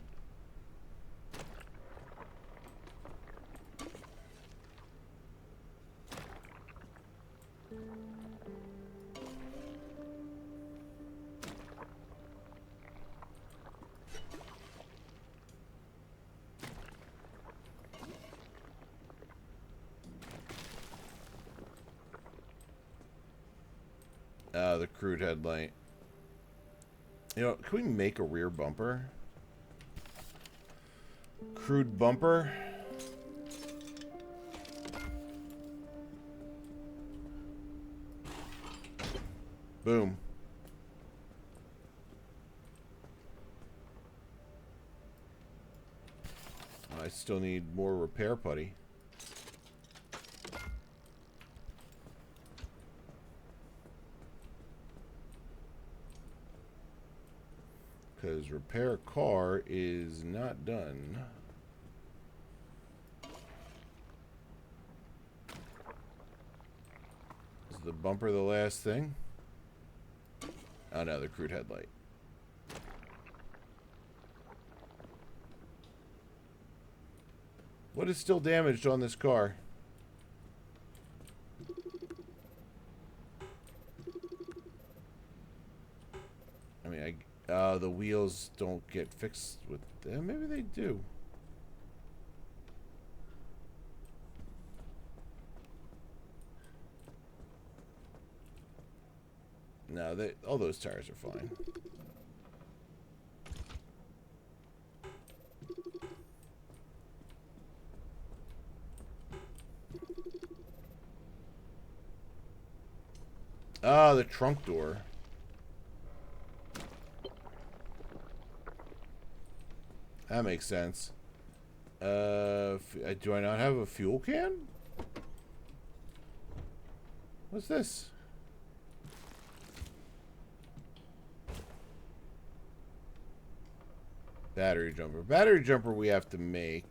The crude headlight. You know, can we make a rear bumper? Crude bumper. Boom. I still need more repair putty. Because repair car is not done. Is the bumper the last thing? Oh no, the crude headlight. What is still damaged on this car? the wheels don't get fixed with them. Maybe they do. No, all those tires are fine. Ah, the trunk door. That makes sense. Do I not have a fuel can? What's this? Battery jumper. Battery jumper we have to make.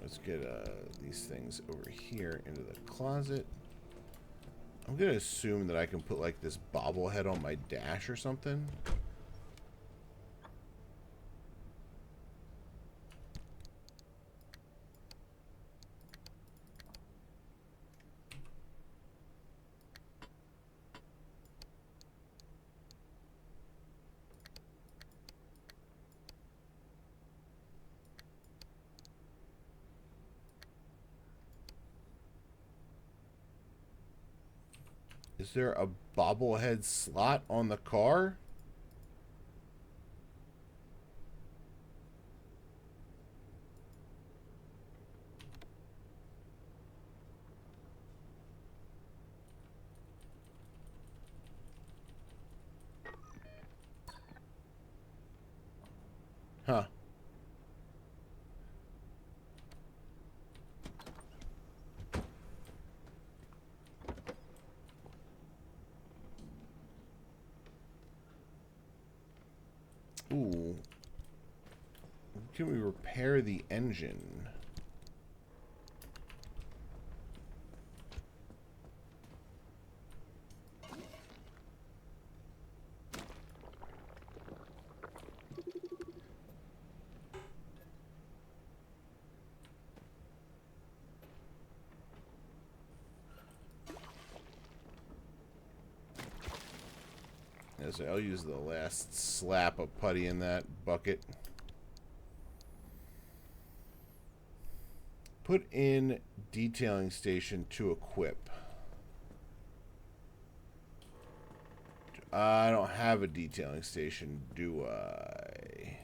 Let's get these things over here into the closet. I'm gonna assume that I can put like this bobblehead on my dash or something. Is there a bobblehead slot on the car? Huh. Ooh. Can we repair the engine? So I'll use the last slap of putty in that bucket. Put in detailing station to equip. I don't have a detailing station, do I?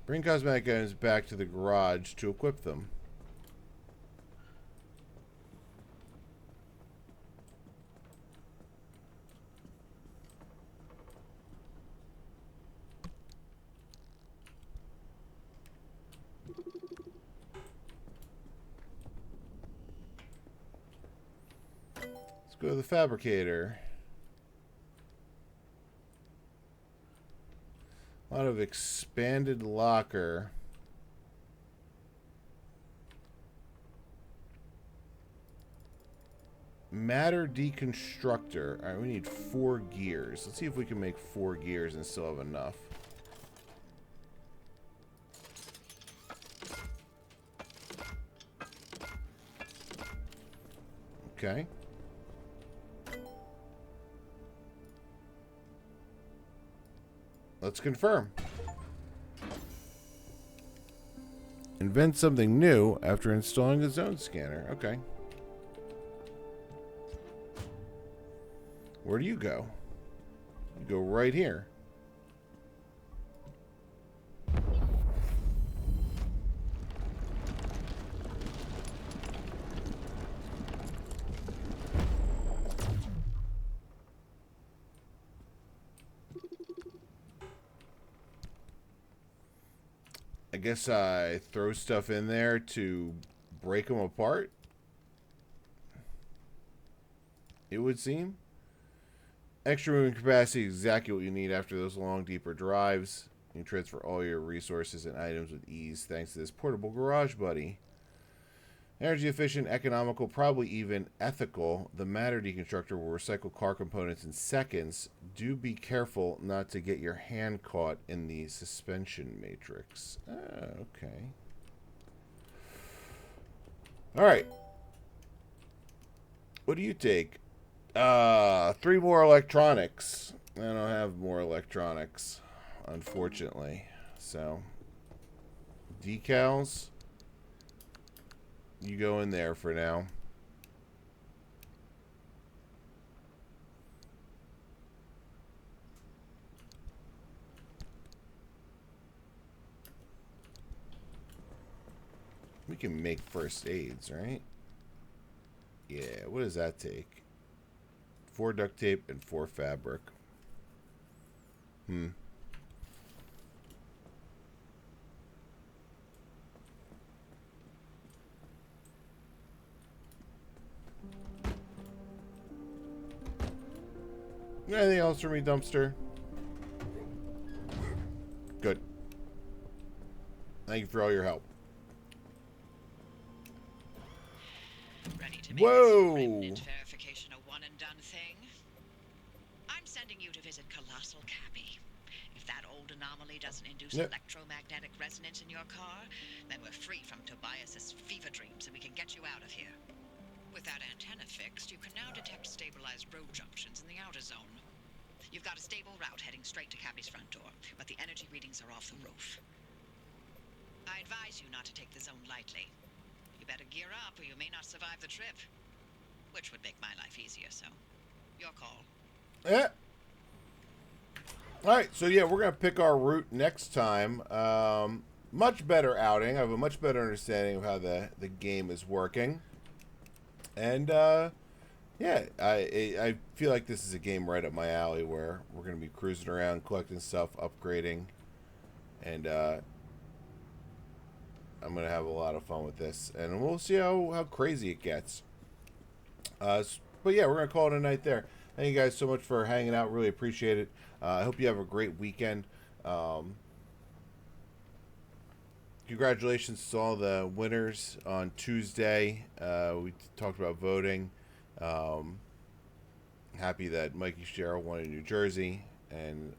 Bring cosmetic items back to the garage to equip them. Go to the fabricator. A lot of expanded locker. Matter deconstructor. Alright, we need 4 gears. Let's see if we can make 4 gears and still have enough. Okay. Let's confirm. Invent something new after installing a zone scanner. Okay. Where do you go? You go right here. I guess I throw stuff in there to break them apart. it would seem. Extra moving capacity is exactly what you need after those long, deeper drives. You can transfer all your resources and items with ease thanks to this portable garage buddy. Energy efficient, economical, probably even ethical. The matter deconstructor will recycle car components in seconds. Do be careful not to get your hand caught in the suspension matrix. Okay. Alright. What do you take? 3 more electronics. I don't have more electronics, unfortunately. So, decals. You go in there for now. We can make first aids, right? Yeah, what does that take? 4 duct tape and 4 fabric. Anything else for me, dumpster? Good. Thank you for all your help. Ready to make Whoa! this remnant verification a one-and-done thing? I'm sending you to visit Colossal Cappy. If that old anomaly doesn't induce electromagnetic resonance in your car, then we're free from Tobias's fever dreams and we can get you out of here. With that antenna fixed, you can now detect stabilized road junctions in the outer zone. You've got a stable route heading straight to Cappy's front door, but the energy readings are off the roof. I advise you not to take the zone lightly. You better gear up or you may not survive the trip. Which would make my life easier, so your call. Yeah. Alright, so yeah, we're going to pick our route next time. Much better outing. I have a much better understanding of how the game is working. And, yeah, I feel like this is a game right up my alley where we're going to be cruising around, collecting stuff, upgrading. And, I'm going to have a lot of fun with this. And we'll see how crazy it gets. But yeah, we're going to call it a night there. Thank you guys so much for hanging out. Really appreciate it. I hope you have a great weekend. Congratulations to all the winners on Tuesday. We talked about voting. Happy that Mikey Sherrill won in New Jersey. And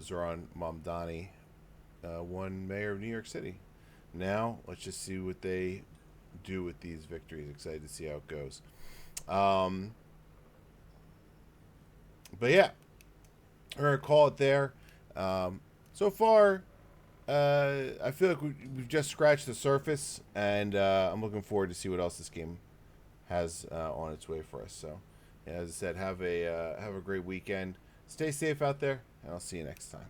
Zoran Mamdani won mayor of New York City. Now, let's just see what they do with these victories. Excited to see how it goes. But yeah, we're going to call it there. So far, I feel like we've just scratched the surface, and I'm looking forward to see what else this game has on its way for us. So, yeah, as I said, have a great weekend. Stay safe out there, and I'll see you next time.